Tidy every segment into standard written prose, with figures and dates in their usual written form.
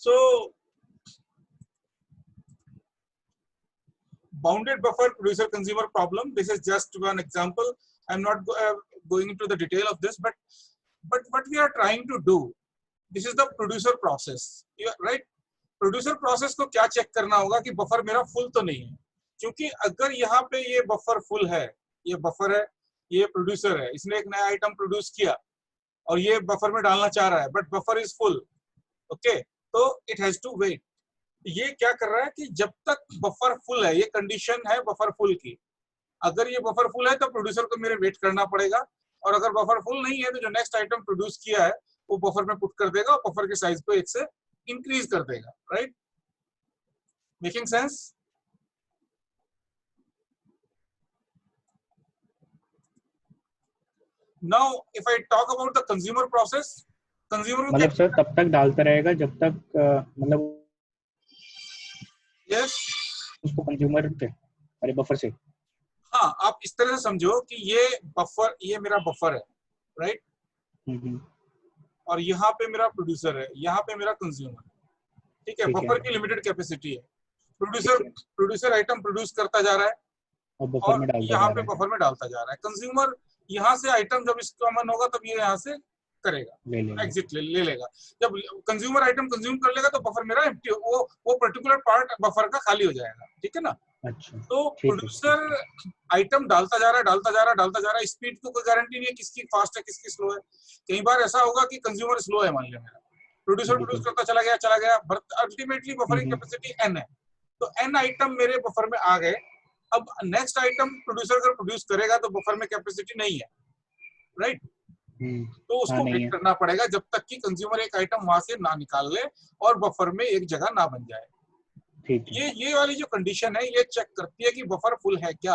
So bounded buffer producer consumer problem, this is just one example. I'm not going into the detail of this, but what we are trying to do, this is the producer process, right? Producer process को क्या check करना होगा कि buffer मेरा full तो नहीं है, क्योंकि अगर यहाँ पे ये बफर फुल है, ये बफर है, ये प्रोड्यूसर है, इसने एक नया आइटम प्रोड्यूस किया और ये बफर में डालना चाह रहा है, but buffer is full, okay, तो इट हैज टू वेट। ये क्या कर रहा है कि जब तक बफर फुल है, ये कंडीशन है बफर फुल की, अगर ये बफर फुल है तो प्रोड्यूसर को मेरे वेट करना पड़ेगा, और अगर बफर फुल नहीं है तो जो नेक्स्ट आइटम प्रोड्यूस किया है वो बफर में पुट कर देगा और बफर के साइज को एक से इंक्रीज कर देगा, right? Making sense? Now if I talk about the consumer process, consumer मतलब सर तब तक डालता रहेगा जब तक मतलब यस उसको कंज्यूमर पे अरे बफर से, हाँ, आप इस तरह से समझो कि ये बफर, ये मेरा बफर है, राइट? और यहाँ पे मेरा प्रोड्यूसर है, यहाँ पे मेरा कंज्यूमर, ठीक है? बफर की लिमिटेड कैपेसिटी है, प्रोड्यूसर आइटम प्रोड्यूस करता जा रहा है और यहाँ पे बफर में डालता जा रहा है। कंज्यूमर यहाँ से आइटम जब इसका मन होगा तब ये यहाँ से करेगा, एग्जिट ले लेगा। जब कंज्यूमर आइटम कंज्यूम कर लेगा तो बफर मेरा एम्प्टी, वो पर्टिकुलर पार्ट बफर का खाली हो जाएगा, ठीक है ना? अच्छा, तो प्रोड्यूसर आइटम डालता जा रहा है, स्पीड को कोई गारंटी नहीं है किसकी फास्ट है किसकी स्लो है। कई बार ऐसा होगा कि कंज्यूमर स्लो है, मान लिया मेरा, प्रोड्यूसर प्रोड्यूस करता चला गया, अल्टीमेटली बफर की कैपेसिटी n है, तो n आइटम मेरे बफर में आ गए। अब नेक्स्ट आइटम प्रोड्यूसर अगर प्रोड्यूस करेगा तो बफर में कैपेसिटी नहीं है, राइट? तो उसको वेट करना पड़ेगा जब तक कि कंज्यूमर एक आइटम वहां से ना निकाल ले और बफर में एक जगह ना बन जाए। ये वाली जो कंडीशन है ये चेक करती है कि बफर फुल है क्या।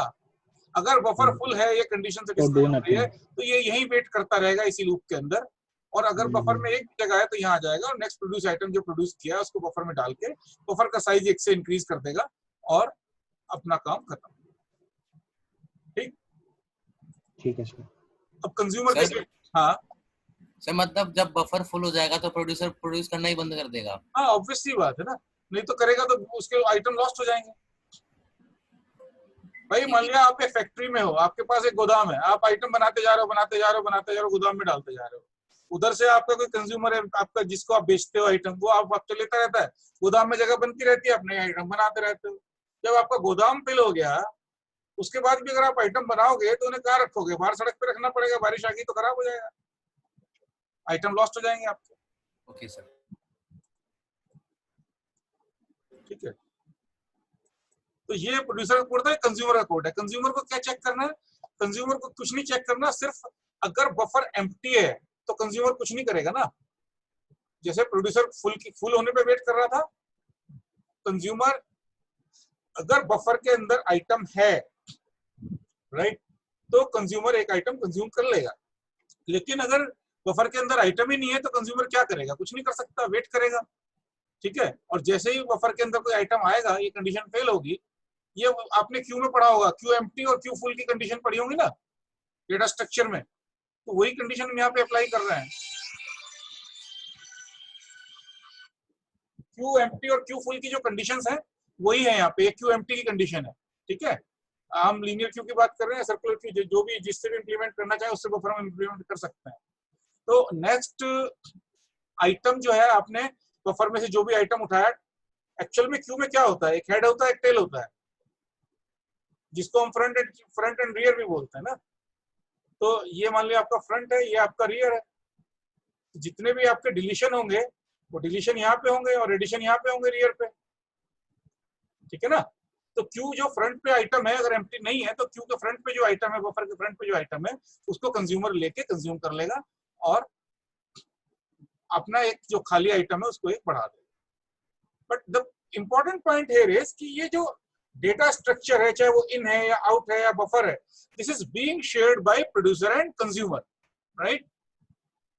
अगर बफर फुल है, ये कंडीशन सेटिस्फाई हो रही है, तो ये यहीं वेट करता रहेगा इसी लूप के अंदर, और अगर बफर में एक जगह है तो यहाँ आ जाएगा और नेक्स्ट प्रोड्यूस आइटम जो प्रोड्यूस किया है उसको बफर में डाल के बफर का साइज एक से इंक्रीज कर देगा और अपना काम खत्म। ठीक है सर। अब कंज्यूमर कैसे? हाँ सर, मतलब जब बफर फुल हो जाएगा तो प्रोड्यूसर प्रोड्यूस करना ही बंद कर देगा? हाँ, ऑब्वियस सी बात है ना, नहीं तो करेगा तो उसके आइटम लॉस्ट हो जाएंगे। भाई मान लिया आप एक फैक्ट्री में हो, आपके पास एक गोदाम है, आप आइटम बनाते जा रहे हो, गोदाम में डालते जा रहे हो, उधर से आपका कोई कंज्यूमर है, आपका जिसको आप बेचते हो आइटम, वो आप तो लेता रहता है, गोदाम में जगह बनती रहती है, अपने आइटम बनाते रहते हो। जब आपका गोदाम फिल हो गया, उसके बाद भी अगर आप आइटम बनाओगे तो उन्हें कहाँ रखोगे? बाहर सड़क पे रखना पड़ेगा, बारिश आ गई तो खराब हो जाएगा, आइटम लॉस्ट हो जाएंगे आपके। ओके सर, ठीक है। तो ये प्रोड्यूसर का कोड है, कंज्यूमर का कोड है। कंज्यूमर को क्या चेक करना है? कंज्यूमर को कुछ नहीं चेक करना, सिर्फ अगर बफर एम्प्टी है तो कंज्यूमर कुछ नहीं करेगा ना। जैसे प्रोड्यूसर फुल होने पे वेट कर रहा था, कंज्यूमर अगर बफर के अंदर आइटम है, राइट, तो कंज्यूमर एक आइटम कंज्यूम कर लेगा। लेकिन अगर बफर के अंदर आइटम ही नहीं है तो कंज्यूमर क्या करेगा? कुछ नहीं कर सकता, वेट करेगा, ठीक है। और जैसे ही बफर के अंदर कोई आइटम आएगा, ये कंडीशन फेल होगी। ये आपने क्यू में पढ़ा होगा, क्यू एम्प्टी और क्यू फुल की कंडीशन पढ़ी होगी ना डेटा स्ट्रक्चर में, तो वही कंडीशन हम यहाँ पे अप्लाई कर रहे हैं। क्यू एम्प्टी और क्यू फुल की जो कंडीशंस हैं वही है यहाँ पे, क्यू एम्प्टी की कंडीशन है, ठीक है। हम लीनियर क्यू की बात कर रहे हैं, सर्कुलर क्यू जो भी जिससे भी इंप्लीमेंट करना चाहे उससे बफर में इंप्लीमेंट कर सकते हैं। तो नेक्स्ट आइटम जो है, आपने बफर में से जो भी आइटम उठाया, एक्चुअल में क्यू में क्या होता है? एक हेड होता है, एक टेल होता है, जिसको हम फ्रंट एंड रियर भी बोलते हैं ना। तो ये मान लिया आपका फ्रंट है, ये आपका रियर है। जितने भी आपके डिलीशन होंगे वो डिलीशन यहाँ पे होंगे और एडिशन यहाँ पे होंगे रियर पे, ठीक है ना। तो क्यू जो फ्रंट पे आइटम है, अगर एम्प्टी नहीं है तो क्यू के फ्रंट पे जो आइटम है, बफर के फ्रंट पे जो आइटम है, उसको कंज्यूमर लेके कंज्यूम कर लेगा और अपना एक जो खाली आइटम है उसको एक बढ़ा देगा। But the important point here is कि ये जो डेटा स्ट्रक्चर है, चाहे वो इन है या आउट है या बफर है, this is being shared by producer and consumer, right.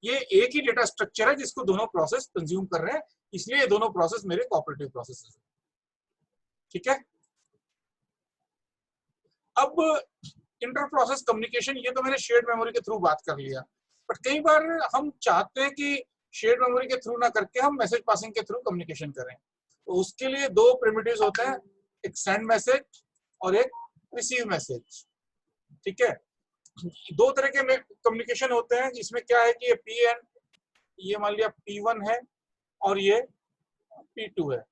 ये एक ही डेटा स्ट्रक्चर है जिसको दोनों प्रोसेस कंज्यूम कर रहे हैं, इसलिए ये दोनों प्रोसेस मेरे कोऑपरेटिव प्रोसेस है, ठीक है। अब इंटर प्रोसेस कम्युनिकेशन, ये तो मैंने शेयर्ड मेमोरी के थ्रू बात कर लिया, बट कई बार हम चाहते हैं कि शेयर्ड मेमोरी के थ्रू ना करके हम मैसेज पासिंग के थ्रू कम्युनिकेशन करें। तो उसके लिए दो प्रिमिटिव्स होते हैं, एक सेंड मैसेज और एक रिसीव मैसेज। ठीक है, दो तरह के कम्युनिकेशन होते हैं जिसमें क्या है कि ये PN, ये मान लिया P1 है और ये P2 है।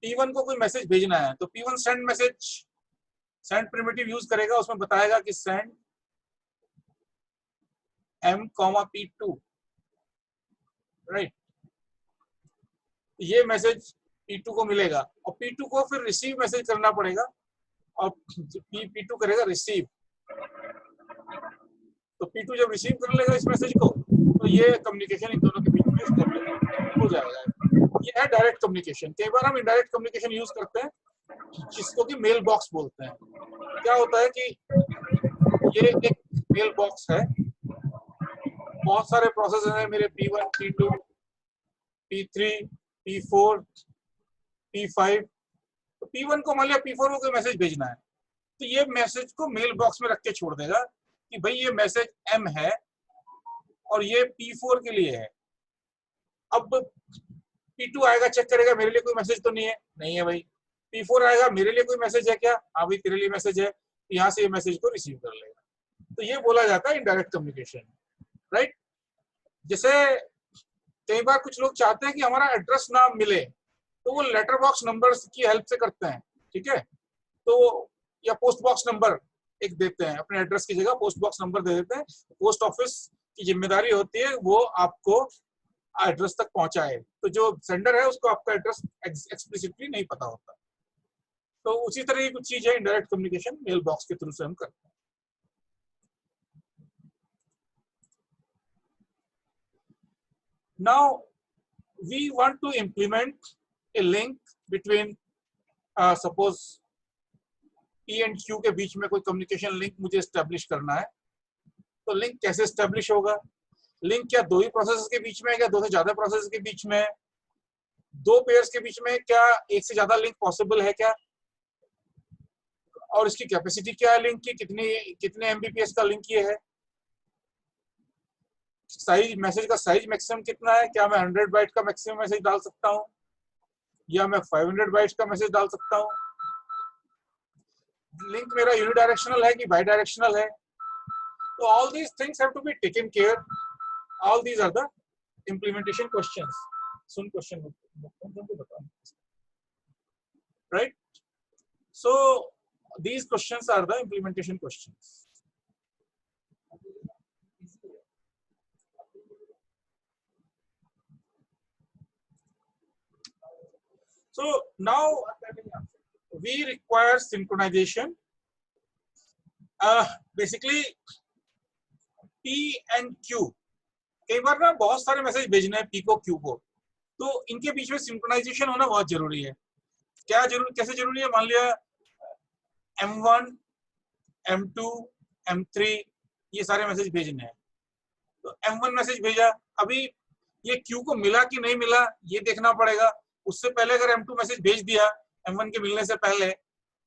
P1 को कोई मैसेज भेजना है तो P1 send message, send primitive use करेगा, उसमें बताएगा कि सेंड M, P2, राइट। ये मैसेज P2 को मिलेगा और P2 को फिर रिसीव मैसेज करना पड़ेगा और P2 करेगा रिसीव। तो P2 जब रिसीव कर लेगा इस मैसेज को तो ये कम्युनिकेशन इन दोनों के बीच में स्टेबल हो जाएगा। ये है डायरेक्ट कम्युनिकेशन। कई बार हम इनडायरेक्ट कम्युनिकेशन यूज करते हैं जिसको कि मेल बॉक्स बोलते हैं। क्या होता है कि ये एक मेल बॉक्स है, बहुत सारे प्रोसेस हैं मेरे P1, P2, P3, P4, P5। तो P1 को मान लिया P4 को कोई मैसेज भेजना है तो ये मैसेज को मेल बॉक्स में रख के छोड़ देगा कि भाई ये मैसेज M है और ये P4 के लिए है। अब P2 आएगा, चेक करेगा मेरे लिए कोई मैसेज तो नहीं है, नहीं है भाई। P4 आएगा, मेरे लिए कोई मैसेज है क्या, हाँ भाई तेरे लिए मैसेज है, यहाँ से ये मैसेज को रिसीव कर लेगा। तो ये बोला जाता है इनडायरेक्ट कम्युनिकेशन, राइट। जैसे कई बार कुछ लोग चाहते हैं कि हमारा एड्रेस ना मिले तो वो लेटर बॉक्स नंबर की हेल्प से करते हैं, ठीक है। तो या पोस्ट बॉक्स नंबर एक देते हैं, अपने एड्रेस की जगह पोस्ट बॉक्स नंबर दे देते हैं। पोस्ट ऑफिस की जिम्मेदारी होती है वो आपको एड्रेस तक पहुंचाए, तो जो सेंडर है उसको आपका एड्रेस एक्सप्लिसिटली नहीं पता होता। तो उसी तरह की कुछ चीज है इनडायरेक्ट कम्युनिकेशन, मेल बॉक्स के थ्रू से हम करते हैं। Now we want to implement a link between suppose P and Q के बीच में कोई कम्युनिकेशन लिंक मुझे एस्टेब्लिश करना है। तो लिंक कैसे एस्टेब्लिश होगा? लिंक क्या दो ही प्रोसेस के बीच में है, क्या दो से ज्यादा प्रोसेस के बीच में है, दो पेयर्स के बीच में, क्या एक से ज्यादा लिंक पॉसिबल है क्या, और इसकी कैपेसिटी क्या है लिंक की, कितने MBPS का लिंक ये है, साइज, मैसेज का साइज मैक्सिमम कितना है, क्या मैं 100 बाइट का मैक्सिमम मैसेज डाल सकता हूँ या मैं 500 बाइट्स का मैसेज डाल सकता हूँ, लिंक मेरा यूनिडायरेक्शनल है कि बाई डायरेक्शनल है। तो all these things have to be taken care. All these are the implementation questions. सुन क्वेश्चन बताओ, right. So these questions are the implementation questions. So now we require synchronization. Basically P and Q, कई बार ना बहुत सारे message भेजने हैं P को Q को, तो इनके बीच में सिंक्रोनाइजेशन होना बहुत जरूरी है। क्या जरूरी, कैसे जरूरी है? मान लिया M1, M2, M3 ये सारे मैसेज भेजने हैं, तो M1 मैसेज भेजा, अभी ये Q को मिला कि नहीं मिला ये देखना पड़ेगा। उससे पहले अगर M2 मैसेज भेज दिया M1 के मिलने से पहले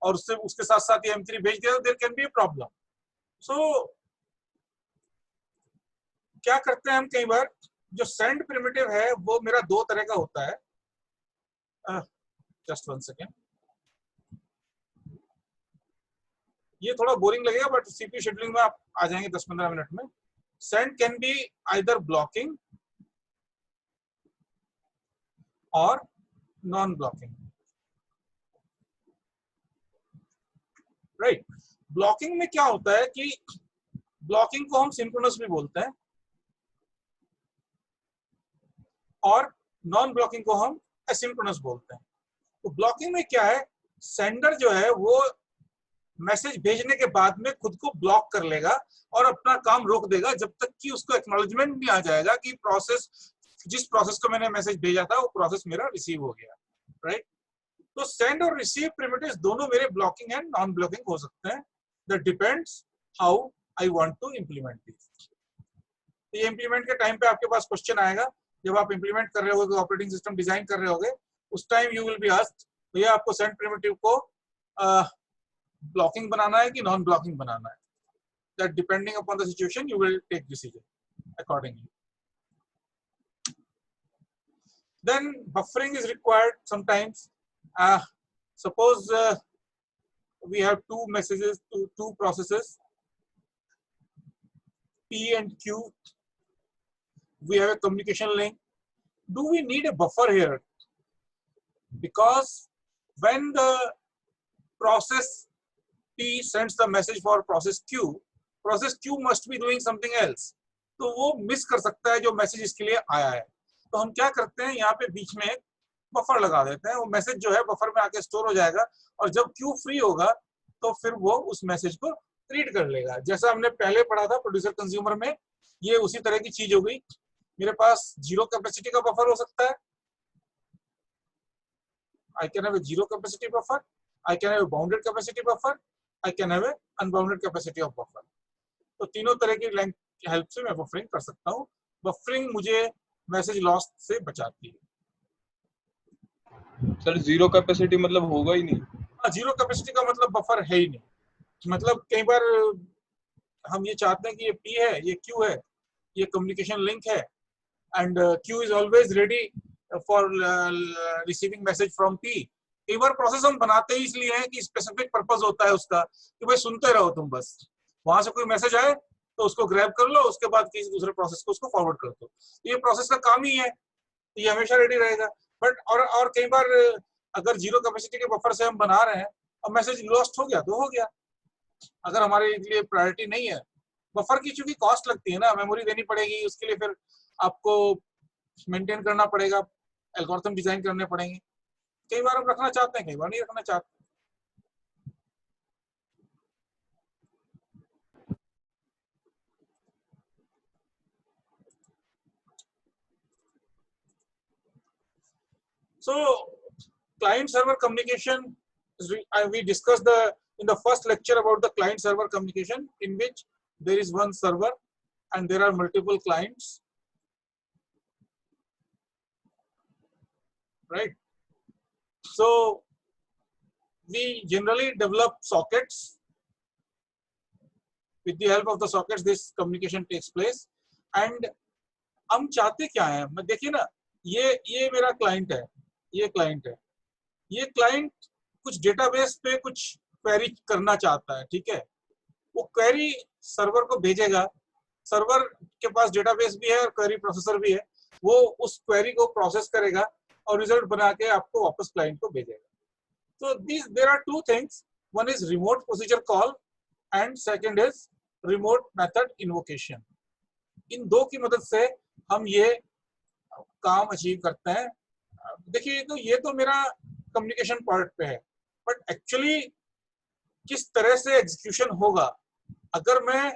और उसके साथ साथ ये M3 भेज दिया तो there can be a problem. So क्या करते हैं हम, कई बार जो सेंड प्रिमिटिव है वो मेरा दो तरह का होता है। जस्ट 1 सेकेंड, ये थोड़ा बोरिंग लगेगा बट CPU शेड्यूलिंग में आप आ जाएंगे 10-15 मिनट में। Send can be either blocking और नॉन ब्लॉकिंग, राइट। ब्लॉकिंग में क्या होता है कि ब्लॉकिंग को हम सिंक्रोनस भी बोलते हैं और नॉन ब्लॉकिंग को हम एसिंक्रोनस बोलते हैं। तो ब्लॉकिंग में क्या है, सेंडर जो है वो मैसेज भेजने के बाद में खुद को ब्लॉक कर लेगा और अपना काम रोक देगा जब तक कि उसको एक्नॉलेजमेंट नहीं आ जाएगा कि प्रोसेस, जिस प्रोसेस को मैंने मैसेज भेजा था वो प्रोसेस मेरा रिसीव हो गया, राइट। तो सेंड और रिसीव प्रिमिटिव्स दोनों मेरे ब्लॉकिंग एंड नॉन ब्लॉकिंग हो सकते हैं। That depends how I want to implement this. ये इंप्लीमेंट के टाइम पे आपके पास क्वेश्चन आएगा, जब आप इंप्लीमेंट कर रहे होगे, ऑपरेटिंग सिस्टम डिजाइन कर रहे होगे, उस time you will be asked भैया आपको सेंड प्रिमिटिव को ब्लॉकिंग बनाना है कि नॉन ब्लॉकिंग बनाना है। That depending upon the situation you will take decision accordingly. Then buffering is required sometimes. Suppose we have two messages to two processes, P and Q. We have a communication link. Do we need a buffer here? Because when the process P sends the message for process Q must be doing something else. तो वो miss कर सकता है जो message इसके लिए आया है. तो हम क्या करते हैं, यहाँ पे बीच में एक बफर लगा देते हैं. वो मैसेज जो है बफर में आके स्टोर हो जाएगा और जब क्यू फ्री होगा तो फिर वो उस मैसेज को रीड कर लेगा. जैसा हमने पहले पढ़ा था प्रोड्यूसर कंज्यूमर में, ये उसी तरह की चीज हो गई. मेरे पास जीरो कैपेसिटी का बफर हो सकता है. I can have a zero capacity buffer, I can have a bounded capacity buffer, I can have a unbounded capacity of buffer. तो तीनों तरह की लेंथ की हेल्प से मैं बफरिंग कर सकता हूँ. बफरिंग मुझे मैसेज लॉस से बचाती है. सर जीरो कैपेसिटी मतलब होगा ही नहीं. हाँ, जीरो कैपेसिटी का मतलब बफर है ही नहीं. मतलब कई बार हम ये चाहते हैं कि ये P है, ये Q है, ये कम्युनिकेशन लिंक है and Q is always ready for receiving message from P. कई बार प्रोसेस हम बनाते ही इसलिए हैं कि स्पेसिफिक पर्पस होता है उसका कि भाई सुनते रहो तुम, बस वहां से कोई मैसेज आए तो उसको ग्रैब कर लो, उसके बाद किसी दूसरे प्रोसेस को उसको फॉरवर्ड कर दो. ये प्रोसेस का काम ही है, ये हमेशा रेडी रहेगा. बट और कई बार अगर जीरो कैपेसिटी के बफर से हम बना रहे हैं और मैसेज लॉस्ट हो गया तो हो गया. अगर हमारे लिए प्रायोरिटी नहीं है, बफर की चूंकि कॉस्ट लगती है ना, मेमोरी देनी पड़ेगी, उसके लिए फिर आपको मेंटेन करना पड़ेगा, एल्गोरिथम डिजाइन करने पड़ेंगे. कई बार हम रखना चाहते हैं, कई बार नहीं रखना चाहते. So client server communication, we discussed in the first lecture about the client server communication, in which there is one server and there are multiple clients, right? So we generally develop sockets. With the help of the sockets this communication takes place. And हम चाहते क्या है, मैं देखिए ना, ये मेरा client है, ये क्लाइंट है, ये क्लाइंट कुछ डेटाबेस पे कुछ क्वेरी करना चाहता है, ठीक है. वो क्वेरी सर्वर को भेजेगा, सर्वर के पास डेटाबेस भी है और क्वेरी प्रोसेसर भी है. वो उस क्वेरी को प्रोसेस करेगा और रिजल्ट बना के आपको वापस क्लाइंट को भेजेगा. So there are two things. One is remote procedure call and second is remote method invocation. इन दो की मदद से हम ये काम अचीव करते हैं. देखिए तो ये तो मेरा कम्युनिकेशन पार्ट पे है, बट एक्चुअली किस तरह से एग्जीक्यूशन होगा. अगर मैं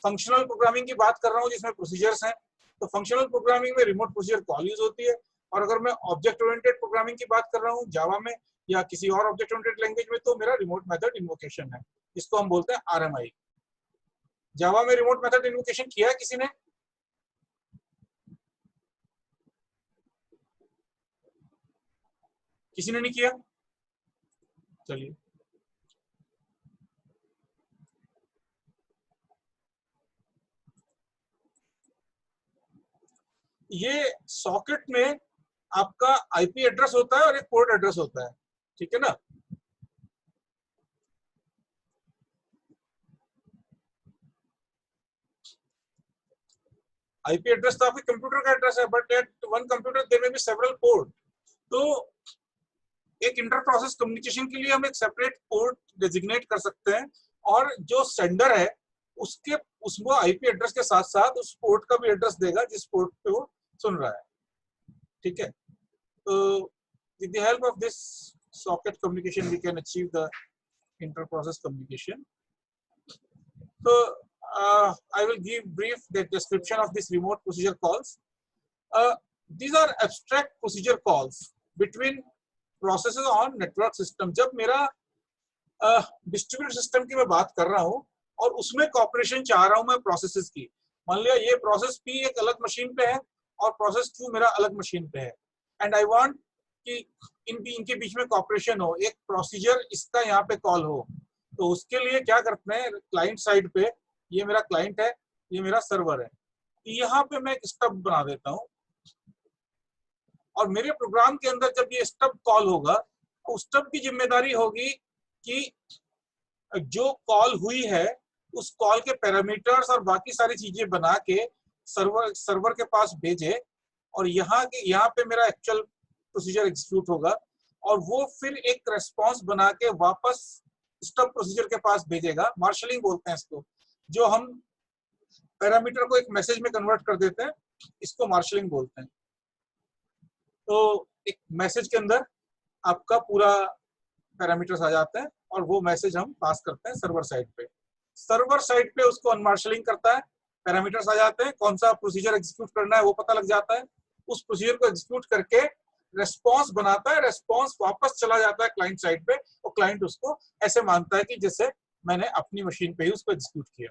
फंक्शनल प्रोग्रामिंग की बात कर रहा हूँ जिसमें प्रोसीजर्स हैं, तो फंक्शनल प्रोग्रामिंग में रिमोट प्रोसीजर कॉल यूज होती है. और अगर मैं ऑब्जेक्ट ओरिएंटेड प्रोग्रामिंग की बात कर रहा हूँ जावा में या किसी और ऑब्जेक्ट ओरिएंटेड लैंग्वेज में, तो मेरा रिमोट मेथड इन्वोकेशन है, जिसको हम बोलते हैं RMI. जावा में रिमोट मेथड इन्वोकेशन किया है किसी ने? किसी ने नहीं किया? चलिए, ये सॉकेट में आपका आईपी एड्रेस होता है और एक पोर्ट एड्रेस होता है, ठीक है ना. आईपी एड्रेस तो आपके कंप्यूटर का एड्रेस है, but at one computer there may be several port. तो एक इंटर प्रोसेस कम्युनिकेशन के लिए हम एक सेपरेट पोर्ट डेजिग्नेट कर सकते हैं और जो सेंडर है उसको आईपी एड्रेस के साथ साथ उस पोर्ट का भी एड्रेस देगा जिस पोर्ट पे वो सुन रहा है, ठीक है. तो with the help of this socket communication we can achieve the inter process communication. So I will give brief the description of this remote procedure calls. These are abstract procedure calls between processes on network system. जब मेरा distributed system की मैं बात कर रहा हूँ और उसमें कॉपरेशन चाह रहा हूँ मैं प्रोसेसेस की. मान लिया ये प्रोसेस P एक अलग मशीन पे है और प्रोसेस Q मेरा अलग मशीन पे है, एंड आई वांट कि इनके बीच में कॉपरेशन हो, एक प्रोसीजर इसका यहाँ पे कॉल हो. तो उसके लिए क्या करते हैं, क्लाइंट साइड पे ये मेरा क्लाइंट है, ये मेरा सर्वर है. यहाँ पे मैं एक स्टब बना देता हूँ. और मेरे प्रोग्राम के अंदर जब ये स्टब कॉल होगा तो स्टब की जिम्मेदारी होगी कि जो कॉल हुई है उस कॉल के पैरामीटर्स और बाकी सारी चीजें बना के सर्वर के पास भेजे, और यहाँ पे मेरा एक्चुअल प्रोसीजर एग्जीक्यूट होगा, और वो फिर एक रेस्पॉन्स बना के वापस स्टब प्रोसीजर के पास भेजेगा। मार्शलिंग बोलते हैं इसको, जो हम पैरामीटर को एक मैसेज में कन्वर्ट कर देते हैं, इसको मार्शलिंग बोलते हैं। तो एक मैसेज के अंदर आपका पूरा पैरामीटर्स आ जाते हैं और वो मैसेज हम पास करते हैं सर्वर साइड पे। सर्वर साइड पे उसको अनमार्शलिंग करता है, पैरामीटर्स आ जाते हैं, कौन सा प्रोसीजर एग्जीक्यूट करना है वो पता लग जाता है, उस प्रोसीजर को एग्जीक्यूट करके रेस्पॉन्स बनाता है, रेस्पॉन्स वापस चला जाता है क्लाइंट साइड पे, और क्लाइंट उसको ऐसे मानता है कि जैसे मैंने अपनी मशीन पे ही उसको एग्जीक्यूट किया।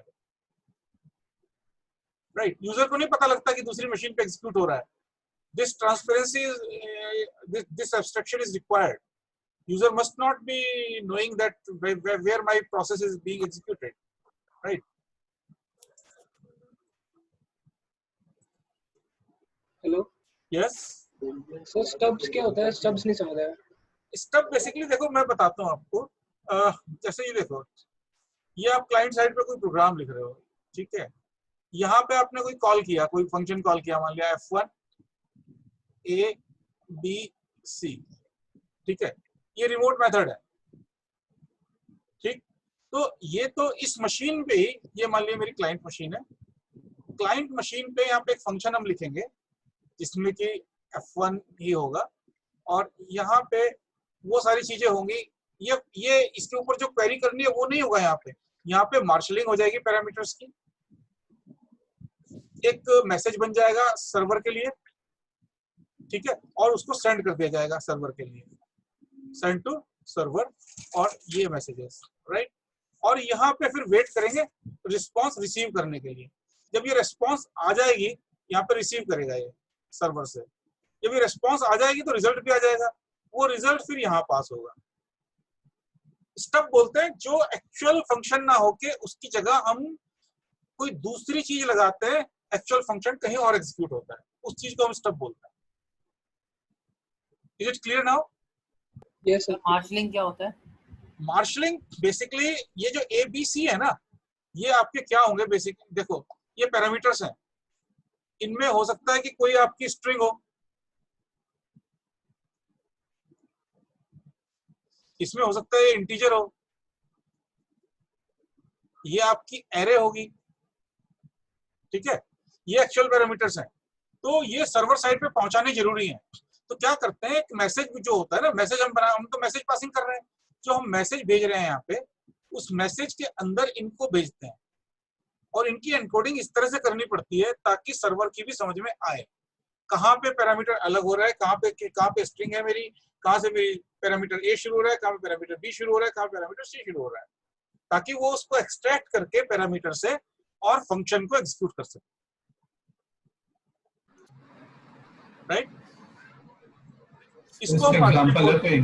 राइट, यूजर को नहीं पता लगता कि दूसरी मशीन पे एग्जीक्यूट हो रहा है। This transparency this abstraction is required. User must not be knowing that where my process is being executed, right? Hello Yes. Sir stubs क्या होता है? स्टब्स नहीं समझ आया। स्टब बेसिकली देखो मैं बताता हूँ आपको। जैसे ये देखो, ये आप क्लाइंट साइड पे कोई प्रोग्राम लिख रहे हो, ठीक है। यहाँ पे आपने कोई कॉल किया, कोई फंक्शन कॉल किया, मान लिया F1 ABC, ठीक है। ये रिमोट मेथड है, ठीक। तो ये तो इस मशीन पे ही, ये मान लिया मेरी क्लाइंट मशीन है, क्लाइंट मशीन पे यहाँ पे एक फंक्शन हम लिखेंगे जिसमें कि F1 ही होगा, और यहाँ पे वो सारी चीजें होंगी। ये इसके ऊपर जो क्वेरी करनी है वो नहीं होगा। यहाँ पे मार्शलिंग हो जाएगी पैरामीटर्स की, एक मैसेज बन जाएगा सर्वर के लिए, ठीक है, और उसको सेंड कर दिया जाएगा सर्वर के लिए, सेंड टू सर्वर, और ये मैसेजेस, राइट। और यहाँ पे फिर वेट करेंगे रिस्पांस रिसीव करने के लिए। जब ये रिस्पांस आ जाएगी, यहाँ पे रिसीव करेगा ये सर्वर से, जब ये रिस्पांस आ जाएगी तो रिजल्ट भी आ जाएगा, वो रिजल्ट फिर यहाँ पास होगा। स्टब बोलते हैं जो एक्चुअल फंक्शन ना होके उसकी जगह हम कोई दूसरी चीज लगाते हैं, एक्चुअल फंक्शन कहीं और एग्जीक्यूट होता है, उस चीज को हम स्टब बोलते हैं। Is it clear now? Yes sir. Marshalling क्या होता है? मार्शलिंग बेसिकली ये जो ABC है ना, ये आपके क्या होंगे बेसिकली, देखो ये पैरामीटर्स हैं, इनमें हो सकता है कि कोई आपकी स्ट्रिंग हो, इसमें हो सकता है ये इंटीजर हो, ये आपकी एरे होगी, ठीक है। ये एक्चुअल पैरामीटर्स हैं, तो ये सर्वर साइड पे पहुंचाने जरूरी है। तो क्या करते हैं, एक मैसेज जो होता है ना, मैसेज हम तो मैसेज पासिंग कर रहे हैं, जो हम मैसेज भेज रहे हैं यहाँ पे, उस मैसेज के अंदर इनको भेजते हैं, और इनकी एनकोडिंग इस तरह से करनी पड़ती है ताकि सर्वर की भी समझ में आए कहाँ पे पैरामीटर अलग हो रहा है, कहाँ पे स्ट्रिंग है मेरी, कहाँ से मेरी पैरामीटर A शुरू हो रहा है, कहाँ पे पैरामीटर B शुरू हो रहा है, कहाँ पैरामीटर C शुरू हो रहा है, ताकि वो उसको एक्सट्रैक्ट करके पैरामीटर से और फंक्शन को एग्जीक्यूट कर सके, राइट। इसको हम एग्जांपल है कोई?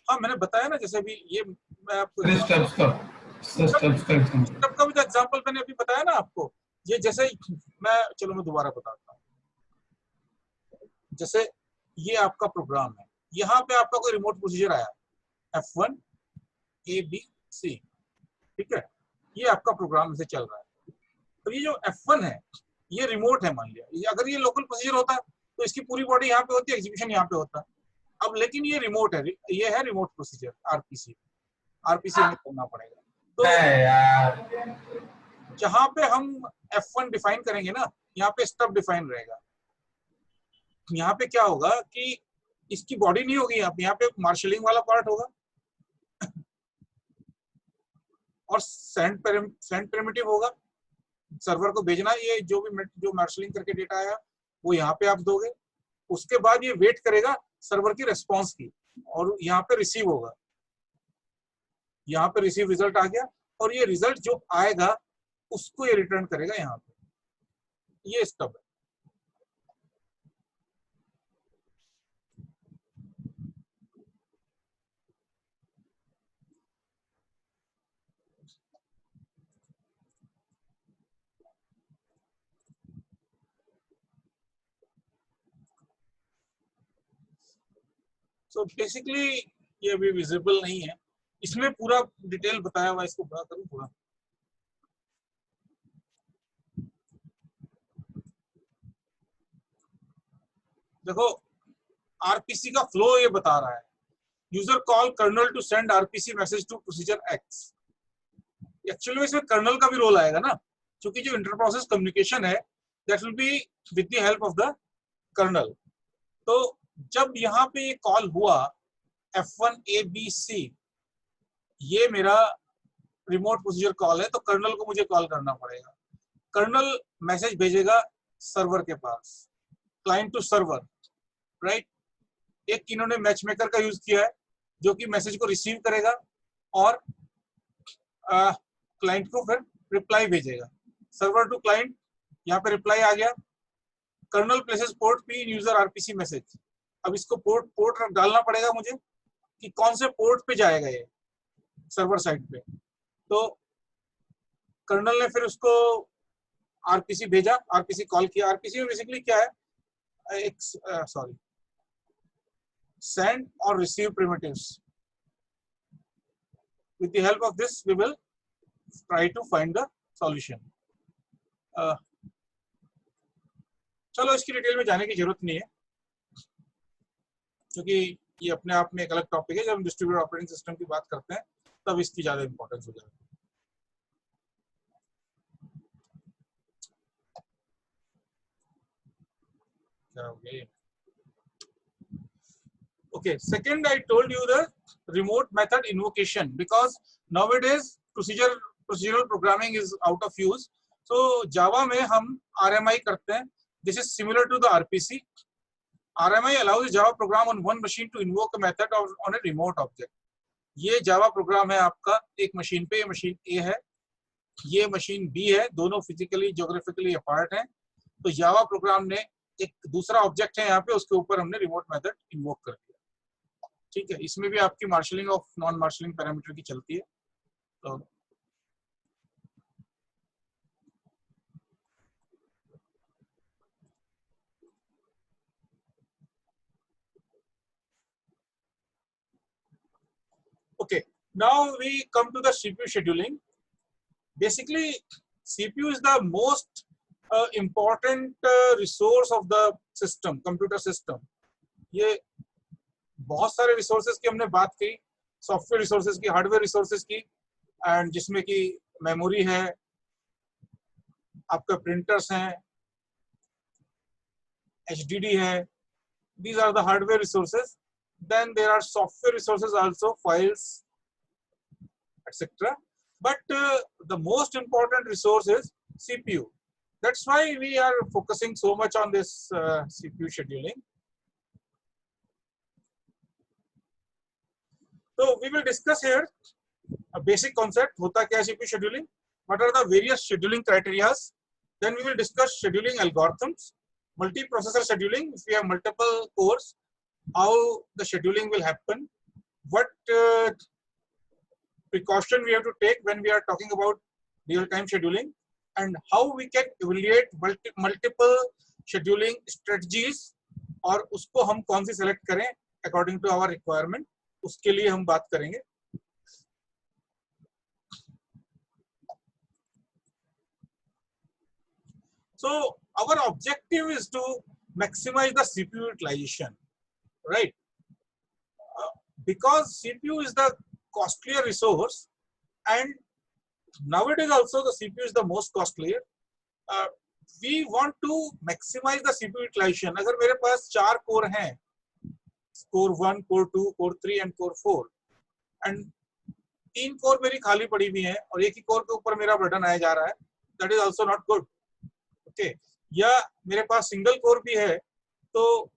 हाँ मैंने बताया ना, जैसे अभी ये मैं आपको स्टेप्स का स्टेप का भी तो एग्जांपल मैंने अभी बताया ना आपको। ये जैसे मैं दोबारा बताता हूँ। जैसे ये आपका प्रोग्राम है, यहाँ पे आपका कोई रिमोट प्रोसीजर आया F1 ABC, ठीक है, ये आपका प्रोग्राम से चल रहा है। तो ये जो F1 है ये रिमोट है, मान लिया अगर ये लोकल प्रोसीजर होता तो इसकी पूरी बॉडी यहाँ पे होती, एग्जीक्यूशन यहाँ पे होता। अब लेकिन ये रिमोट है, ये है रिमोट प्रोसीजर, आरपीसी हमें करना पड़ेगा। तो जहां पे हम F1 डिफाइन करेंगे ना, यहाँ पे स्टब डिफाइन रहेगा। यहाँ पे क्या होगा कि इसकी बॉडी नहीं होगी, यहाँ पे मार्शलिंग वाला पार्ट होगा और सेंड प्रिमिटिव होगा, सर्वर को भेजना, ये जो मार्शलिंग करके डेटा आया वो यहाँ पे आप दोगे। उसके बाद ये वेट करेगा सर्वर की रिस्पांस की, और यहाँ पे रिसीव होगा, यहाँ पे रिसीव रिजल्ट आ गया, और ये रिजल्ट जो आएगा उसको ये रिटर्न करेगा यहाँ पे। ये स्टब है। सो बेसिकली ये अभी विजिबल नहीं है, इसमें पूरा डिटेल बताया हुआ है, इसको बड़ा करूं थोड़ा। देखो आरपीसी का फ्लो ये बता रहा है, user call kernel to send RPC message to procedure X. Actually में इसमें कर्नल का भी रोल आएगा ना, क्योंकि जो इंटर प्रोसेस कम्युनिकेशन है that will be with the help of the kernel. तो जब यहाँ पे ये कॉल हुआ F1 ABC, ये मेरा रिमोट प्रोसीजर कॉल है, तो कर्नल को मुझे कॉल करना पड़ेगा। कर्नल मैसेज भेजेगा सर्वर के पास, क्लाइंट टू सर्वर, राइट। एक इन्होंने मैच मेकर का यूज किया है जो कि मैसेज को रिसीव करेगा और क्लाइंट को फिर रिप्लाई भेजेगा। सर्वर टू क्लाइंट, यहाँ पे रिप्लाई आ गया। Colonel places port P in user RPC message. अब इसको पोर्ट डालना पड़ेगा मुझे कि कौन से पोर्ट पे जाएगा ये सर्वर साइड पे। तो कर्नल ने फिर उसको आरपीसी भेजा, आरपीसी कॉल किया। आरपीसी में बेसिकली क्या है, एक sorry send or receive primitives. With the help of this, we will try to find the solution. चलो इसकी डिटेल में जाने की जरूरत नहीं है, क्योंकि ये अपने आप में एक अलग टॉपिक है। जब हम डिस्ट्रीब्यूटेड ऑपरेटिंग सिस्टम की बात करते हैं तब इसकी ज्यादा इंपॉर्टेंस हो जाएगी। क्या हो गया? Okay, second I told you the remote method invocation, because nowadays procedural programming is out of use. So Java में हम RMI करते हैं. This is similar to the RPC. RMI allows the Java program on one machine to invoke a method on a remote object. ये Java programme है आपका एक machine पे, ये मशीन A है, ये मशीन B है, दोनों फिजिकली ज्योग्राफिकली अपार्ट हैं। तो Java प्रोग्राम ने एक दूसरा ऑब्जेक्ट है यहाँ पे, उसके ऊपर हमने रिमोट मेथड इन्वोक कर दिया। ठीक है, इसमें भी आपकी marshalling of non marshalling parameter की चलती है। तो okay, now we come to the CPU scheduling. Basically CPU is the most important resource of the system, computer system. ये बहुत सारे रिसोर्सेज की हमने बात की, सॉफ्टवेयर रिसोर्सेज की, हार्डवेयर रिसोर्सेज की, एंड जिसमें कि मेमोरी है, आपका प्रिंटर्स हैं, HDD है, these are the hardware resources. Then there are software resources also, files, etc. But the most important resource is CPU. That's why we are focusing so much on this CPU scheduling. So we will discuss here a basic concept, hota kya CPU scheduling, what are the various scheduling criteria. Then we will discuss scheduling algorithms, multiprocessor scheduling, if we have multiple cores, how the scheduling will happen, what precaution we have to take when we are talking about real-time scheduling, and how we can evaluate multiple scheduling strategies, और उसको हम कौन सी select करें according to our requirement, उसके लिए हम बात करेंगे। So our objective is to maximize the CPU utilization, right? Because CPU is the costlier resource, and nowadays also the CPU is the most costlier. We want to maximize the CPU utilization. अगर मेरे पास 4 core हैं, core 1, core 2, core 3 and core 4, and 3 core मेरी खाली पड़ी हुई हैं और एक ही कोर के ऊपर मेरा बर्डन आया जा रहा है, that is also not good. Okay, या मेरे पास सिंगल कोर भी है, तो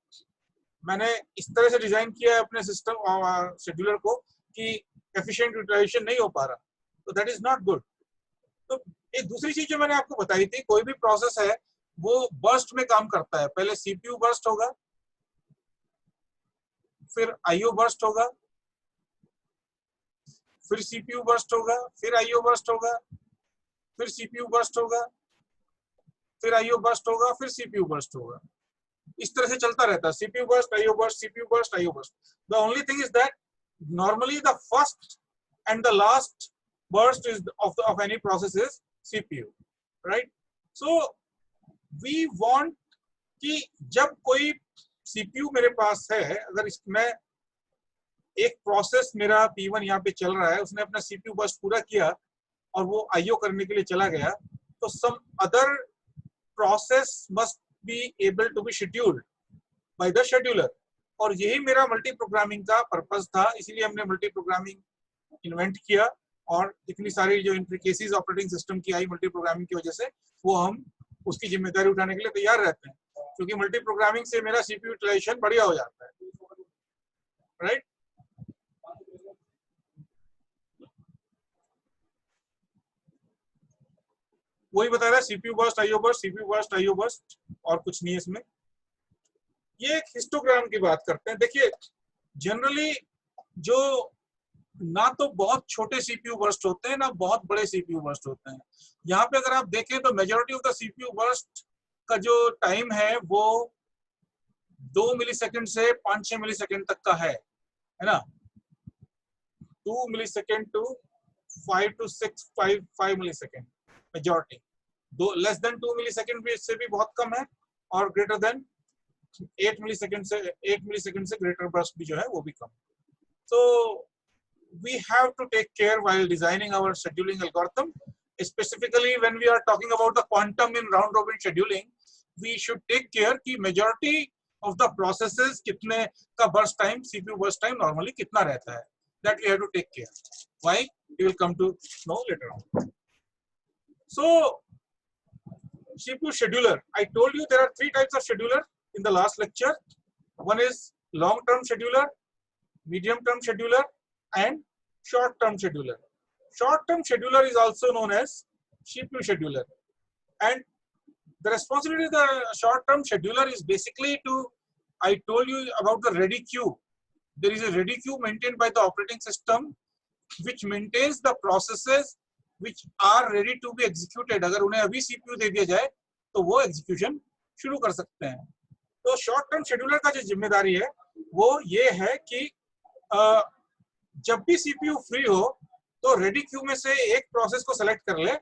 मैंने इस तरह से डिजाइन किया है अपने सिस्टम शेड्यूलर को कि एफिशिएंट यूटिलाइजेशन नहीं हो पा रहा, तो दैट इज नॉट गुड। तो एक दूसरी चीज जो मैंने आपको बताई थी, कोई भी प्रोसेस है वो बर्स्ट में काम करता है। पहले सीपीयू बर्स्ट होगा, फिर आईओ बर्स्ट होगा, फिर सीपीयू बर्स्ट होगा, फिर आईओ बर्स्ट होगा, फिर सीपीयू बर्स्ट होगा, फिर आईओ बर्स्ट होगा, फिर सीपीयू बर्स्ट होगा। इस तरह से चलता रहता है, CPU burst, IO burst, CPU burst, IO burst. The only thing is that normally the first and the last burst is of any process is CPU, right? So we want कि जब कोई CPU मेरे पास है, अगर इसमें एक process मेरा P1 यहाँ पे चल रहा है, उसने अपना CPU बर्स्ट पूरा किया और वो IO करने के लिए चला गया, तो some other process must be able to be scheduled by the scheduler. और यही मेरा मल्टी प्रोग्रामिंग का पर्पस था, इसीलिए हमने मल्टी प्रोग्रामिंग इन्वेंट किया और इतनी सारी जो इंट्रिकेसीज ऑपरेटिंग सिस्टम की आई मल्टी प्रोग्रामिंग की वजह से, वो हम उसकी जिम्मेदारी उठाने के लिए तैयार रहते हैं, क्योंकि मल्टी प्रोग्रामिंग से मेरा CPU यूटिलाइजेशन बढ़िया हो जाता है, राइट? वही बता रहा है CPU burst, IO burst, CPU burst, IO burst, और कुछ नहीं है इसमें। ये एक हिस्टोग्राम की बात करते हैं। देखिए जनरली जो ना तो बहुत छोटे CPU बर्स्ट होते हैं, ना बहुत बड़े CPU बर्स्ट होते हैं। यहाँ पे अगर आप देखें तो majority of the CPU burst का जो टाइम है वो 2 मिलीसेकंड से 5-6 मिलीसेकंड तक का है ना? 2 millisecond to 5 to 6, 5 millisecond majority. दो लेस देन 2 मिलीसेकंड भी, इससे भी बहुत कम है, और ग्रेटर देन 8 मिलीसेकंड से ग्रेटर बर्स्ट भी जो है वो भी कम। So we have to take care while designing our scheduling algorithm, specifically when we are talking about the quantum in round robin scheduling, we should take care कि majority of the processes कितने का burst time, CPU burst time normally कितना रहता है, that we have to take care. Why? We will come to know later on. So CPU scheduler, I told you there are 3 types of scheduler in the last lecture. One is long-term scheduler, medium-term scheduler, and short-term scheduler. Short-term scheduler is also known as CPU scheduler, and the responsibility of the short-term scheduler is basically to, I told you about the ready queue. There is a ready queue maintained by the operating system which maintains the processes which are ready to be executed. अगर उन्हें अभी CPU दे दिया जाए तो वो execution शुरू कर सकते हैं। तो शॉर्ट टर्म शेड्यूलर का जो जिम्मेदारी है वो ये है कि जब भी CPU फ्री हो तो रेडी क्यू में से एक प्रोसेस को सेलेक्ट कर ले,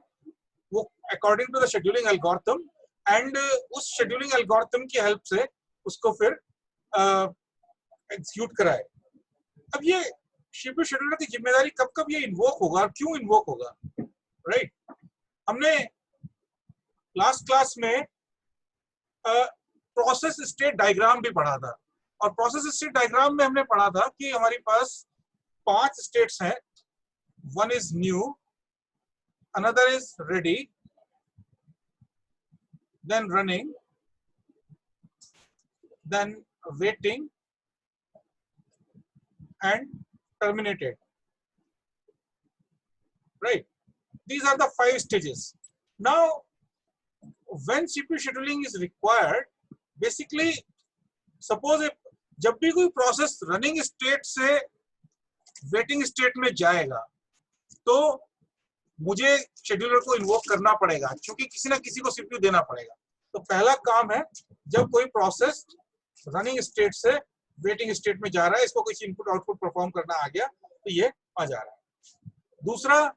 वो according to the scheduling algorithm, and उस शेड्यूलिंग एल्गोरिथम की हेल्प से उसको फिर एग्जीक्यूट कराए। अब ये CPU शेड्यूलर की जिम्मेदारी कब कब ये इन्वोक होगा और क्यों इन्वोक होगा, राइट? हमने लास्ट क्लास में प्रोसेस स्टेट डायग्राम भी पढ़ा था, और प्रोसेस स्टेट डायग्राम में हमने पढ़ा था कि हमारे पास 5 स्टेट्स हैं। One is new, another is ready, then running, then waiting and terminated, right? These are the 5 stages. Now when CPU scheduling is required, basically suppose जब भी कोई प्रोसेस रनिंग स्टेट से वेटिंग स्टेट में जाएगा तो मुझे scheduler को invoke करना पड़ेगा, क्योंकि किसी ना किसी को CPU देना पड़ेगा। तो पहला काम है, जब कोई प्रोसेस रनिंग स्टेट से वेटिंग स्टेट में जा रहा है, इसको कुछ इनपुट आउटपुट परफॉर्म करना आ गया तो ये आ जा रहा है। दूसरा,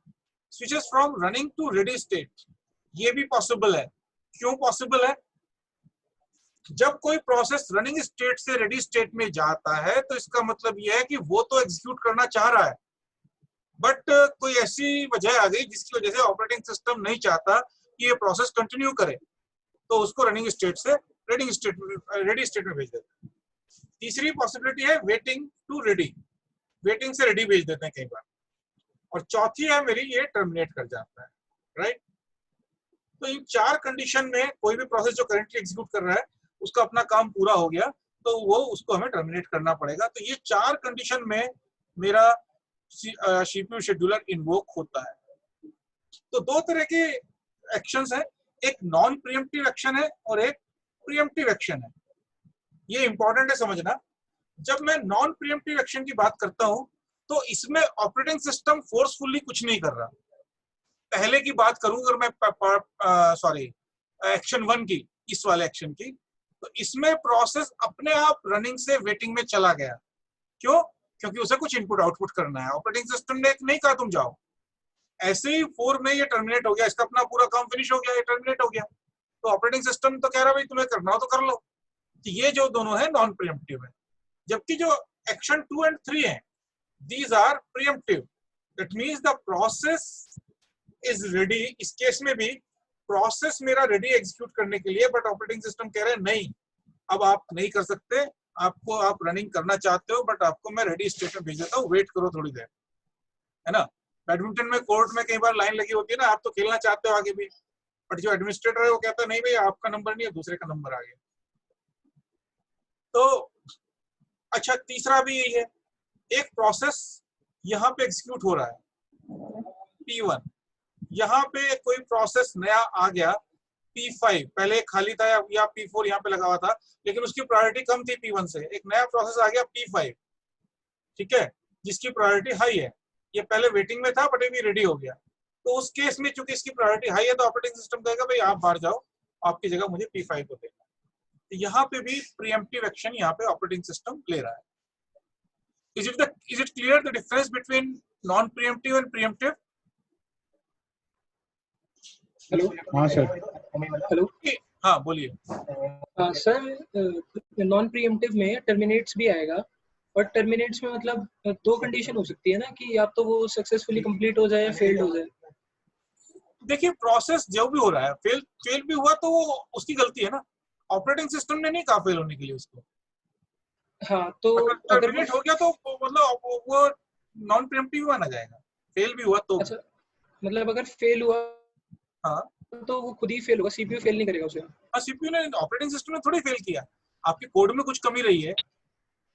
switches from running to ready state, ये भी पॉसिबल है। क्यों पॉसिबल है? जब कोई प्रोसेस रनिंग स्टेट से रेडी स्टेट में जाता है तो इसका मतलब यह है कि वो तो एग्जीक्यूट करना चाह रहा है, बट कोई ऐसी वजह आ गई जिसकी वजह से ऑपरेटिंग सिस्टम नहीं चाहता कि ये प्रोसेस कंटिन्यू करे, तो उसको रनिंग स्टेट से रेडी स्टेट में भेज देता है। तीसरी पॉसिबिलिटी है वेटिंग टू रेडी, वेटिंग से रेडी भेज देते हैं कई बार। और चौथी है मेरी, ये टर्मिनेट कर जाता है, राइट? तो इन 4 कंडीशन में कोई भी प्रोसेस जो करंटली एग्जीक्यूट कर रहा है उसका अपना काम पूरा हो गया तो वो उसको हमें टर्मिनेट करना पड़ेगा। तो ये 4 कंडीशन में मेरा CPU शेड्यूलर इन्वोक होता है। तो 2 तरह के एक्शंस हैं, एक नॉन प्रीएम्प्टिव एक्शन है और एक प्रीएम्प्टिव एक्शन है। ये इंपॉर्टेंट है समझना। जब मैं नॉन प्रीएम्प्टिव एक्शन की बात करता हूं तो इसमें ऑपरेटिंग सिस्टम फोर्सफुली कुछ नहीं कर रहा। पहले की बात करूं अगर मैं एक्शन 1 की, इस वाले एक्शन की, तो इसमें प्रोसेस अपने आप रनिंग से वेटिंग में चला गया। क्यों? क्योंकि उसे कुछ इनपुट आउटपुट करना है। ऑपरेटिंग सिस्टम ने नहीं कहा तुम जाओ, ऐसे ही 4 में ये टर्मिनेट हो गया, इसका अपना पूरा काम फिनिश हो गया, ये टर्मिनेट हो गया। तो ऑपरेटिंग सिस्टम तो कह रहा है भाई तुम्हें करना हो तो कर लो। तो ये जो दोनों है नॉन प्रीएम्प्टिव है, जबकि जो एक्शन 2 और 3 है these are preemptive. That means the process is ready. इस केस में भी प्रोसेस मेरा रेडी एग्जीक्यूट करने के लिए, बट ऑपरेटिंग सिस्टम कह रहे हैं नहीं, अब आप नहीं कर सकते, आपको आप रनिंग करना चाहते हो बट आपको मैं रेडी स्टेट में भेज देता हूँ, वेट करो थोड़ी देर, है ना। बैडमिंटन में कोर्ट में कई बार लाइन लगी होती है ना, आप तो खेलना चाहते हो आगे भी, बट जो एडमिनिस्ट्रेटर है वो कहता है नहीं भाई आपका नंबर नहीं है, दूसरे का नंबर आ गया। तो अच्छा, तीसरा भी यही है, एक प्रोसेस यहाँ पे एग्जीक्यूट हो रहा है P1, यहाँ पे कोई प्रोसेस नया आ गया P5, पहले खाली था या P4 यहाँ पे लगा हुआ था, लेकिन उसकी प्रायोरिटी कम थी P1 से। एक नया प्रोसेस आ गया P5, ठीक है, जिसकी प्रायोरिटी हाई है, ये पहले वेटिंग में था बट ये भी रेडी हो गया। तो उस केस में चूंकि इसकी प्रायोरिटी हाई है तो ऑपरेटिंग सिस्टम कहेगा भाई आप बाहर जाओ, आपकी जगह मुझे P5 को देना। तो यहाँ पे भी प्रीएम्प्टिव एक्शन यहाँ पे ऑपरेटिंग सिस्टम ले रहा है। Is it clear the difference between non-preemptive and preemptive? Hello हाँ सर। हेलो हाँ बोलिए। सर, नॉन प्रीएम्प्टिव में टर्मिनेट्स भी आएगा, और टर्मिनेट्स में मतलब दो कंडीशन हो सकती है ना, कि या तो वो सक्सेसफुली कंप्लीट हो जाए या फेल्ड हो जाए। देखिए प्रोसेस जो भी हो रहा है, फेल भी हुआ तो वो उसकी गलती है ना, ऑपरेटिंग सिस्टम ने नहीं कहा फेल होने के लिए उसको। हाँ, तो अगर टर्मिनेट हो गया तो मतलब वो नॉन प्रीएम्प्टिव माना जाएगा, फेल भी हुआ तो। अच्छा, मतलब अगर फेल हुआ हाँ तो वो खुद ही फेल होगा, सीपीयू फेल नहीं करेगा उसे। हाँ, सीपीयू ने, ऑपरेटिंग सिस्टम ने थोड़ी फेल किया, आपके कोड में कुछ कमी रही है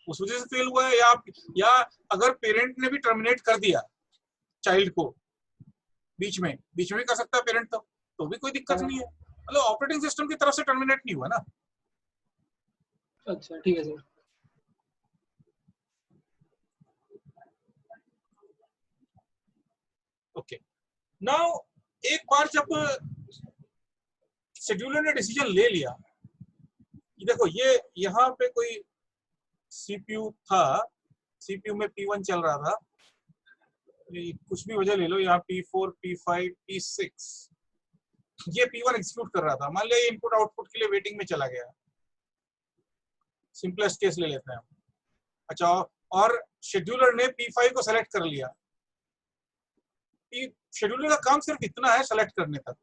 उस वजह से फेल हुआ है, या अगर पेरेंट ने भी टर्मिनेट कर दिया चाइल्ड को बीच में भी कर सकता है पेरेंट, तो भी कोई दिक्कत नहीं है। मतलब ऑपरेटिंग सिस्टम की तरफ से टर्मिनेट नहीं हुआ ना। अच्छा ठीक है सर। ओके, नाउ एक बार जब शेड्यूलर ने डिसीजन ले लिया, देखो ये यहाँ पे कोई सीपीयू था, सीपीयू में P1 चल रहा था, कुछ भी वजह ले लो, यहाँ P4, P5, P6, ये P1 एग्जीक्यूट कर रहा था। मान लिया इनपुट आउटपुट के लिए वेटिंग में चला गया, सिंपलेस्ट केस ले लेते हैं। अच्छा, और शेड्यूलर ने P5 को सेलेक्ट कर लिया। शेड्यूलर का काम सिर्फ इतना है, सेलेक्ट करने तक।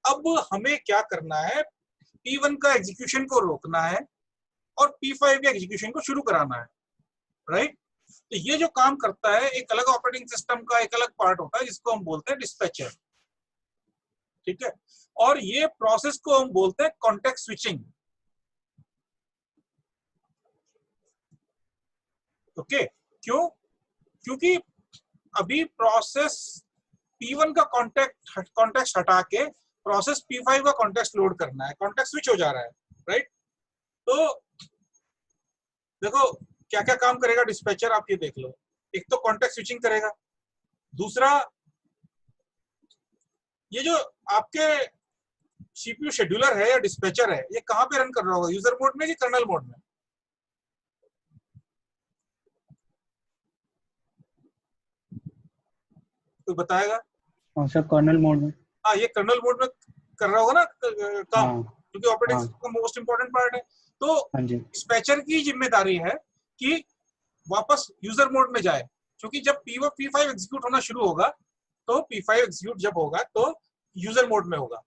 अब हमें क्या करना है, P1 का एग्जीक्यूशन को रोकना है और P5 के एग्जीक्यूशन को शुरू कराना है, राइट। तो ये जो काम करता है, एक अलग ऑपरेटिंग सिस्टम का एक अलग पार्ट होता है जिसको हम बोलते हैं डिस्पैचर, ठीक है। और ये प्रोसेस को हम बोलते हैं कॉन्टेक्स्ट स्विचिंग। ओके, क्यों? क्योंकि अभी प्रोसेस P1 का कॉन्टेक्स्ट हटा के प्रोसेस P5 का कॉन्टेक्स्ट लोड करना है, कॉन्टेक्स्ट स्विच हो जा रहा है, राइट। तो देखो क्या क्या काम करेगा डिस्पैचर, आप ये देख लो। एक तो कॉन्टेक्स्ट स्विचिंग करेगा, दूसरा ये जो आपके सीपीयू शेड्यूलर है या डिस्पैचर है, ये कहां पे रन कर रहा होगा, यूजर मोड में कि कर्नल मोड में? कोई बताएगा? हाँ सर, कर्नल मोड में। हाँ, ये कर्नल मोड में कर रहा होगा ना काम, हाँ, क्योंकि ऑपरेटिंग हाँ, सिस्टम का मोस्ट इंपॉर्टेंट पार्ट है। तो हाँ जी। डिस्पैचर की जिम्मेदारी है कि वापस यूजर मोड में जाए, क्योंकि जब P5 एग्जीक्यूट होना शुरू होगा तो P5 एग्जीक्यूट जब होगा तो यूजर मोड में होगा,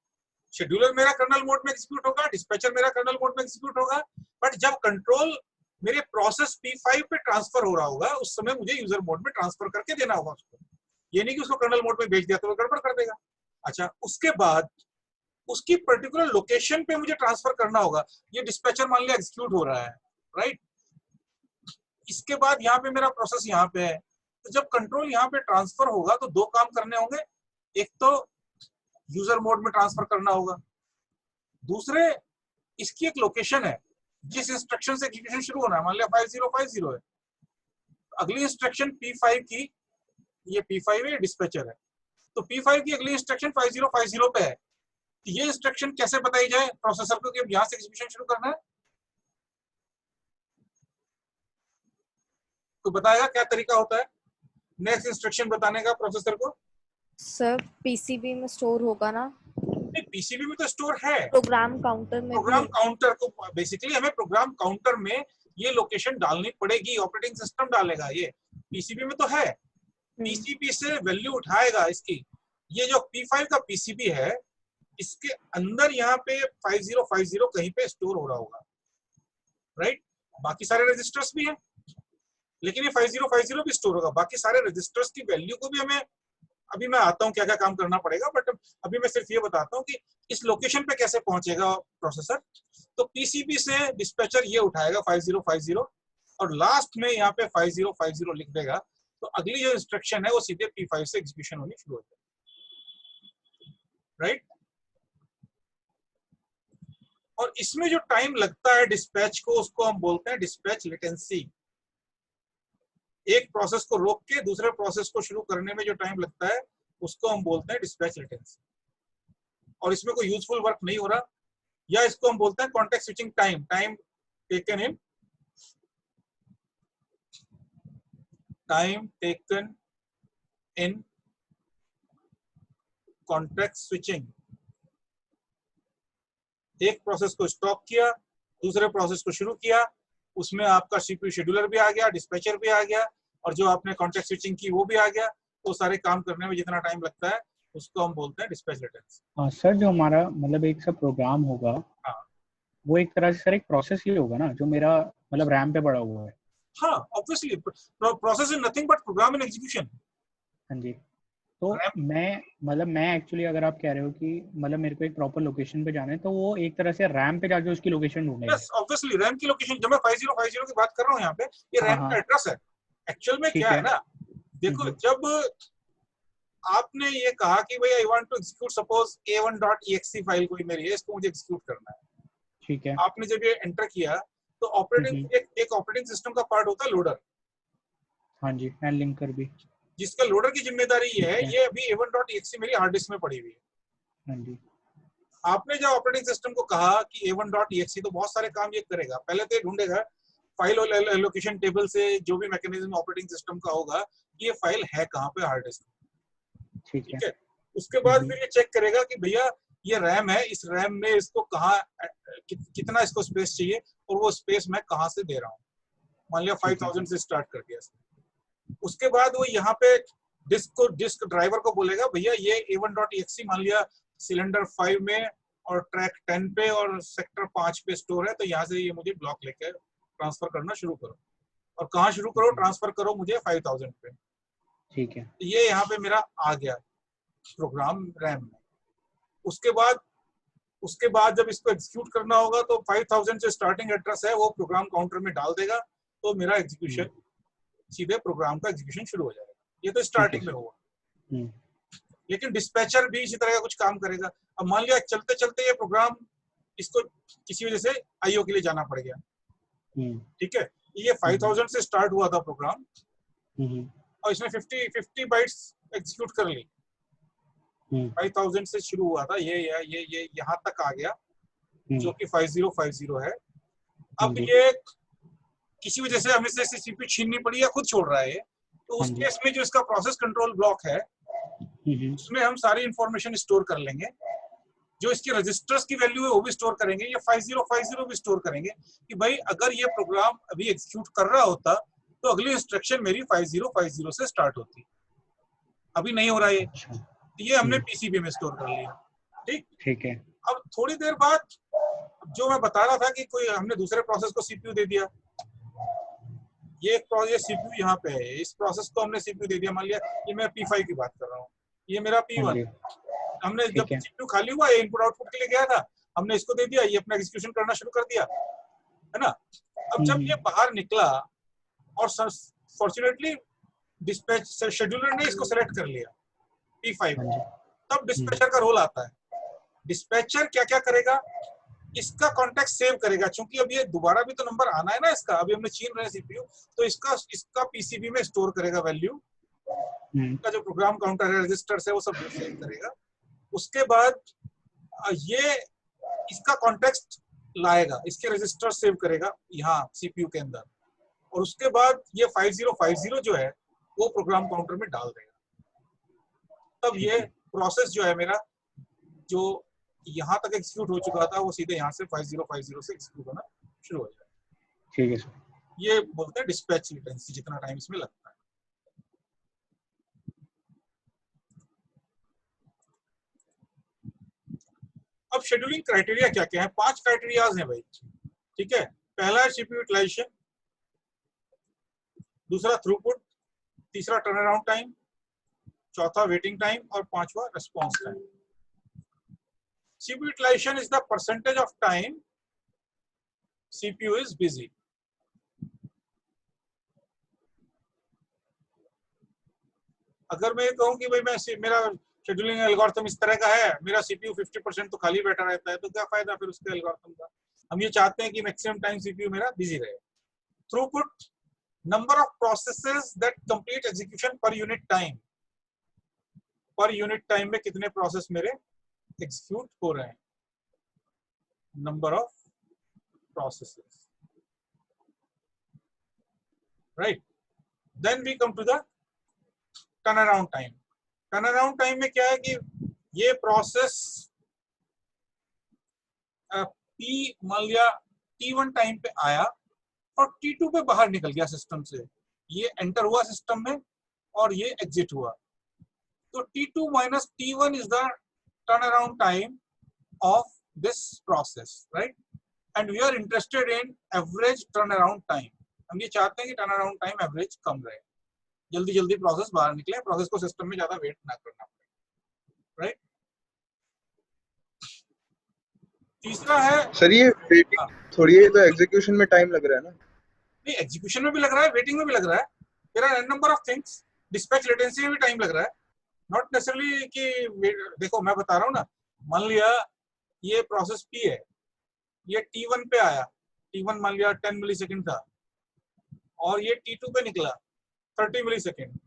शेड्यूलर मेरा कर्नल मोड में एग्जीक्यूट होगा, डिस्पैचर मेरा कर्नल मोड में एग्जीक्यूट होगा। बट जब कंट्रोल मेरे प्रोसेस P5 पे ट्रांसफर हो रहा होगा, उस समय मुझे यूजर मोड में ट्रांसफर करके देना होगा उसको। ये नहीं कि उसको कर्नल मोड में भेज दिया तो वो गड़बड़ कर देगा। अच्छा, उसके बाद उसकी पर्टिकुलर लोकेशन पे मुझे ट्रांसफर करना होगा। ये डिस्पैचर मान लिया एग्जीक्यूट हो रहा है, राइट। इसके बाद यहाँ पे मेरा प्रोसेस यहाँ पे है, तो जब कंट्रोल यहाँ पे ट्रांसफर होगा तो दो काम करने होंगे। एक तो यूजर मोड में ट्रांसफर करना होगा, दूसरे इसकी एक लोकेशन है जिस इंस्ट्रक्शन से एग्जीक्यूशन शुरू होना है। मान लिया 5050 है, अगली इंस्ट्रक्शन P5 की, ये P5 है, डिस्पैचर है, तो P5 की अगली इंस्ट्रक्शन 5050 पे है। ये इंस्ट्रक्शन कैसे बताई जाए प्रोसेसर को कि अब यहाँ से एग्जीक्यूशन शुरू करना है? कोई बताएगा क्या तरीका होता है नेक्स्ट इंस्ट्रक्शन बताने का प्रोसेसर को? सर पीसीबी में स्टोर होगा ना, नहीं, पीसीबी में तो स्टोर है, प्रोग्राम काउंटर में भी प्रोग्राम होगा। काउंटर को बेसिकली हमें प्रोग्राम काउंटर में ये लोकेशन डालनी पड़ेगी, ऑपरेटिंग सिस्टम डालेगा, ये पीसीबी में तो है। पीसीबी से वैल्यू उठाएगा इसकी। ये जो P5 का पीसीबी है इसके अंदर यहाँ पे 5050 कहीं पे स्टोर हो रहा होगा, राइट? बाकी सारे रजिस्टर्स भी हैं, लेकिन ये 5050 भी स्टोर होगा। बाकी सारे रजिस्टर्स की वैल्यू को भी हमें, अभी मैं आता हूँ क्या क्या काम करना पड़ेगा, बट अभी मैं सिर्फ ये बताता हूँ कि इस लोकेशन पे कैसे पहुंचेगा प्रोसेसर। तो पीसीबी से डिस्पैचर ये उठाएगा 5050 और लास्ट में यहाँ पे 5050 लिख देगा। तो अगली जो इंस्ट्रक्शन है वो सीधे P5 से एग्जीक्यूशन होनी शुरू हो जाएगी, राइट? और इसमें जो टाइम लगता है डिस्पैच को, उसको हम बोलते हैं डिस्पैच लेटेंसी। एक प्रोसेस को रोक के दूसरे प्रोसेस को शुरू करने में जो टाइम लगता है उसको हम बोलते हैं डिस्पैच लेटेंसी। और इसमें कोई यूजफुल वर्क नहीं हो रहा, या इसको हम बोलते हैं context switching time, time taken in context switching. एक प्रोसेस को स्टॉप किया, दूसरे प्रोसेस को शुरू किया, उसमें आपका सीपीयू शेड्यूलर भी आ गया, डिस्पैचर भी आ गया, और जो आपने कॉन्टेक्स्ट स्विचिंग की वो भी आ गया। तो सारे काम करने में जितना टाइम लगता है उसको हम बोलते हैं डिस्पैच लेटेंसी। हाँ सर, जो हमारा मतलब एक सब प्रोग्राम होगा, हाँ, वो एक तरह से सर एक प्रोसेस ही होगा ना, जो मेरा मतलब रैम पे पड़ा हुआ है। हाँ obviously process is nothing but program in execution. हाँ जी। तो मैं एक्चुअली, अगर आप कह रहे हो कि मतलब मेरे को एक प्रॉपर लोकेशन पे जाना है, तो वो एक तरह से रैम पे जाके उसकी लोकेशन ढूंढेगा। यस ऑब्वियसली रैम की लोकेशन, जब मैं 5050 की बात कर रहा हूँ यहाँ पे, ये रैम हाँ, का एड्रेस है। एक्चुअल में ठीक क्या है ना, देखो जब आपने ये कहा कि भाई I want to execute suppose a1.exe file कोई मेरी है, इसको मुझे एग्जीक्यूट करना है, ठीक है। आपने जब ये एंटर किया तो ऑपरेटिंग एक ऑपरेटिंग सिस्टम का पार्ट होता है लोडर। हाँ जी, एंड लिंकर भी, जिसका लोडर की जिम्मेदारी ये है, ठीक है। ये अभी a1.exe मेरी हार्ड डिस्क में पड़ी हुई है। हाँ जी, आपने जब ऑपरेटिंग सिस्टम को कहा कि a1.exe, तो बहुत सारे काम ये करेगा। पहले तो ये ढूंढेगा फाइल एलोकेशन टेबल से, जो भी मैकेनिज्म ऑपरेटिंग सिस्टम का होगा, ये फाइल है कहाँ पे हार्ड डिस्क, ठीक है। उसके बाद फिर ये चेक करेगा कि भैया ये रैम है, इस रैम में इसको कहाँ कितना इसको स्पेस चाहिए, और वो स्पेस मैं कहाँ से दे रहा हूँ। मान लिया 5000 से स्टार्ट कर दिया। उसके बाद वो यहाँ पे डिस्क ड्राइवर को बोलेगा भैया ये a1.exe मान लिया सिलेंडर 5 में और ट्रैक 10 पे और सेक्टर 5 पे स्टोर है, तो यहाँ से ये मुझे ब्लॉक लेकर ट्रांसफर करना शुरू करो। और कहाँ शुरू करो? ट्रांसफर करो मुझे 5000 पे, ठीक है। ये यहाँ पे मेरा आ गया प्रोग्राम रैम में। उसके बाद जब इसको एग्जीक्यूट करना होगा तो 5000 से स्टार्टिंग एड्रेस है वो प्रोग्राम काउंटर में डाल देगा, तो मेरा एग्जीक्यूशन सीधे प्रोग्राम का एग्जीक्यूशन शुरू हो जाएगा। ये तो स्टार्टिंग में होगा। लेकिन डिस्पैचर भी इसी तरह का कुछ काम करेगा। अब मान लिया चलते चलते ये प्रोग्राम, इसको किसी वजह से आईओ के लिए जाना पड़ गया, ठीक है। ये 5000 से स्टार्ट हुआ था प्रोग्राम, और इसने 50 बाइट्स एग्जीक्यूट कर ली। 5000 से शुरू हुआ था, ये यहाँ तक आ गया, जो कि 5050 है। अब ये किसी वजह से हमें से सीपीयू छीननी पड़ी या खुद छोड़ रहा है, तो उस केस में जो इसका प्रोसेस कंट्रोल ब्लॉक है, उसमें हम सारी इंफॉर्मेशन स्टोर कर लेंगे। जो इसके रजिस्टर्स की वैल्यू है वो भी स्टोर करेंगे, ये 5050 भी स्टोर करेंगे कि भाई अगर ये प्रोग्राम अभी एग्जीक्यूट कर रहा होता तो अगली इंस्ट्रक्शन मेरी 5050 से स्टार्ट होती। अभी नहीं हो रहा है, ये हमने पीसीबी में स्टोर कर लिया, ठीक है। अब थोड़ी देर बाद जो मैं बता रहा था कि कोई हमने दूसरे प्रोसेस को सीपीयू दे दिया, ये सीपीयू यहाँ पे है, इस प्रोसेस को हमने सीपीयू दे दिया। मान लिया ये मैं P5 की बात कर रहा हूँ, ये मेरा P1, हमने जब सीपीयू खाली हुआ, ये इनपुट आउटपुट के लिए गया था, हमने इसको दे दिया, ये अपना एग्जीक्यूशन करना शुरू कर दिया, है ना। अब जब ये बाहर निकला और फॉर्चुनेटली डिस्पैच शेड्यूलर ने इसको सेलेक्ट कर लिया P5, तब डिस्पैचर का रोल आता है। डिस्पैचर क्या क्या करेगा, इसका कॉन्टेक्स्ट सेव करेगा, क्योंकि अब ये दोबारा भी तो नंबर आना है ना इसका, अभी हमने छीन रहे हैं सीपीयू, तो इसका पीसीबी में स्टोर करेगा वैल्यू, इसका जो प्रोग्राम काउंटर है, रजिस्टर्स है, वो सब सेव करेगा। उसके बाद ये इसका कॉन्टेक्स्ट लाएगा, इसके रजिस्टर सेव करेगा यहाँ सीपीयू के अंदर, और उसके बाद ये 5050 जो है वो प्रोग्राम काउंटर में डाल देगा। तब ये प्रोसेस जो है मेरा जो यहाँ तक एग्जीक्यूट हो चुका था वो सीधे यहाँ से 5050 से एग्जीक्यूट होना शुरू हो जाएगा। ठीक है सर। ये बोलते हैं डिस्पैच लेटेंसी, जितना टाइम इसमें लगता है। अब शेड्यूलिंग क्राइटेरिया क्या क्या है? 5 क्राइटेरियाज हैं भाई, ठीक है। पहला है सीपीयू यूटिलाइजेशन, दूसरा थ्रूपुट, तीसरा टर्न अराउंड टाइम, चौथा वेटिंग टाइम और पांचवा response time. CPU utilization is the percentage of time CPU is busy. अगर मैं कहूं कि भाई मेरा शेड्यूलिंग एल्गोरिथम इस तरह का है, मेरा CPU 50% तो खाली बैठा रहता है, तो क्या फायदा फिर उसके एल्गोरिथम का? हम ये चाहते हैं कि मैक्सिमम टाइम CPU मेरा बिजी रहे। Throughput, number of processes that complete execution per unit time. Per unit time में कितने प्रोसेस मेरे एग्जीक्यूट हो रहे हैं, number of processes, right? Then we come to the turnaround time. Turnaround time में क्या है कि ये प्रोसेस P मान लिया T1 टाइम पे आया और T2 पे बाहर निकल गया सिस्टम से, ये एंटर हुआ सिस्टम में और ये एग्जिट हुआ, तो T2 minus T1 is the turnaround time of this process, right? And we are interested in average turnaround time. हम ये चाहते हैं कि turnaround time average कम रहे, जल्दी जल्दी प्रोसेस बाहर निकले, प्रोसेस को सिस्टम में ज्यादा वेट ना करना पड़े, राइट? तीसरा है सर ये वेटिंग थोड़ी है, तो एग्जीक्यूशन में टाइम लग रहा है ना? नहीं, एग्जीक्यूशन में भी लग रहा है, वेटिंग में भी लग रहा है, there are n number of things. Dispatch latency में भी टाइम लग रहा है, नॉट नेसेसरली कि देखो मैं बता रहा हूँ ना, मान लिया ये प्रोसेस P है, ये T1 पे आया, T1 मान लिया 10 मिलीसेकंड था और ये T2 पे निकला 30 मिलीसेकंड,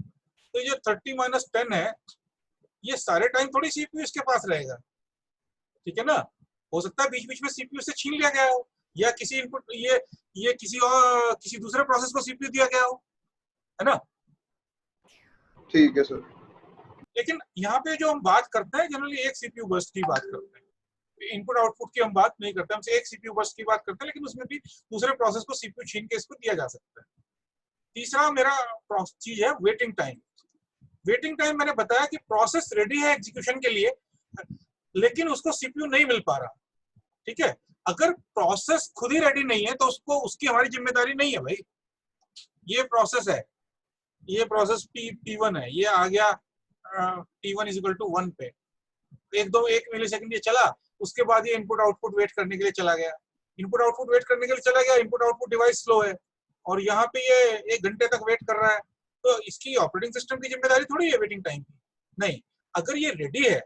तो ये 30 माइनस 10 है, ये सारे टाइम थोड़ी CPU इसके पास रहेगा, ठीक है ना? हो सकता है बीच बीच में CPU से छीन लिया गया हो, या किसी इनपुट ये किसी दूसरे प्रोसेस को CPU दिया गया हो, है ना? ठीक है सर। लेकिन यहाँ पे जो हम बात करते हैं जनरली एक CPU बर्स्ट की बात करते हैं, इनपुट आउटपुट की हम बात नहीं करते, हम एक CPU बर्स्ट की बात करते हैं, लेकिन उसमें भी दूसरे प्रोसेस को CPU छीन के इसको दिया जा सकता है। तीसरा मेरा चीज है वेटिंग टाइम। वेटिंग टाइम मैंने बताया कि प्रोसेस रेडी है एग्जीक्यूशन के लिए, लेकिन उसको CPU नहीं मिल पा रहा, ठीक है? अगर प्रोसेस खुद ही रेडी नहीं है तो उसकी हमारी जिम्मेदारी नहीं है भाई। ये प्रोसेस है, ये प्रोसेस P1 है, ये आ गया T1 इज इक्वल टू 1 पे, 1 मिलीसेकंड ये चला, उसके बाद ये इनपुट आउटपुट वेट करने के लिए चला गया, इनपुट आउटपुट वेट करने के लिए चला गया, इनपुट आउटपुट डिवाइस स्लो है और यहाँ पे ये 1 घंटे तक वेट कर रहा है, तो इसकी ऑपरेटिंग सिस्टम की जिम्मेदारी थोड़ी है वेटिंग टाइम की, नहीं। अगर ये रेडी है,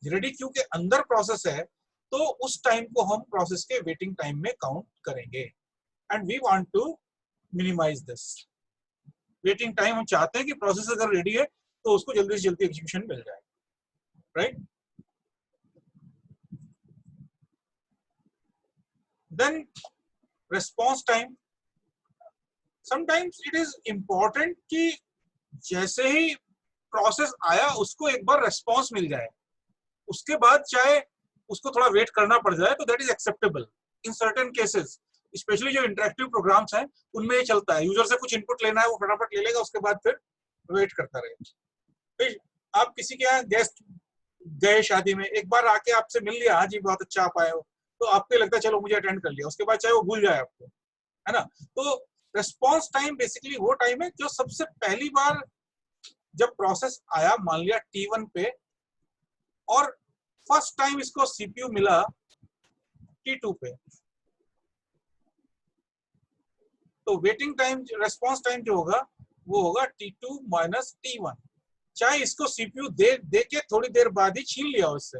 रेडी क्यू के अंदर प्रोसेस है, तो उस टाइम को हम प्रोसेस के वेटिंग टाइम में काउंट करेंगे, and we want to minimize this waiting time. हम चाहते हैं कि प्रोसेस अगर रेडी है तो उसको जल्दी से जल्दी एग्जीक्यूशन मिल जाए, right? Then response time, sometimes it is important कि जैसे ही प्रोसेस आया उसको एक बार रिस्पांस मिल जाए, उसके बाद चाहे उसको थोड़ा वेट करना पड़ जाए, तो that is acceptable in certain cases, specially जो इंटरेक्टिव प्रोग्राम्स हैं उनमें ये चलता है, यूजर से कुछ इनपुट लेना है वो फटाफट ले लेगा, उसके बाद फिर वेट करता रहेगा। फिर आप किसी के यहाँ गेस्ट गए शादी में, एक बार आके आपसे मिल लिया, हाँ जी बहुत अच्छा आप आए हो, तो आपको लगता है चलो मुझे अटेंड कर लिया, उसके बाद चाहे वो भूल जाए आपको, है ना? तो रिस्पांस टाइम बेसिकली वो टाइम है जो सबसे पहली बार जब प्रोसेस आया, मान लिया T1 पे, और फर्स्ट टाइम इसको CPU मिला T2 पे, तो वेटिंग टाइम रिस्पांस टाइम जो होगा वो होगा T2 माइनस T1, चाहे इसको CPU दे के थोड़ी देर बाद ही छीन लिया उससे,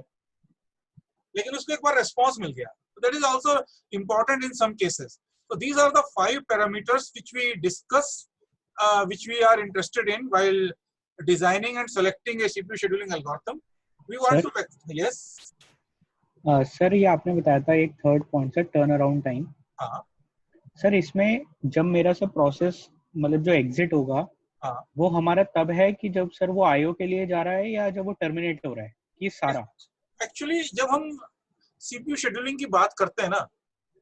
लेकिन उसको एक बार रिस्पांस मिल गया, तो that is also important in some cases. So these are the 5 parameters which we discuss, which we are interested in while designing and selecting a CPU scheduling algorithm. We want to yes. Sir ये आपने बताया था एक third point से turn around time. हाँ। Sir इसमें जब मेरा सब प्रोसेस मतलब जो एग्जिट होगा हाँ। वो हमारा तब है कि जब सर वो आईओ के लिए जा रहा है या जब वो टर्मिनेट हो रहा है, कि सारा? एक्चुअली जब हम सीपीयू शेड्यूलिंग की बात करते हैं ना,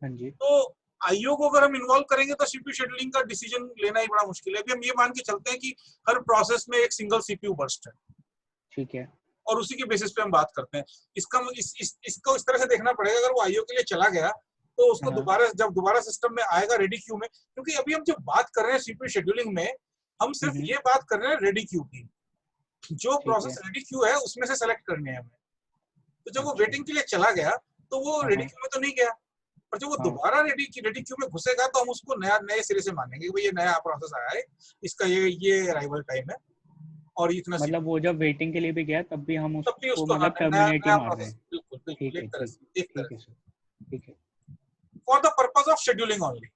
हाँ जी। तो आईओ को अगर हम इन्वॉल्व करेंगे तो सीपीयू शेड्यूलिंग का डिसीजन लेना ही बड़ा मुश्किल है। अभी हम ये मान के चलते हैं कि हर प्रोसेस में एक सिंगल सीपीयू बर्स्ट है, ठीक है। और उसी के बेसिस पे हम बात करते हैं। इसका इसको इस तरह से देखना पड़ेगा, अगर वो आईओ के लिए चला गया तो उसको हाँ। जब दोबारा सिस्टम में आएगा रेडी क्यू में, क्योंकि अभी हम जब बात कर रहे हैं सीपीयू शेड्यूलिंग में, हम सिर्फ ये बात कर रहे हैं रेडी क्यू की। जो ठीक प्रोसेस है। रेडी क्यू है उसमें से सेलेक्ट करने हैं हमें। तो जब वो अच्छा। वेटिंग के लिए चला गया तो वो हाँ, रेडी हाँ। क्यू में तो नहीं गया, और जब वो हाँ। दोबारा रेडी क्यू में घुसेगा तो हम उसको नए सिरे से मानेंगे कि भाई ये नया प्रोसेस आया है, इसका ये अराइवल टाइम है और ये इतना मतलब वो जब वेटिंग के लिए भी गया तब भी हम तब भी उसको उसको हाँ, मतलब टर्मिनेट ही नया मार रहे प्रोसेस। हैं। बिल्कुल ठीक बिल्कुल, है, एक तरह ठीक से, एक ठीक तरह है से, सर, ठीक है। For the purpose of scheduling only.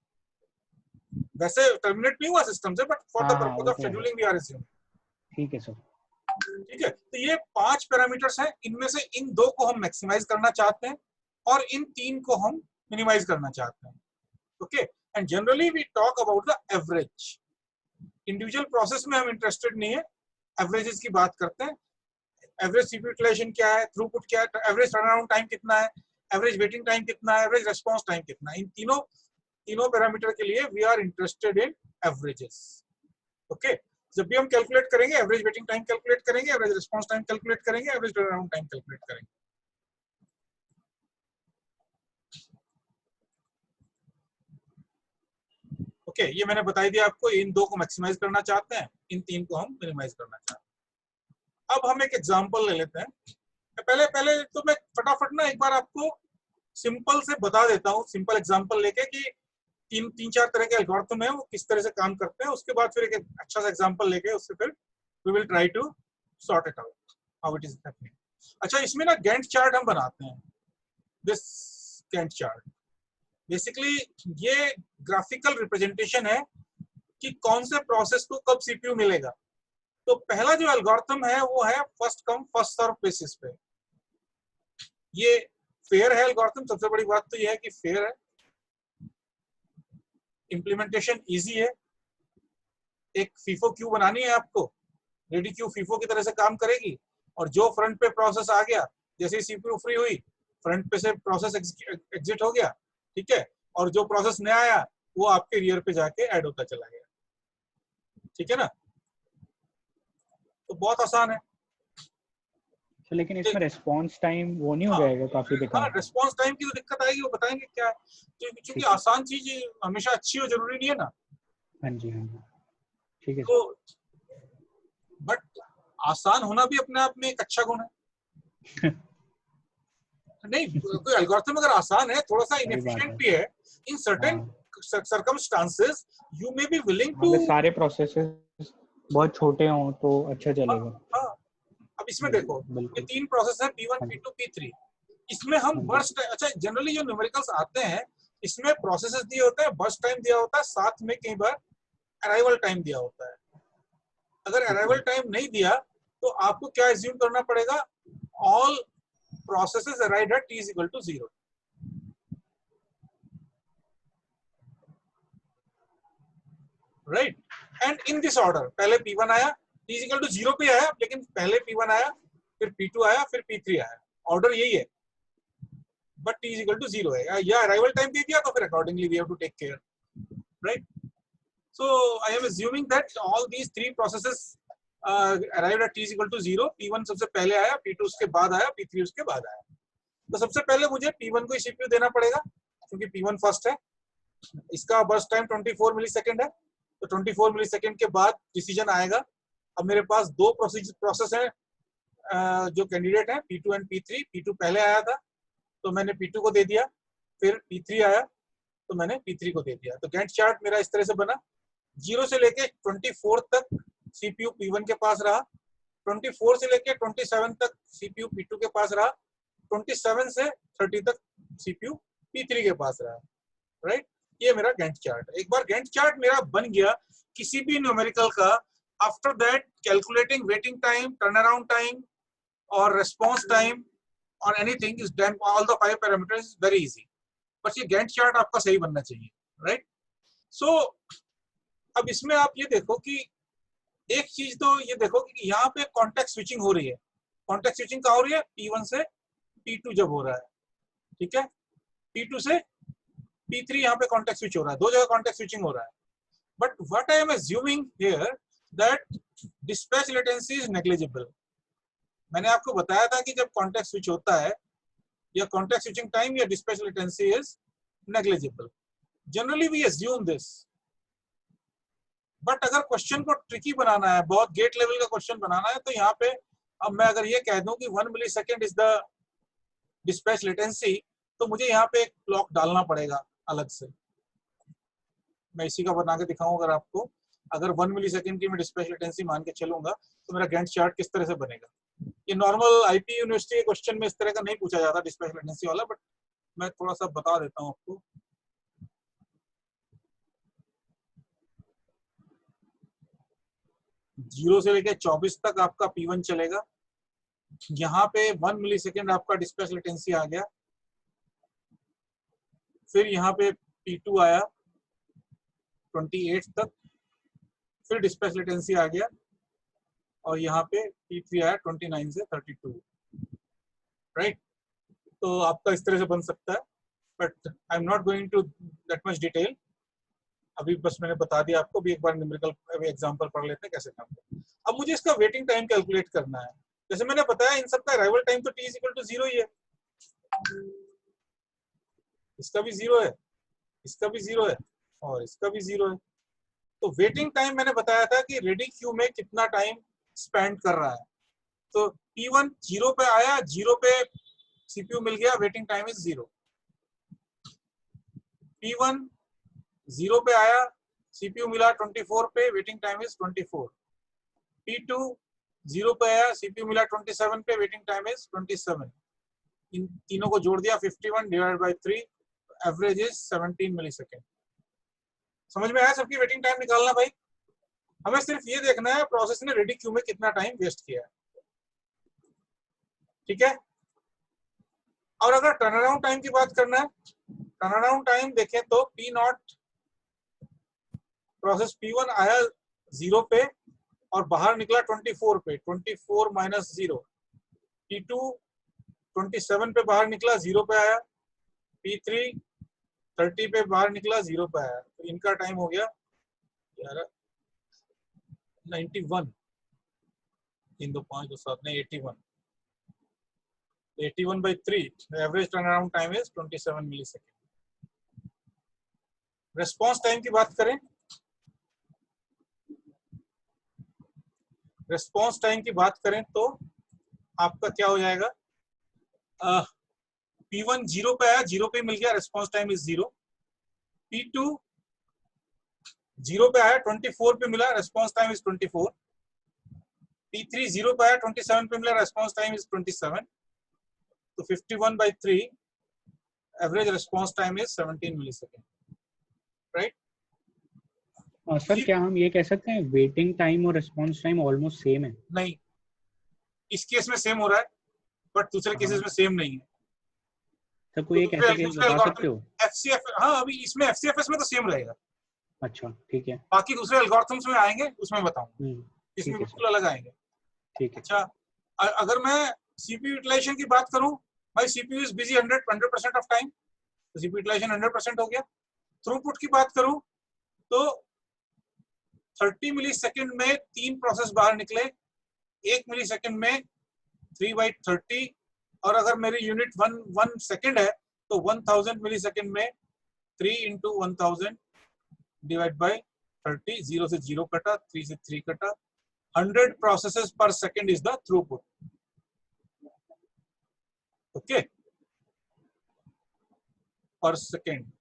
वैसे टर्मिनेट नहीं हुआ सिस्टम से, बट फॉर द हाँ हाँ, पर्पस वो ऑफ तो है। Scheduling we are assuming. ठीक है सर। ठीक है, तो ये 5 पैरामीटर्स हैं, इनमें से इन 2 को हम मैक्सिमाइज करना चाहते हैं और इन 3 को हम मिनिमाइज करना चाहते हैं। Okay, and generally we talk about the average. Individual process में हम इंटरेस्टेड नहीं है, एवरेजेस की बात करते हैं। एवरेज सीपीयू यूटिलाइजेशन क्या है, थ्रूपुट क्या है, एवरेज टर्नअराउंड टाइम कितना है, एवरेज वेटिंग टाइम कितना है, एवरेज रिस्पांस टाइम कितना है। इन तीनों पैरामीटर के लिए we are interested in averages. Okay, जब भी हम कैलकुलेट करेंगे एवरेज वेटिंग टाइम कैलकुलेट करेंगे, एवरेज रिस्पांस टाइम कैलकुलेट करेंगे, एवरेज टर्नअराउंड टाइम कैलकुलेट करेंगे। ओके, ये मैंने बताई दिया आपको। इन 2 को मैक्सिमाइज करना चाहते हैं, इन 3 को हम मिनिमाइज करना चाहते हैं। अब हम एक एग्जांपल ले लेते हैं। पहले तो मैं फटाफट ना एक बार आपको सिंपल से बता देता हूँ, सिंपल एग्जांपल लेके कि तीन चार तरह के एल्गोरिथम है वो किस तरह से काम करते हैं। उसके बाद फिर एक अच्छा सा एग्जांपल लेके उससे फिर we will try to sort it out how it is happening. अच्छा, इसमें ना गैंट चार्ट हम बनाते हैं। दिस गैंट चार्ट बेसिकली ये ग्राफिकल रिप्रेजेंटेशन है कि कौन से प्रोसेस को कब सीपीयू मिलेगा। तो पहला जो एल्गोरिथम है वो है first come first serve basis पे। ये फेयर है एल्गोरिथम, सबसे बड़ी बात तो ये है कि फेयर है, इम्प्लीमेंटेशन इजी है। एक फीफो क्यू बनानी है आपको, रेडी क्यू फीफो की तरह से काम करेगी, और जो फ्रंट पे प्रोसेस आ गया, जैसे ही सीपीयू फ्री हुई फ्रंट पे से प्रोसेस एग्जिट हो गया, ठीक है, और जो प्रोसेस नया आया वो आपके रियर पे जाके ऐड होता चला गया। ठीक है ना, तो बहुत आसान है। तो लेकिन इसमें रिस्पांस टाइम वो नहीं हो हाँ, जाएगा काफी हाँ, दिक्कत? रिस्पांस टाइम की तो दिक्कत आएगी, वो बताएंगे क्या है, क्योंकि ठीक है। आसान चीज हमेशा अच्छी हो जरूरी नहीं है ना। हाँ जी, हाँ जी, ठीक है तो बट आसान होना भी अपने आप में एक अच्छा गुण है। नहीं, कोई एल्गोरिथम अगर आसान है, थोड़ा सा सही बात इनएफिशिएंट है। भी है, इन सर्टेन हाँ, circumstances you may be willing to. मतलब सारे प्रोसेसेस बहुत छोटे हों तो अच्छा चलेगा। हाँ, अब इसमें देखो ये बिल्कुल। 3 प्रोसेस है, P1 हाँ जी, P2 P3। इसमें हम हाँ जी, बर्स्ट, अच्छा जनरली जो न्यूमेरिकल्स आते हैं इसमें प्रोसेसेस दिए होते हैं, बर्स्ट टाइम दिया होता है, साथ में कई बार अराइवल टाइम दिया होता है। अगर ठीक अराइवल है। टाइम नहीं दिया तो आपको क्या एज्यूम करना पड़ेगा, all processes arrive at t = 0। Right, and in this order, पहले P1 आया, t = 0 पे आया, लेकिन पहले P1 आया, फिर P2 आया, फिर P3 आया। ऑर्डर यही है, बट t = 0 है, या अराइवल टाइम दे दिया तो फिर accordingly we have to take care. Right, so I am assuming that all these 3 processes arrived at t = 0। P1 सबसे पहले आया, P2 उसके बाद आया, P3 उसके बाद आया। तो सबसे पहले मुझे P1 को CPU देना पड़ेगा क्योंकि P1 फर्स्ट है। इसका बर्स्ट टाइम 24 मिलीसेकंड है, तो 24 मिलीसेकंड के बाद डिसीजन आएगा। अब मेरे पास 2 प्रोसेस हैं जो कैंडिडेट हैं, P2 एंड P3। P2 पहले आया था तो मैंने P2 को दे दिया, फिर P3 आया तो मैंने P3 को दे दिया। तो गैंट चार्ट मेरा इस तरह से बना, 0 से लेके 24 तक CPU P1 के पास रहा, 24 से लेके 27 तक CPU P2 के पास रहा, 27 से 30 तक CPU P3 के पास रहा। राइट, ये मेरा गैंट चार्ट है। एक बार गैंट चार्ट मेरा बन गया किसी भी न्यूमेरिकल का, after that calculating waiting time, turn around time और रिस्पांस टाइम और anything is done, all the 5 parameters is very easy. बस ये गैंट चार्ट आपका सही बनना चाहिए। राइट, सो अब इसमें आप ये देखो कि एक चीज तो ये देखो कि यहाँ पे कॉन्टेक्ट स्विचिंग हो रही है। कॉन्टेक्ट स्विचिंग कहाँ हो रही है? P1 से P2 जब हो रहा है, ठीक है, P2 से P3 यहाँ पे कॉन्टेक्ट स्विच हो रहा है, दो जगह कॉन्टेक्ट स्विचिंग हो रहा है। But what I am assuming here that dispatch latency is negligible. मैंने आपको बताया था कि जब कॉन्टेक्ट स्विच होता है या कॉन्टेक्ट स्विचिंग टाइम या dispatch latency is negligible. Generally we assume this, but अगर क्वेश्चन को ट्रिकी बनाना है, बहुत गेट लेवल का क्वेश्चन बनाना है, तो यहाँ पे अब मैं अगर ये कह दूं कि 1 millisecond is the dispatch latency, तो मुझे यहाँ पे एक क्लॉक डालना पड़ेगा अलग से। मैं इसी का बना के दिखाऊं अगर आपको। अगर 1 मिलीसेकंड की मैं डिस्पैच लेटेंसी मान के चलूंगा तो मेरा गैंट चार्ट किस तरह से बनेगा। ये नॉर्मल आईपी यूनिवर्सिटी के क्वेश्चन में इस तरह का नहीं पूछा जाता डिस्पैच लेटेंसी वाला, बट मैं थोड़ा सा बता देता हूँ आपको। जीरो से लेकर 24 तक आपका P1 चलेगा। यहाँ पे 1 मिलीसेकंड आपका डिस्पैच लेटेंसी आ गया। फिर यहाँ पे P2 आया 28 तक, फिर डिस्पैच लेटेंसी आ गया, और यहाँ पे P3 आया 29 से 32, राइट। तो आपका इस तरह से बन सकता है, but I am not going to that much detail. अभी बस मैंने बता दिया आपको, भी एक बार न्यूमेरिकल एग्जांपल पढ़ लेते हैं कैसे काम करते हैं। अब मुझे इसका वेटिंग टाइम कैलकुलेट करना है। जैसे मैंने बताया इन सबका अराइवल टाइम तो t = 0 ही है। इसका भी 0 है, इसका भी 0 है, और इसका भी 0 है। तो वेटिंग टाइम मैंने बताया था कि रेडी क्यू में कितना टाइम स्पेंड कर रहा है। तो P1 0 पे आया, 0 पे CPU मिल गया, वेटिंग टाइम इज 0। P1 0 पे आया, CPU मिला 24 पे, वेटिंग टाइम इज 24। P2 0 पे आया, CPU मिला 27 पे, वेटिंग टाइम इज 27। इन तीनों को जोड़ दिया 51 divide by 3, average is 17 millisecond. समझ में आया सबकी वेटिंग टाइम निकालना भाई? हमें सिर्फ ये देखना है प्रोसेस ने रेडी क्यू में कितना टाइम वेस्ट किया है, ठीक है। और अगर टर्न अराउंड टाइम की बात करना है, टर्न अराउंड टाइम देखें तो P0 प्रोसेस P1 आया 0 पे और बाहर निकला 24 पे, 24 माइनस 0। P2 27 पे बाहर निकला, 0 पे आया। P3 30 पे बाहर निकला, 0 पे आया। तो इनका टाइम हो गया 91, 3 2 5 2 7 नहीं 81। 81 by 3, the average turnaround time is 27 millisecond. Response time की बात करें, रेस्पॉन्स टाइम की बात करें तो आपका क्या हो जाएगा? P1 0 पे आया, 0 पे मिल गया, रेस्पॉन्स टाइम इज 0। P2 0 पे आया, 24 पे मिला, रेस्पॉन्स टाइम इज 24। P3 0 पे आया, 27 पे मिला, रेस्पॉन्स टाइम इज 27। तो 51 by 3, average response time is 17 millisecond, right. Sir क्या हम ये कह सकते हैं वेटिंग टाइम और रिस्पांस टाइम ऑलमोस्ट सेम है? नहीं, इस केस में सेम हो रहा है, बट दूसरे केसेस में सेम नहीं है। सर कोई एक ऐसा केस बता सकते हो? FCF, हाँ अभी इसमें FCFS में तो सेम रहेगा। अच्छा ठीक है, बाकी दूसरे एल्गोरिथम्स में आएंगे, उसमें बताऊंगा, इसमें ठीक है बिल्कुल अलग आएंगे। ठीक है। अच्छा, अगर मैं CPU यूटिलाइजेशन की बात करूं, भाई CPU is busy 100% of time, तो CPU यूटिलाइजेशन 100% हो गया। थ्रूपुट की बात करूं तो 30 मिलीसेकंड में 3 प्रोसेस बाहर निकले, 1 मिलीसेकंड में 3/30, और अगर मेरी यूनिट 1 सेकंड है तो 1000 मिलीसेकंड में 3 into 1000 डिवाइड बाय 30, 0 से 0 कटा, 3 से 3 कटा। 100 प्रोसेसेस पर second is the throughput, okay, पर second.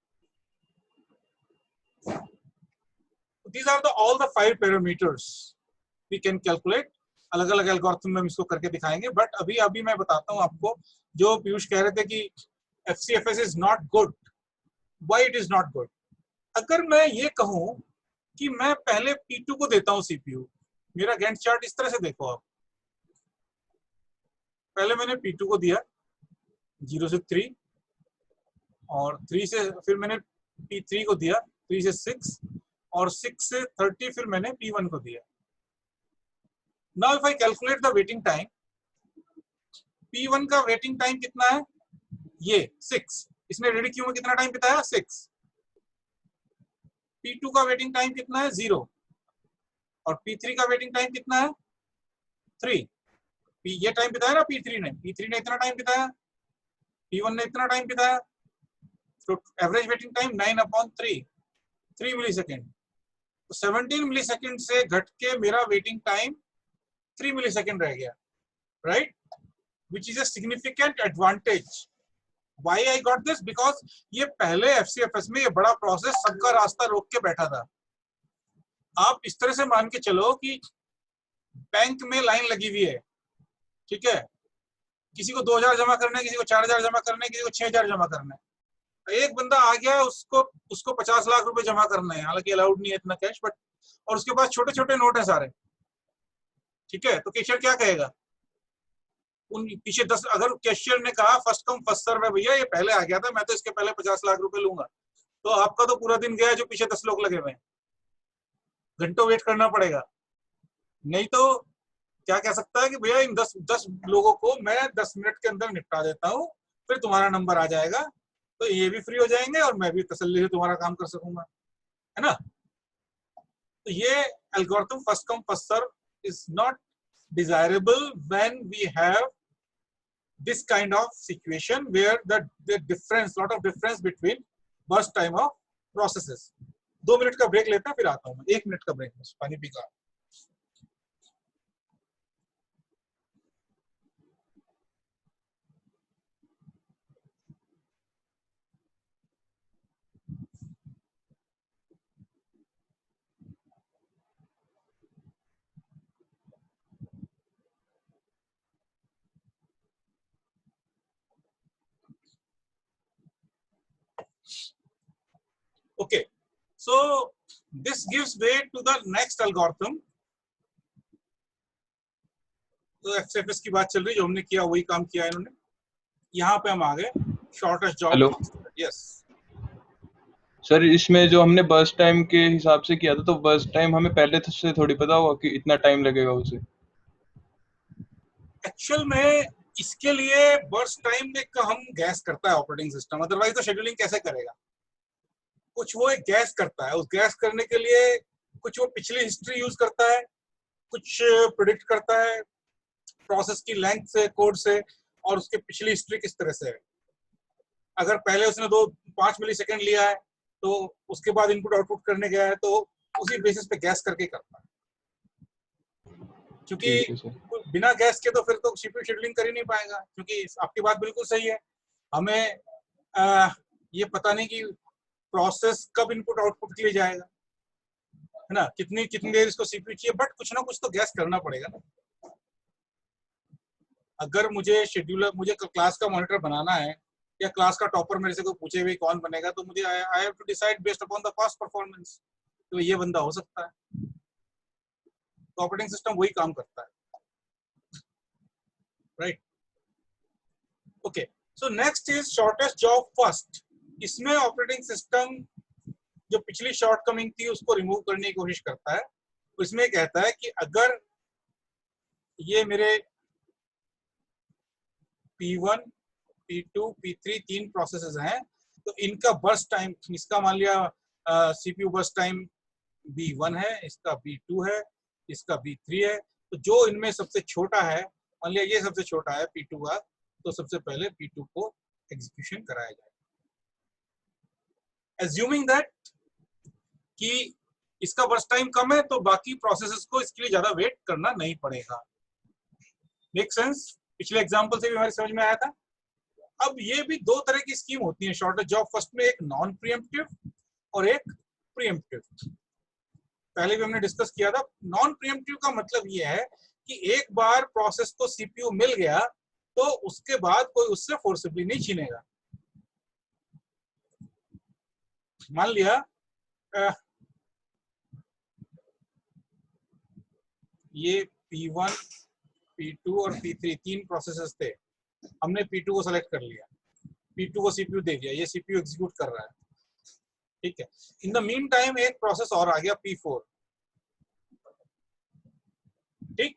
These are all the 5 parameters we can calculate. अलग अलग एल्गोरिथम में हम इसको करके दिखाएंगे, बट अभी मैं बताता हूँ आपको। जो पीयूष कह रहे थे कि FCFS is not good, why it is not good? अगर मैं ये कहूँ कि मैं पहले P2 को देता हूँ CPU, मेरा गैंट चार्ट इस तरह से देखो आप। पहले मैंने P2 को दिया 0 से 3, और 3 से फिर मैंने P3 को दिया 3 से 6 और 6 से 30 फिर मैंने P1 को दिया। Now if I calculate the waiting time, P1 का वेटिंग टाइम कितना है, ये 6, इसने रेडी क्यू में कितना टाइम बिताया 6। P2 का वेटिंग टाइम कितना है 0 और P3 का वेटिंग टाइम कितना है 3। ये टाइम बिताया ना P3 ने इतना टाइम बिताया, P1 ने इतना टाइम बिताया, तो एवरेज वेटिंग टाइम 9/3 3 मिली सेकेंड। तो 17 मिली सेकेंड से घट के मेरा वेटिंग टाइम 3 मिली सेकेंड रह गया, right, which is a significant advantage. Why I got this? Because ये पहले FCFS में ये बड़ा प्रोसेस सबका रास्ता रोक के बैठा था। आप इस तरह से मान के चलो कि बैंक में लाइन लगी हुई है, ठीक है, किसी को 2000 जमा करना है, किसी को 4000 जमा करना है, किसी को 6000 जमा करना है। एक बंदा आ गया, उसको 50 लाख रुपए जमा करना है, हालांकि अलाउड नहीं है इतना कैश, बट और उसके पास छोटे छोटे नोट है सारे, ठीक है, तो कैशियर क्या कहेगा, उन पीछे 10, अगर कैशियर ने कहा फर्स्ट कम फर्स्ट सर्व है भैया, ये पहले आ गया था, मैं तो इसके पहले 50 लाख रुपए लूंगा, तो आपका तो पूरा दिन गया जो पीछे 10 लोग लगे हुए हैं, घंटों वेट करना पड़ेगा। नहीं तो क्या कह सकता है कि भैया इन 10 लोगों को मैं 10 मिनट के अंदर निपटा देता हूँ, फिर तुम्हारा नंबर आ जाएगा, तो ये भी फ्री हो जाएंगे और मैं भी तसल्ली से तुम्हारा काम कर सकूंगा, है ना। तो ये algorithm first come first serve is not desirable when we have this kind of situation where the lot of difference between burst time of processes। 2 minute का ब्रेक लेते हैं, फिर आता हूं मैं, 1 मिनट का ब्रेक, बस पानी पी का। Okay, so this gives way to the next algorithm। तो FCFS की बात चल रही, जो हमने किया वही काम किया इन्होंने। यहाँ पे हम आ गए shortest job. Hello yes sir, इसमें जो हमने बस टाइम के हिसाब से किया था, तो बस टाइम हमें पहले से थोड़ी पता होगा कि इतना टाइम लगेगा उसे। एक्चुअल में इसके लिए बर्स्ट टाइम एक हम गैस करता है ऑपरेटिंग सिस्टम, अदरवाइज तो शेड्यूलिंग कैसे करेगा। कुछ वो एक गैस करता है, उस गैस करने के लिए कुछ वो पिछली हिस्ट्री यूज करता है, कुछ प्रिडिक्ट करता है प्रोसेस की लेंथ से, कोड से, और उसके पिछली हिस्ट्री किस तरह से है। अगर पहले उसने 5 मिली सेकेंड लिया है तो उसके बाद इनपुट आउटपुट करने गया है, तो उसी बेसिस पे गैस करके करता है। क्योंकि बिना गैस के तो फिर तो सीपीयू शेड्यूलिंग कर ही नहीं पाएगा। क्योंकि आपकी बात बिल्कुल सही है, हमें ये पता नहीं कि प्रोसेस कब इनपुट आउटपुट के लिए जाएगा, है ना, कितनी देर इसको सीपीयू चाहिए, बट कुछ ना कुछ तो गैस करना पड़ेगा ना। अगर मुझे क्लास का मॉनिटर बनाना है या क्लास का टॉपर मेरे से कोई पूछे हुए कौन बनेगा, तो मुझे I have to decide based upon the cost performance, तो ये बंदा हो सकता है। तो ऑपरेटिंग सिस्टम वही काम करता है, right. Okay, so next is shortest job first. इसमें ऑपरेटिंग सिस्टम जो पिछली शॉर्टकमिंग थी उसको रिमूव करने की कोशिश करता है। इसमें कहता है कि अगर ये मेरे P1, P2, P3 3 प्रोसेसेस हैं, तो इनका बर्स्ट टाइम, इसका मान लिया CPU बर्स्ट टाइम B1 है, इसका B2 है, इसका B3 है, तो जो इनमें सबसे छोटा है, मान लिया ये सबसे छोटा है P2 का, तो सबसे पहले P2 को एग्जीक्यूशन कराया जाएगा, एज्यूमिंग दैट कि इसका बर्स्ट टाइम कम है, तो बाकी प्रोसेसेस को इसके लिए ज्यादा वेट करना नहीं पड़ेगा। Make sense? पिछले एग्जांपल से भी हमारी समझ में आया था। अब ये भी 2 तरह की स्कीम होती है शॉर्टेस्ट जॉब फर्स्ट में, एक नॉन प्रीएम्प्टिव और एक प्रीएम्प्टिव। पहले भी हमने डिस्कस किया था। नॉन प्रीएम्प्टिव का मतलब ये है कि एक बार प्रोसेस को सीपीयू मिल गया तो उसके बाद कोई उससे फोर्सिबली नहीं छीनेगा। मान लिया ये P1, P2 और P3 3 प्रोसेसेस थे, हमने P2 को सेलेक्ट कर लिया, P2 को सीपीयू दे दिया, ये सीपीयू एग्जीक्यूट कर रहा है। ठीक है। इन द मीन टाइम एक प्रोसेस और आ गया P4, ठीक।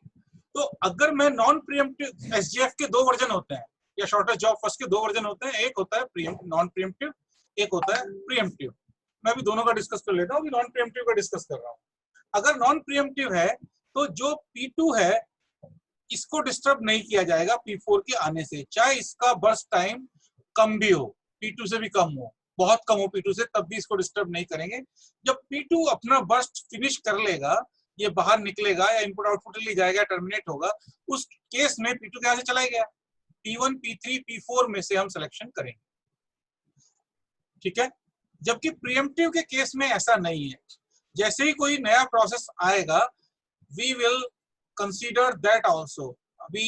तो अगर मैं नॉन प्रीएम्प्टिव, एसजीएफ के 2 वर्जन होते हैं या शॉर्टेस्ट जॉब फर्स्ट के 2 वर्जन होते हैं, एक होता है नॉन प्रीएम्प्टिव, एक होता है प्रीएम्प्टिव। मैं अभी दोनों का डिस्कस कर लेता हूँ, अभी नॉन प्रीएम्प्टिव का डिस्कस कर रहा हूँ। अगर नॉन प्रीएम्प्टिव है तो जो P2 है इसको डिस्टर्ब नहीं किया जाएगा P4 के आने से, चाहे इसका बर्स्ट टाइम कम भी हो, P2 से भी कम हो, बहुत कम हो P2 से, तब भी इसको डिस्टर्ब नहीं करेंगे। जब P2 अपना बर्स्ट फिनिश कर लेगा, ये बाहर निकलेगा या इनपुट आउटपुट ले जाएगा, टर्मिनेट होगा, उस केस में P2 के यहाँ से चला गया, P1, P3, P4 में से हम सिलेक्शन करेंगे, ठीक है। जबकि प्रीएम्प्टिव के केस में ऐसा नहीं है। जैसे ही कोई नया प्रोसेस आएगा, we will consider that also. अभी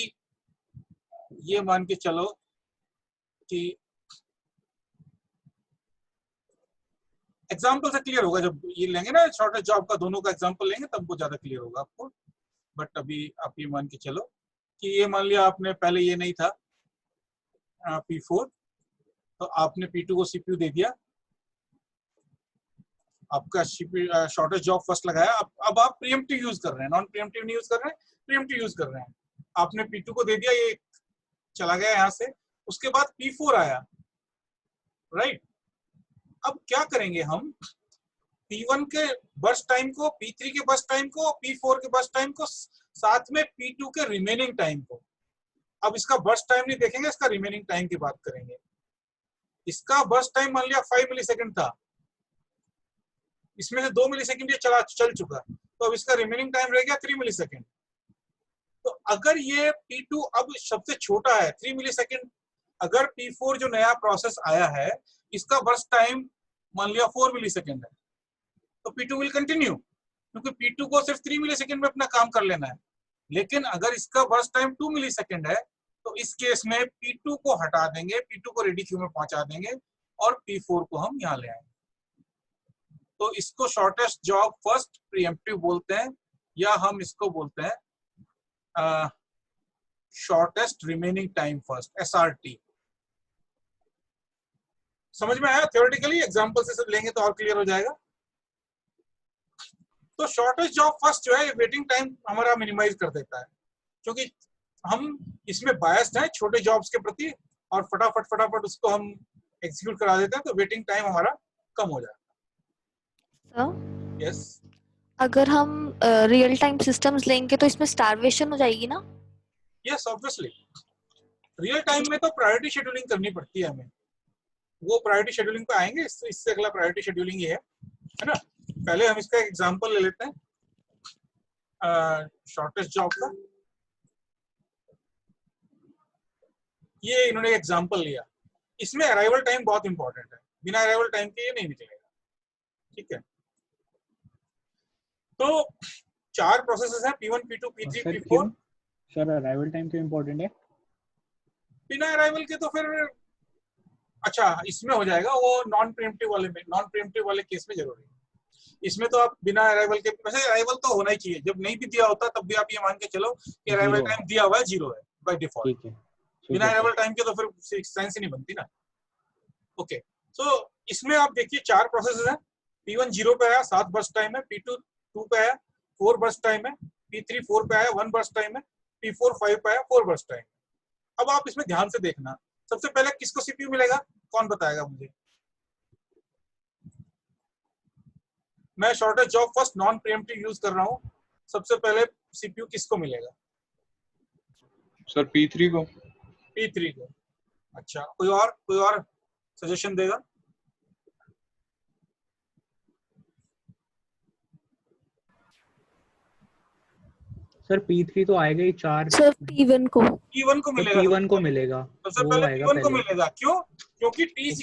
ये मान के चलो कि एग्जाम्पल से क्लियर होगा, जब ये लेंगे ना शॉर्टेस्ट जॉब का, दोनों का एग्जाम्पल लेंगे तब वो ज्यादा क्लियर होगा आपको। बट अभी आप ये मान के चलो कि ये मान लिया आपने पहले ये नहीं था P4, तो आपने P2 को CPU दे दिया, आपका शॉर्टेस्ट जॉब फर्स्ट लगाया। अब आप प्रीएम्प्टिव यूज कर रहे हैं, नॉन प्रीएम्प्टिव नहीं यूज कर रहे हैं, प्रीएम्प्टिव यूज कर रहे हैं। आपने P2 को दे दिया, ये चला गया यहाँ से, उसके बाद P4 आया, राइट। अब क्या करेंगे हम, P1 के बर्स्ट टाइम को, P3 के बर्स्ट टाइम को, P4 के बर्स्ट टाइम को, साथ में P2 के रिमेनिंग टाइम को। अब इसका बर्स्ट टाइम नहीं देखेंगे, इसका रिमेनिंग टाइम की बात करेंगे। इसका बर्स्ट टाइम मान लिया 5 मिलीसेकंड था, इसमें से 2 मिलीसेकंड ये चल चुका, तो अब इसका रिमेनिंग टाइम रह गया 3 मिलीसेकंड। तो अगर ये P2 अब सबसे छोटा है 3 मिलीसेकंड, अगर P4 जो नया प्रोसेस आया है इसका बर्स्ट टाइम मान लिया 4 मिलीसेकंड है, तो P2 विल कंटिन्यू, क्योंकि P2 को सिर्फ 3 मिलीसेकंड में अपना काम कर लेना है। लेकिन अगर इसका बर्स्ट टाइम 2 मिलीसेकंड है तो इस केस में P2 को हटा देंगे, P2 को रेडी क्यू में पहुंचा देंगे और P4 को हम यहाँ ले आएंगे। तो इसको शॉर्टेस्ट जॉब फर्स्ट प्रीएम्प्टिव बोलते हैं, या हम इसको बोलते हैं shortest remaining time first, SRT। समझ में आया? थ्योरेटिकली एग्जांपल से सब लेंगे तो और क्लियर हो जाएगा। तो शॉर्टेस्ट जॉब फर्स्ट जो है वेटिंग टाइम हमारा मिनिमाइज कर देता है, क्योंकि हम इसमें बायस्ड हैं छोटे जॉब्स के प्रति, और फटाफट उसको हम एग्जीक्यूट करा देते हैं, तो वेटिंग टाइम हमारा कम हो जाएगा। यस, अगर हम रियल टाइम सिस्टम्स लेंगे तो इसमें स्टारवेशन हो जाएगी ना? Yes obviously. रियल टाइम में तो प्रायोरिटी शेड्यूलिंग करनी पड़ती है हमें, वो प्रायोरिटी शेड्यूलिंग पे आएंगे, इससे अगला प्रायोरिटी शेड्यूलिंग ही है ना। पहले हम इसका एग्जांपल ले लेते हैं शॉर्टेस्ट जॉब का। ये इन्होंने एग्जांपल लिया, इसमें अराइवल टाइम बहुत इंपॉर्टेंट है, बिना अराइवल टाइम के ये नहीं निकलेगा, ठीक है। तो 4 प्रोसेसेस हैं, P1, P2, P3, P4। Sir arrival time क्यों इंपॉर्टेंट है? बिना अराइवल के तो फिर अच्छा इसमें हो जाएगा, वो नॉन प्रीएम्प्टिव वाले में, नॉन प्रीएम्प्टिव वाले केस में जरूरी है। इसमें तो आप बिना अराइवल के, वैसे अराइवल तो होना ही चाहिए, जब नहीं भी दिया होता तब भी आप ये मान के चलो कि अराइवल टाइम दिया हुआ है 0 है बाय डिफॉल्ट। ठीक है, बिना अराइवल टाइम के तो फिर साइंस ही नहीं बनती ना। ओके, सो इसमें आप देखिए 4 प्रोसेसेस हैं। P1 0 पे आया, 7 बर्स्ट टाइम है। P2 2 पे आया, 4 बर्स्ट टाइम है। P3 4 पे आया, 1 बर्स्ट टाइम है। P4 5 पे आया, 4 बर्स्ट टाइम। अब आप इसमें ध्यान से देखना, सबसे पहले किसको CPU मिलेगा, कौन बताएगा मुझे? मैं shortest job first non pre-emptive use कर रहा हूँ, सबसे पहले CPU किसको मिलेगा? सर P3 को। P3 को। अच्छा, कोई और सजेशन देगा? सर P3 तो आएगा ही 4। सर P1 को मिलेगा। P1 को मिलेगा, सबसे पहले P1 को मिलेगा। क्यों? क्योंकि T =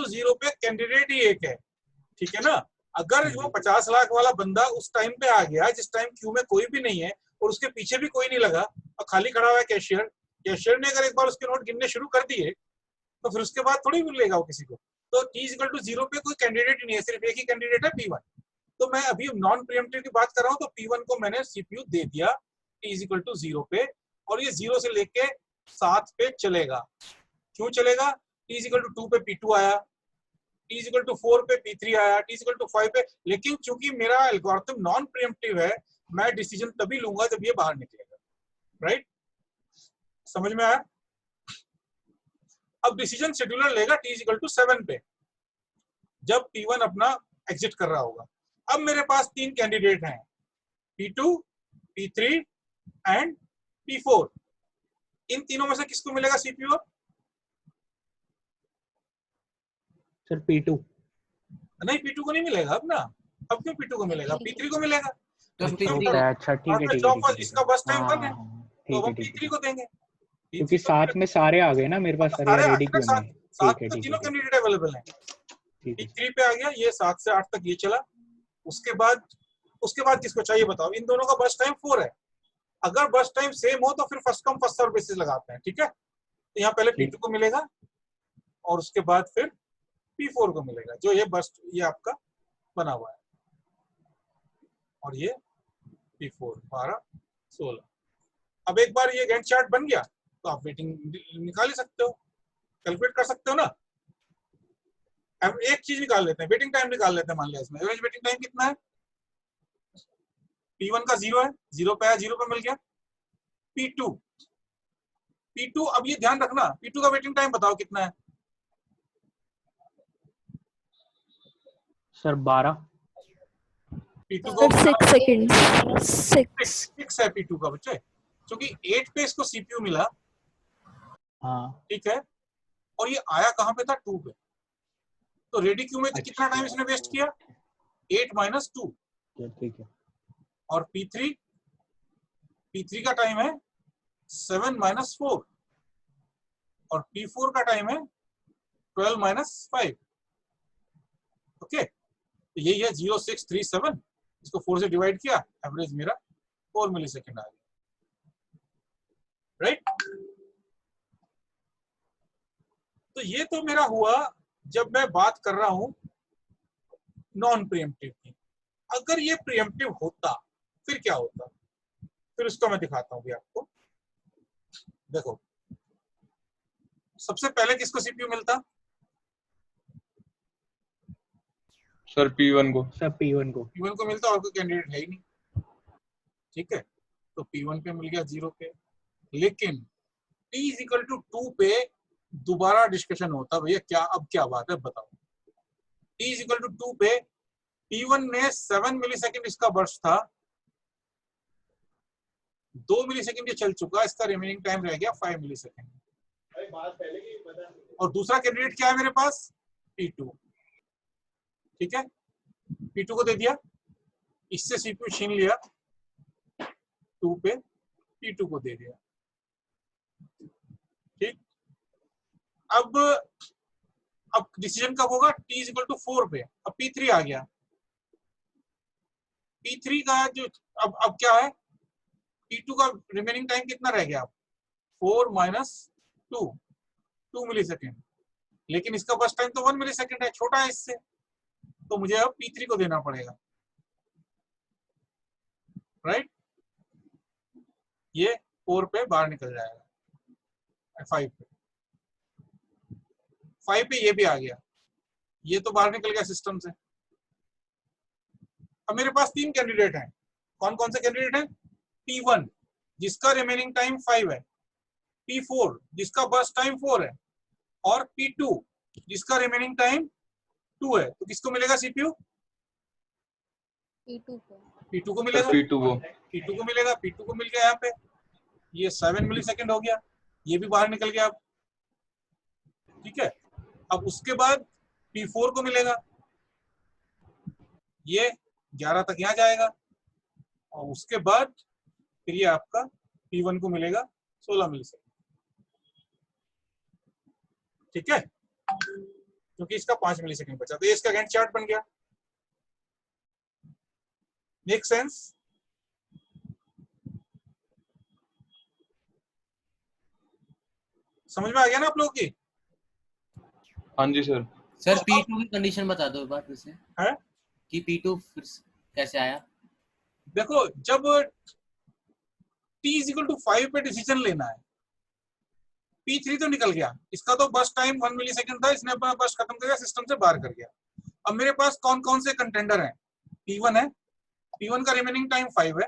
0 पे कैंडिडेट ही एक है, ठीक है ना। अगर वो 50 लाख वाला बंदा उस टाइम पे आ गया जिस टाइम क्यू में कोई भी नहीं है और उसके पीछे भी कोई नहीं लगा और खाली खड़ा हुआ है कैशियर ने अगर एक बार उसके नोट गिनने शुरू कर दिए तो फिर उसके बाद थोड़ी मिलेगा वो किसी को। तो T = 0 पे कोई कैंडिडेट ही नहीं है, सिर्फ एक ही कैंडिडेट है P1। तो मैं अभी नॉन प्रीएम्प्टिव की बात कर रहा हूँ, तो P1 को मैंने CPU दे दिया T = 0 पे, और ये 0 से लेके 7 पे चलेगा। क्यों चलेगा? T = 2 पे P2 आया, t is equal to 4 पे P3 आया, t is equal to 5 पे, लेकिन चूंकि मेरा एल्गोरिथम नॉन प्रीएम्प्टिव है, मैं डिसीजन तभी लूंगा जब ये बाहर निकलेगा, राइट? समझ में आया? अब डिसीजन शेड्यूलर लेगा t is equal to 7 पे, जब P1 अपना एग्जिट कर रहा होगा। अब मेरे पास 3 कैंडिडेट हैं, P2, P3 एंड P4। इन तीनों में से किसको मिलेगा CPU? Sir P2। नहीं, P2 को नहीं मिलेगा अब ना। अब क्यों P2 को मिलेगा? P3 को मिलेगा। अच्छा ठीक है। इसका बस टाइम 1 है, तो ठीक हम है P3 को देंगे, क्योंकि साथ में सारे आ गए ना मेरे पास सर, सारे रेडी क्यों में। साथ में तीनों कैंडिडेट अवेलेबल हैं। P3 पे आ गया, ये 7 से 8 तक ये चला। उसके बाद किसको चाहिए बताओ? इन दोनों का बस टाइम 4 है। अगर बस टाइम सेम हो तो फिर first come first serve basis लगाते हैं, ठीक है? तो यहाँ पहले P2 को मिलेगा और उसके बाद फिर P4 को मिलेगा, जो ये आपका बना हुआ है, और ये P4 12 16। अब एक बार ये गैंट चार्ट बन गया तो आप वेटिंग निकाल ही सकते हो, कैलकुलेट कर सकते हो ना। अब एक चीज निकाल लेते हैं, वेटिंग टाइम निकाल लेते हैं। मान लिया इसमें एवरेज वेटिंग टाइम कितना है? P1 का 0 है, 0 पे आया, 0 पे मिल गया। P2 अब ये ध्यान रखना, P2 का वेटिंग टाइम बताओ कितना है? सर 12। P2 को 6 सेकंड। 6 है P2 का बच्चे, क्योंकि 8 पे इसको CPU मिला, हाँ ठीक है, और ये आया कहां पे था? 2 पे। तो रेडी क्यू में कितना टाइम इसने वेस्ट किया? 8 - 2। ठीक है। और P3 का टाइम है 7 - 4 और P4 का टाइम है 12 - 5। ओके, तो यही है 0637। इसको 4 से डिवाइड किया, एवरेज मेरा 4 मिलीसेकंड आ गया, राइट? तो ये तो मेरा हुआ जब मैं बात कर रहा हूं नॉन प्रीएम्प्टिव की। अगर ये प्रीएम्प्टिव होता फिर क्या होता? फिर उसको मैं दिखाता हूं भी आपको। देखो, सबसे पहले किसको सीपीयू मिलता? सर P1 को। सर P1 को मिलता, और कोई कैंडिडेट है ही नहीं, ठीक है? तो P1 पे मिल गया 0 पे, लेकिन T = 2 पे दोबारा डिस्कशन होता, भैया क्या अब क्या बात है बताओ। T = 2 पे P1 में 7 मिलीसेकंड इसका बर्स्ट था, 2 मिलीसेकंड ये चल चुका, इसका रिमेनिंग टाइम रह गया 5 मिलीसेकंड। और दूसरा कैंडिडेट क्या है मेरे पास? P2, ठीक है? P2 को दे दिया, इससे सीपीयू छीन लिया, 2 पे P2 को दे दिया, ठीक? अब डिसीजन कब होगा? T = 4 पे। अब P3 आ गया, P3 का जो अब क्या है? P2 का रिमेनिंग टाइम कितना रह गया? 4 - 2 मिलीसेकंड, लेकिन इसका बस टाइम तो 1 मिलीसेकंड है, छोटा है इससे, तो मुझे अब P3 को देना पड़ेगा, राइट? ये 4 पे बाहर निकल जाएगा, 5 पे ये भी आ गया, ये तो बाहर निकल गया सिस्टम से। अब मेरे पास 3 कैंडिडेट हैं। कौन कौन से कैंडिडेट हैं? P1 जिसका रिमेनिंग टाइम 5 है, P4 जिसका बस टाइम 4 है, और P2 जिसका रिमेनिंग टाइम 2 है। तो किसको मिलेगा सीपीयू? P2 को मिलेगा। P2 को मिलेगा, P2 को मिल गया यहाँ पे, ये 7 मिलीसेकंड हो गया, ये भी बाहर निकल गया अब, ठीक है? अब उसके बाद P4 को मिलेगा, ये 11 तक यहाँ जाएगा, और उसके बाद फिर ये आपका P1 को मिलेगा 16 मिलीसेकंड, ठीक है? क्योंकि इसका 5 मिलीसेकंड बचा, तो ये इसका गैंट चार्ट बन गया। Make sense? समझ में आ गया ना आप लोगों की? हाँ जी सर। सर P2 की कंडीशन बता दो एक बार फिर से, है कि P2 फिर कैसे आया? देखो, जब T = 5 पे डिसीजन लेना है, P3 तो निकल गया, इसका तो बर्स्ट टाइम 1 मिलीसेकंड था, इसने अपना बर्स्ट खत्म कर दिया, सिस्टम से बाहर कर गया। अब मेरे पास कौन कौन से कंटेंडर हैं? P1 है, P1 का रिमेनिंग टाइम 5 है,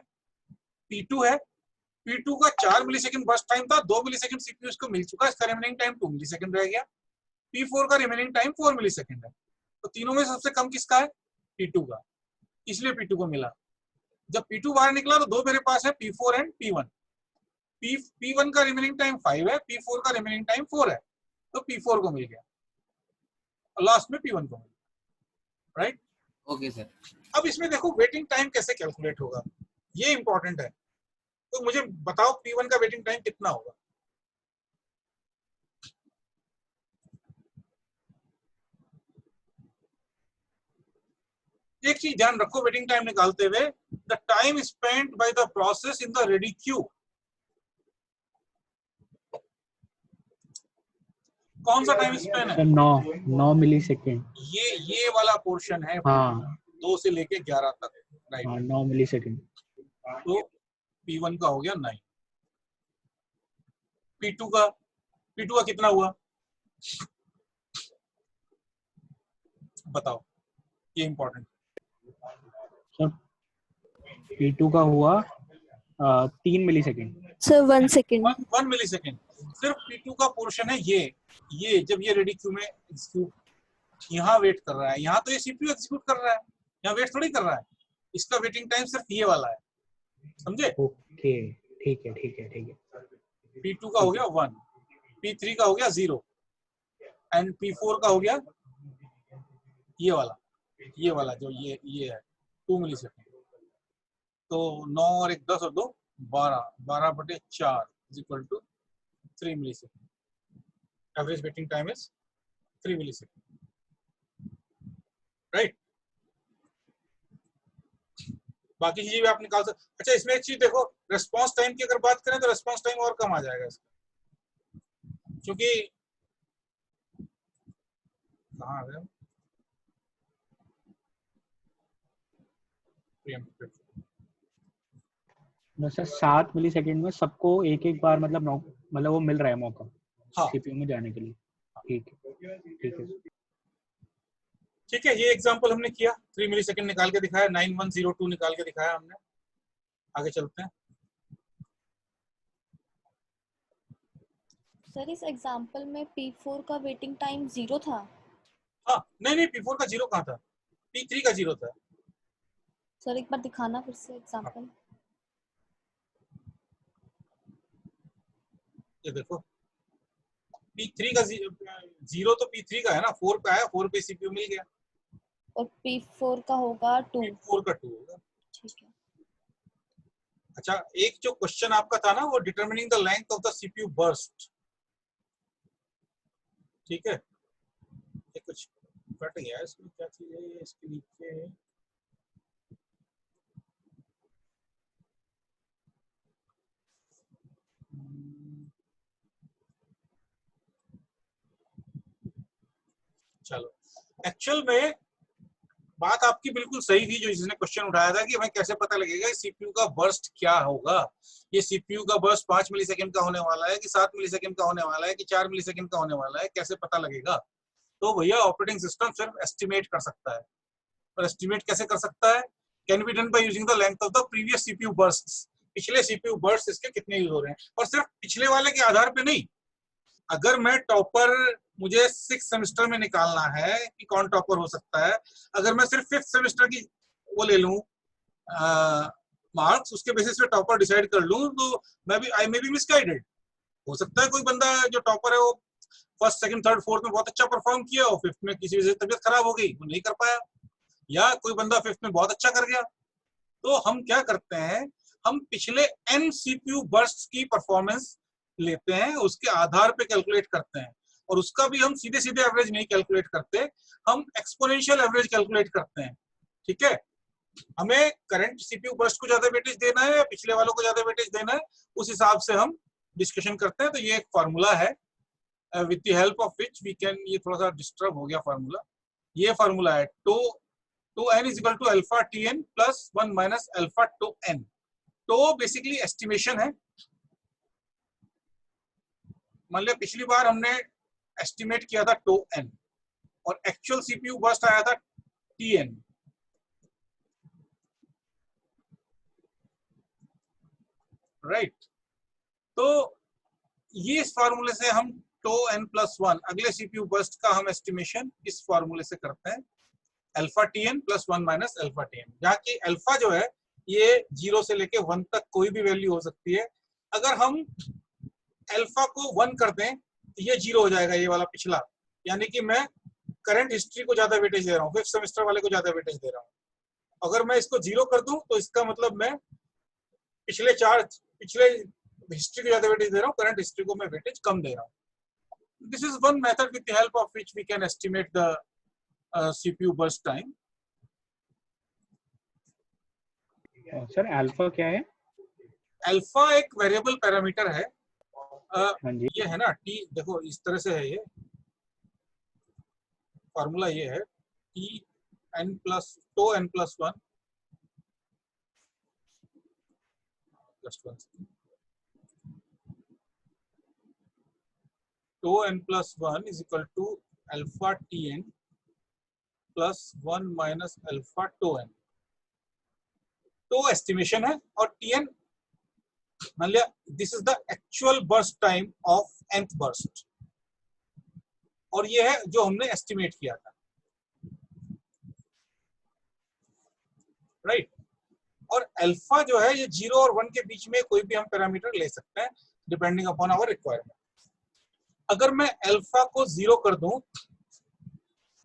P2 है, P2 का 4 मिलीसेकंड बर्स्ट टाइम था, 2 मिलीसेकंड सीपीयू इसको मिल चुका है, इसका रिमेनिंग टाइम 2 मिलीसेकंड रह गया। P4 का रिमेनिंग टाइम 4 मिलीसेकंड है, तो तीनों में सबसे कम किसका है? P2 का, इसलिए P2 को मिला। जब P2 बाहर निकला तो दो मेरे पास है, P4 एंड P1। P1 का रिमेनिंग टाइम 5 है, P4 का रिमेनिंग टाइम 4 है, तो P4 को मिल गया, लास्ट में P1 को मिल गया, राइट? Okay sir. अब इसमें देखो वेटिंग टाइम कैसे कैलकुलेट होगा, ये इंपॉर्टेंट है। तो मुझे बताओ P1 का वेटिंग टाइम कितना होगा? एक चीज ध्यान रखो वेटिंग टाइम निकालते हुए, the time spent by the process in the ready queue. कौन सा टाइम स्पेन है? 9 मिलीसेकंड। ये वाला पोर्शन है, हाँ 2 से लेके 11 तक, राइट? हाँ 9 मिलीसेकंड। तो P1 का हो गया 9। P2 का कितना हुआ बताओ, ये इंपॉर्टेंट। सर P2 का हुआ 3 मिलीसेकंड। Sir 1 second. 1 मिलीसेकंड। सिर्फ P2 का पोर्शन है, ये जब ये रेडी क्यू में एग्जीक्यूट, यहाँ वेट कर रहा है, यहाँ तो ये सीपीयू एग्जीक्यूट कर रहा है, यहाँ वेट थोड़ी कर रहा है। इसका वेटिंग टाइम सिर्फ ये वाला है, समझे? ओके ठीक है ठीक है ठीक है। P2 का हो गया 1, P3 का हो गया 0 एंड P4 का हो गया ये वाला जो ये है 2 मिलीसेकंड। तो 9 और 1 10 और 2 12/4 is equal to 3 millisecond. Average waiting time is 3 millisecond, right? बाकी चीजें भी आप निकाल सकते। अच्छा, इसमें एक चीज देखो, रेस्पॉन्स टाइम की अगर बात करें तो रेस्पॉन्स टाइम और कम आ जाएगा इसका, क्योंकि कहाँ आ गया सर 7 मिलीसेकंड में सबको एक एक बार मतलब वो मिल रहा है मौका हाँ सीपीयू में जाने के लिए। ठीक है ठीक है ठीक है। ये एग्जांपल हमने किया, 3 मिलीसेकंड निकाल के दिखाया, 9102 निकाल के दिखाया हमने। आगे चलते हैं। सर इस एग्जांपल में P4 का वेटिंग टाइम 0 था। हाँ नहीं P4 का 0 कहाँ था, P3 का 0 था। सर एक बार दिखाना फिर से एग्जांपल। ये देखो P3 का 0 तो P3 का है ना, 4 का है, 4 पे सीपीयू मिल गया, और P4 का होगा 2। P4 का 2 होगा। ठीक है। अच्छा, एक जो क्वेश्चन आपका था ना, वो determining the length of the CPU burst, ठीक है? ये कुछ कट गया है, इसमें क्या चीज है, इसके नीचे चलो। एक्चुअल में बात आपकी बिल्कुल सही थी, जो जिसने क्वेश्चन उठाया था कि भाई कैसे पता लगेगा सीपीयू का बर्स्ट क्या होगा, ये सीपीयू का बर्स्ट 5 मिलीसेकंड का होने वाला है कि 7 मिलीसेकंड का होने वाला है कि 4 मिलीसेकंड का होने वाला है, कैसे पता लगेगा? तो भैया ऑपरेटिंग सिस्टम सिर्फ एस्टिमेट कर सकता है, और एस्टिमेट कैसे कर सकता है? Can be done by using the length of the previous CPU bursts. पिछले सीपीयू बर्स्ट इसके कितने यूज हो रहे हैं, और सिर्फ पिछले वाले के आधार पे नहीं। अगर मैं टॉपर, मुझे 6 सेमेस्टर में निकालना है कि कौन टॉपर हो सकता है, अगर मैं सिर्फ 5th सेमेस्टर की वो ले लूं मार्क्स, उसके बेसिस पे टॉपर डिसाइड कर लूं, तो आई मे बी मिसगाइडेड। हो सकता है कोई बंदा जो टॉपर है वो 1st, 2nd, 3rd, 4th में बहुत अच्छा परफॉर्म किया, और 5th में किसी वजह से तबीयत खराब हो गई, वो नहीं कर पाया, या कोई बंदा 5th में बहुत अच्छा कर गया। तो हम क्या करते हैं, हम पिछले n सीपीयू बर्स्ट की परफॉर्मेंस लेते हैं, उसके आधार पे कैलकुलेट करते हैं, और उसका भी हम सीधे सीधे एवरेज नहीं कैलकुलेट करते, हम एक्सपोनेंशियल एवरेज कैलकुलेट करते हैं, ठीक है? हमें करंट सीपीयू बर्स्ट को ज्यादा वेटेज देना है या पिछले वालों को ज्यादा वेटेज देना है, उस हिसाब से हम डिस्कशन करते हैं। तो ये एक फार्मूला है with the help of which we can, ये थोड़ा सा डिस्टर्ब हो गया फार्मूला, ये फार्मूला है tau n is equal to alpha tn plus 1 minus alpha tau n। तो बेसिकली एस्टिमेशन है, मान लिया पिछली बार हमने एस्टिमेट किया था टो एन और एक्चुअल सीपीयू बर्स्ट आया था टी एन। राइट, तो ये इस फार्मूले से हम टो एन प्लस वन अगले सीपीयू बर्स्ट का हम एस्टिमेशन इस फार्मूले से करते हैं, alpha t n plus one minus alpha t n, जहाँ की अल्फा जो है ये 0 से लेके 1 तक कोई भी वैल्यू हो सकती है। अगर हम अल्फा को 1 कर दें तो ये 0 हो जाएगा, ये वाला पिछला, यानी कि मैं करंट हिस्ट्री को ज्यादा वेटेज दे रहा हूँ, 5th सेमेस्टर वाले को ज्यादा वेटेज दे रहा हूँ। अगर मैं इसको 0 कर दूं तो इसका मतलब मैं पिछले हिस्ट्री को ज्यादा वेटेज दे रहा हूँ, करंट हिस्ट्री को मैं वेटेज कम दे रहा हूँ। This is one method with the help of which we can estimate the CPU burst time. Sir alpha क्या है? अल्फा एक वेरिएबल पैरामीटर है। हाँ जी। ये है ना टी, देखो इस तरह से है, ये फॉर्मूला ये है t n plus tau n plus one tau n plus one is equal to alpha t n plus 1 minus alpha tau n. तो एस्टिमेशन है और टी एन मान लिया this is the actual burst time of nth burst, और ये है जो हमने एस्टिमेट किया था। राइट, और अल्फा जो है ये 0 और 1 के बीच में कोई भी हम पैरामीटर ले सकते हैं डिपेंडिंग अपॉन आवर रिक्वायरमेंट। अगर मैं अल्फा को 0 कर दूं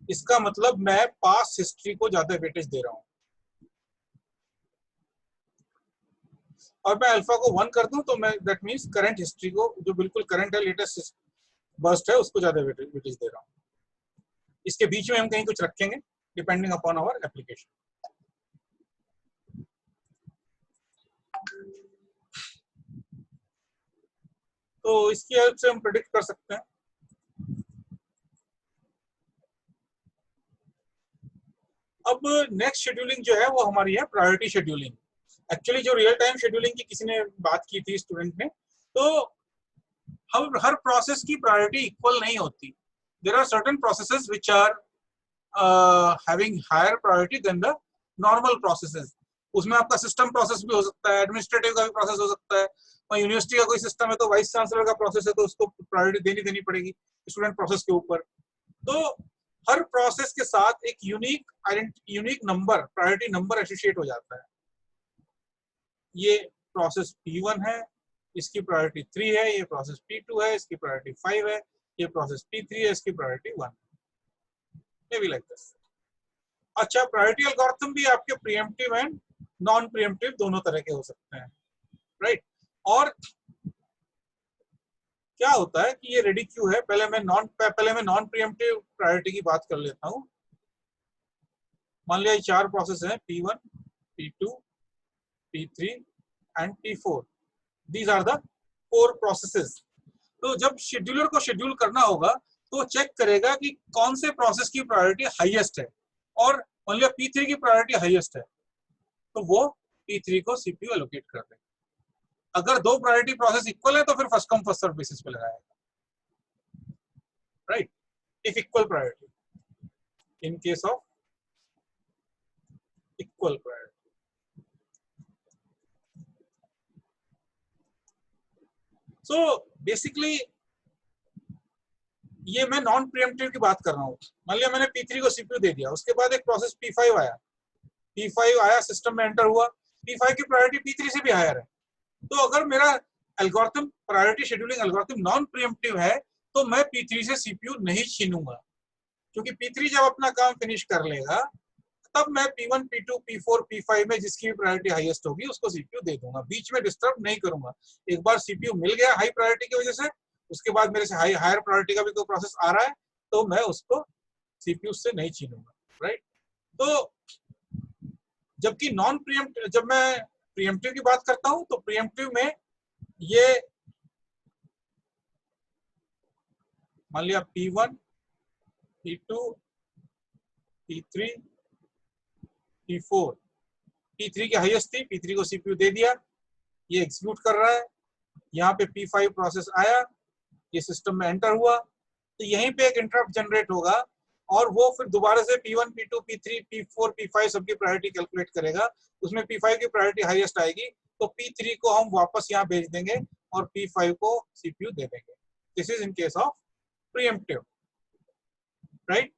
इसका मतलब मैं पास हिस्ट्री को ज्यादा वेटेज दे रहा हूं, और मैं अल्फा को 1 कर दूं तो मैं दैट मींस करंट हिस्ट्री को, जो बिल्कुल करंट है, लेटेस्ट बर्स्ट है, उसको ज्यादा वेटेज दे रहा हूं। इसके बीच में हम कहीं कुछ रखेंगे डिपेंडिंग अपॉन आवर एप्लीकेशन। तो इसकी हेल्प से हम प्रेडिक्ट कर सकते हैं। अब नेक्स्ट शेड्यूलिंग जो है वो हमारी है प्रायोरिटी शेड्यूलिंग। एक्चुअली जो रियल टाइम शेड्यूलिंग की किसी ने बात की थी स्टूडेंट ने, तो हम हर प्रोसेस की प्रायोरिटी इक्वल नहीं होती। There are certain processes which are having higher priority than the normal processes. उसमें आपका सिस्टम प्रोसेस भी हो सकता है, एडमिनिस्ट्रेटिव का भी प्रोसेस हो सकता है, और यूनिवर्सिटी का कोई सिस्टम है तो वाइस चांसलर का प्रोसेस है तो उसको प्रायोरिटी देनी पड़ेगी स्टूडेंट प्रोसेस के ऊपर। तो हर प्रोसेस के साथ एक unique number, priority number associate हो जाता है। ये प्रोसेस P1 है, इसकी प्रायोरिटी 3 है, ये प्रोसेस P2 है, इसकी प्रायोरिटी 5 है, ये प्रोसेस P3 है, इसकी priority 1। May be like this. अच्छा, प्रायोरिटी एल्गोरिथम भी आपके प्रीएम्प्टिव एंड नॉन प्रीएम्प्टिव दोनों तरह के हो सकते हैं। राइट, और क्या होता है कि ये रेडी क्यू है। पहले मैं नॉन प्रीएम्प्टिव प्रायोरिटी की बात कर लेता हूं। मान लिया ये 4 प्रोसेस हैं, P1, P2, P3 and P4। These are the 4 processes. तो जब शेड्यूलर को शेड्यूल करना होगा तो चेक करेगा कि कौन से प्रोसेस की प्रायोरिटी हाईएस्ट है, और मान लिया P3 की प्रायोरिटी हाईएस्ट है तो वो P3 को सीपीयू एलोकेट कर देगा। अगर 2 प्रायोरिटी प्रोसेस इक्वल है तो फिर first come first serve basis पे लगाएगा। Right, if equal priority, in case of equal priority. So basically ये मैं नॉन प्रीएम्प्टिव की बात कर रहा हूँ। मान लिया मैंने P3 को सीपीयू दे दिया, उसके बाद एक प्रोसेस P5 आया, सिस्टम में एंटर हुआ, P5 की प्रायोरिटी P3 से भी हायर है। तो अगर मेरा algorithm, priority scheduling algorithm non pre-emptive है तो मैं P3 से सीपीयू नहीं छीनूंगा, क्योंकि P3 जब अपना काम फिनिश कर लेगा तब मैं P1, P2, P4, P5 में जिसकी भी प्रायोरिटी हाईएस्ट होगी उसको सीपीयू दे दूंगा, बीच में डिस्टर्ब नहीं करूंगा। एक बार सीपीयू मिल गया हाई प्रायोरिटी की वजह से, उसके बाद मेरे से हायर प्रायोरिटी का भी कोई प्रोसेस आ रहा है तो मैं उसको सीपीयू से नहीं छीनूंगा। राइट, तो जबकि जब मैं प्रीएम्प्टिव की बात करता हूं तो प्रीएम्प्टिव में ये मान लिया P1, P2, P3, P4, P3 की हाईएस्ट थी, P3 को सीपीयू दे दिया, ये एग्जीक्यूट कर रहा है। यहाँ पे P5 प्रोसेस आया, ये सिस्टम में एंटर हुआ तो यहीं पे एक इंटरप्ट जनरेट होगा और वो फिर दोबारा से P1, P2, P3, P4, P5 सबकी प्रायोरिटी कैलकुलेट करेगा। उसमें P5 की प्रायोरिटी हाईएस्ट आएगी तो P3 को हम वापस यहाँ भेज देंगे और P5 को CPU दे देंगे। This is in case of pre-emptive, right.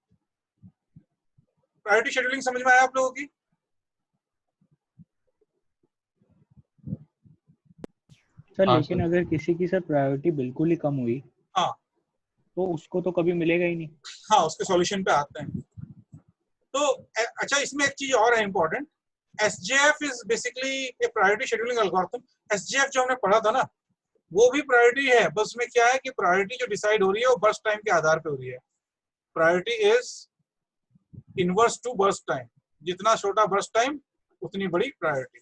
Priority scheduling समझ में आया आप लोगों की? सर हाँ लेकिन सर। अगर किसी की सर प्रायोरिटी बिल्कुल ही कम हुई हाँ तो उसको तो कभी मिलेगा ही नहीं। हाँ, उसके सॉल्यूशन पे आते हैं। तो अच्छा, इसमें एक चीज और है important, SJF is basically A priority scheduling algorithm. SJF जो हमने पढ़ा था ना, वो भी प्रायोरिटी है, बस उसमें क्या है कि प्रायोरिटी जो डिसाइड हो रही है वो बर्स्ट टाइम के आधार पे हो रही है। Priority is inverse two burst time, जितना छोटा बर्स्ट टाइम उतनी बड़ी प्रायोरिटी।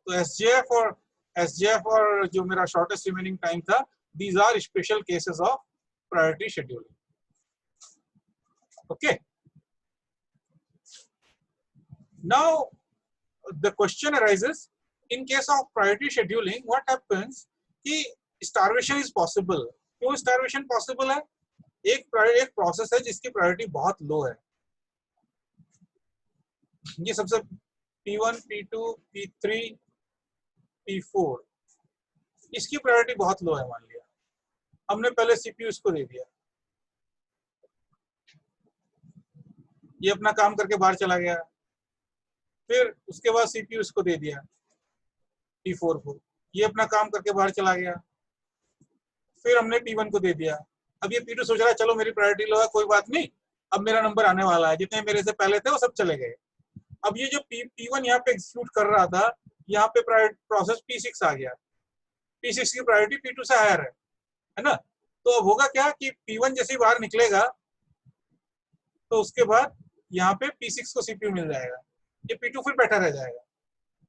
तो SJF और जो मेरा शॉर्टेस्ट रिमेनिंग टाइम था, these are special cases of priority scheduling. Okay. Now the question arises, in case of priority scheduling, what happens कि starvation is possible। क्यों starvation possible है? एक प्रोसेस है जिसकी प्रायोरिटी बहुत लो है। ये सबसे P1, P2, P3, P4, इसकी प्रायोरिटी बहुत लो है। मान लिया हमने पहले CPU इसको दे दिया, ये अपना काम करके बाहर चला गया, फिर उसके बाद CPU इसको दे दिया P4 को, ये अपना काम करके बाहर चला गया, फिर हमने P1 को दे दिया। अब ये P2 सोच रहा है चलो मेरी प्रायोरिटी लो है, कोई बात नहीं, अब मेरा नंबर आने वाला है, जितने मेरे से पहले थे वो सब चले गए। अब ये जो P1 यहाँ पे एग्जीक्यूट कर रहा था, यहाँ पे प्रोसेस P6 आ गया, P6 की प्रायोरिटी P2 से हायर है ना। तो अब होगा क्या कि P1 जैसे ही बाहर निकलेगा तो उसके बाद यहाँ पे P6 को CPU मिल जाएगा, ये P2 फिर बैठा रह जाएगा।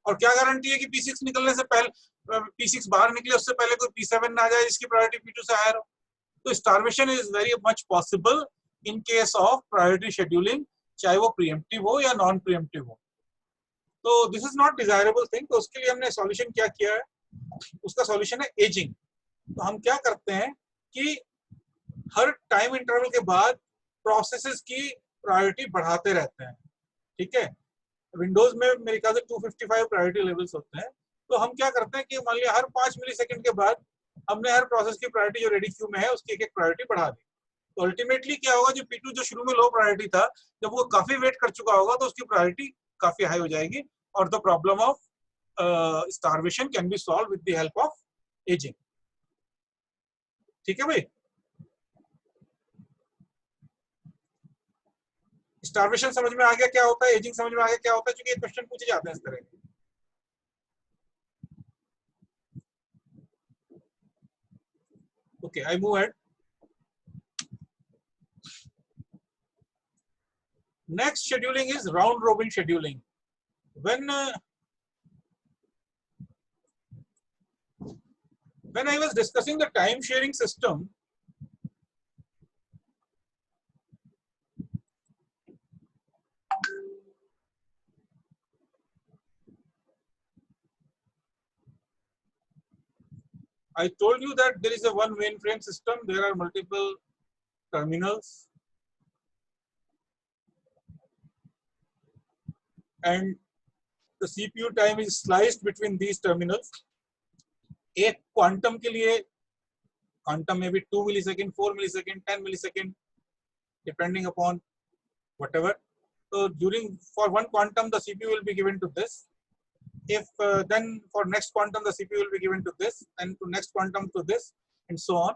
और क्या गारंटी है कि P6 निकलने से पहले, P6 बाहर निकले उससे पहले कोई P7 ना आ जाए जिसकी प्रायोरिटी P2 से हायर हो। तो starvation is very much possible in case of priority scheduling, चाहे वो प्रीएम्प्टिव हो या नॉन प्रीएम्प्टिव हो। तो this is not desirable thing. तो उसके लिए हमने सॉल्यूशन क्या किया है, उसका सॉल्यूशन है एजिंग। तो हम क्या करते हैं कि हर टाइम इंटरवल के बाद प्रोसेसेस की प्रायोरिटी बढ़ाते रहते हैं, ठीक है। विंडोज में मेरे ख्याल से 255 प्रायोरिटी लेवल्स होते हैं। तो हम क्या करते हैं कि मान लिया हर 5 मिलीसेकंड के बाद हमने हर प्रोसेस की प्रायोरिटी जो रेडी क्यू में है उसकी एक प्रायोरिटी बढ़ा दी। तो अल्टीमेटली क्या होगा, जो P2 जो शुरू में लो प्रायोरिटी था, जब वो काफी वेट कर चुका होगा तो उसकी प्रायोरिटी काफी हाई हो जाएगी और the problem of starvation can be solve with the help of ageing. ठीक है भाई, स्टार्वेशन समझ में आ गया क्या होता है, एजिंग समझ में आ गया क्या होता है, क्योंकि ये क्वेश्चन पूछे जाते हैं इस तरह के। Okay, I move ahead. Next scheduling is round robin scheduling. When I was discussing the time sharing system, I told you that there is a one mainframe system, there are multiple terminals, and the CPU time is sliced between these terminals. एक quantum के लिए, quantum में भी 2 millisecond, 4 millisecond, 10 millisecond, depending upon whatever. So during for one quantum the CPU will be given to this. If then for next quantum the CPU will be given to this, and to next quantum to this, and so on.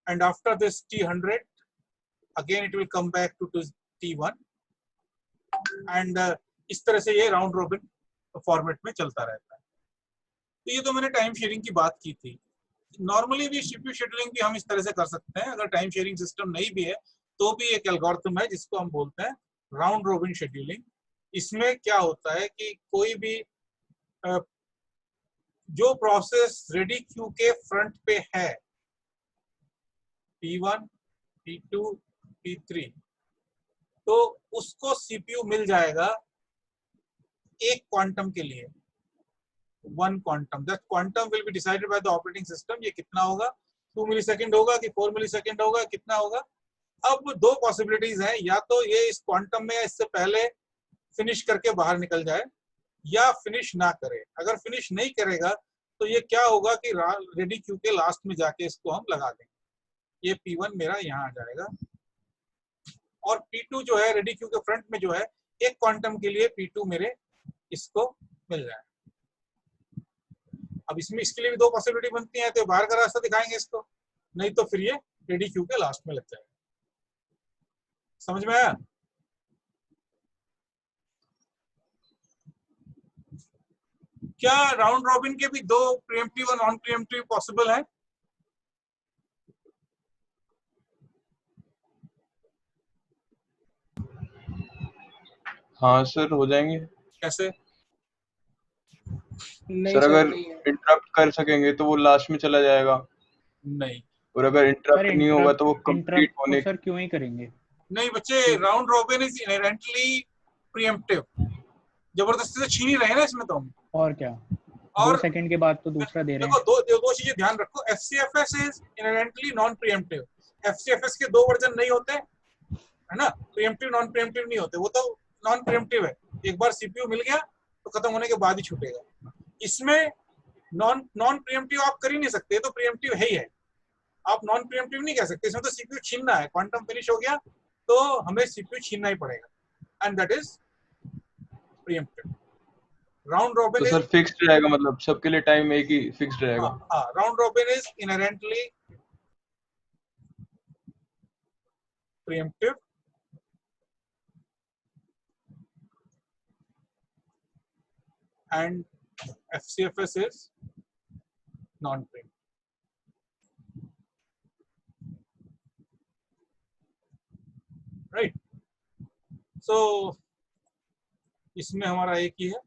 And after this T100, again it will come back to T1, and इस तरह से ये round robin format में चलता रहता है। तो ये तो मैंने टाइम शेयरिंग की बात की थी। नॉर्मली भी CPU शेड्यूलिंग भी हम इस तरह से कर सकते हैं। अगर टाइम शेयरिंग सिस्टम नहीं भी है तो भी एक एल्गोरिथम है जिसको हम बोलते हैं राउंड रोबिन शेड्यूलिंग। इसमें क्या होता है कि कोई भी जो प्रोसेस रेडी क्यू के फ्रंट पे है, P1, P2, P3, तो उसको CPU मिल जाएगा एक क्वांटम के लिए। 1 quantum. That quantum will be decided by the operating system. ये कितना होगा, 2 मिलीसेकंड होगा कि 4 मिलीसेकंड होगा, कितना होगा. अब दो पॉसिबिलिटीज हैं, या तो ये इस क्वांटम में इससे पहले फिनिश करके बाहर निकल जाए या फिनिश ना करे. अगर फिनिश नहीं करेगा तो ये क्या होगा कि रेडी क्यू के लास्ट में जाके इसको हम लगा देंगे. ये P1 मेरा यहाँ आ जाएगा और P2 जो है रेडी क्यू के फ्रंट में जो है एक क्वांटम के लिए P2 मेरे इसको मिल जाएगा. अब इसमें इसके लिए भी दो पॉसिबिलिटी बनती है, तो बाहर का रास्ता दिखाएंगे इसको, नहीं तो फिर ये रेडी क्यू के लास्ट में लग जाएगा. समझ में आया? क्या राउंड रॉबिन के भी दो प्रीएम्प्टिव और नॉन प्रीएम्प्टिव पॉसिबल है? हाँ सर, हो जाएंगे. कैसे? नहीं सर सर, अगर नहीं है। इंटरप्ट कर सकेंगे तो वो लास्ट में चला जाएगा, नहीं और अगर इंटरप्ट नहीं होगा तो वो कंप्लीट इंटरप्ट होने. सर क्यों ही करेंगे? नहीं बच्चे, round robin is inherently pre-emptive. जबरदस्ती से छीन ही रहे हैं ना इसमें तो हम. और क्या, और 2 सेकंड के बाद तो दूसरा दे रहे देखो हैं. दो चीजें ध्यान रखो. FCFS is inherently non pre-emptive. FCFS के दो वर्जन नहीं होते है ना, प्रीएम्प्टिव नॉन प्रीएम्प्टिव नहीं होते, वो तो नॉन प्रीएम्प्टिव है. एक बार सीपीयू मिल गया तो खत्म होने के बाद ही छूटेगा. इसमें नॉन प्रीएम्प्टिव आप कर ही नहीं सकते, तो प्रीएम्प्टिव है ही है. आप नॉन प्रीएम्प्टिव नहीं कह सकते. इसमें तो सीपीयू छीनना है. क्वांटम फिनिश हो गया तो हमें सीपीयू छीनना ही पड़ेगा, and that is pre-emptive. Round robin तो सर फिक्स्ड रहेगा, मतलब सबके लिए टाइम एक ही फिक्स्ड रहेगा. Round robin is inherently pre-emptive and FCFS is non-preemptive. Right? So इसमें हमारा एक ही है.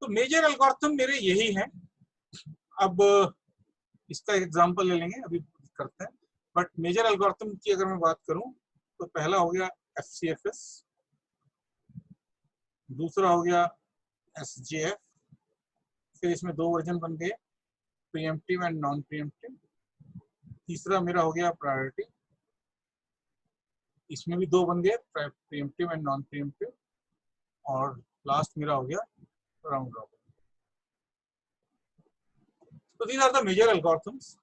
तो मेजर एल्गोरिथम मेरे यही है. अब इसका एग्जांपल ले लेंगे, अभी करते हैं. बट मेजर एल्गोरिथम की अगर मैं बात करूं तो पहला हो गया FCFS, दूसरा हो गया SJF, फिर इसमें दो वर्जन बन गए, प्रीएम्प्टिव एंड नॉन प्रीएम्प्टिव. तीसरा मेरा हो गया प्रायोरिटी, इसमें भी दो बन गए, प्रीएम्प्टिव एंड नॉन प्रीएम्प्टिव. और लास्ट मेरा हो गया राउंड रॉबिन. तो these are the major algorithms.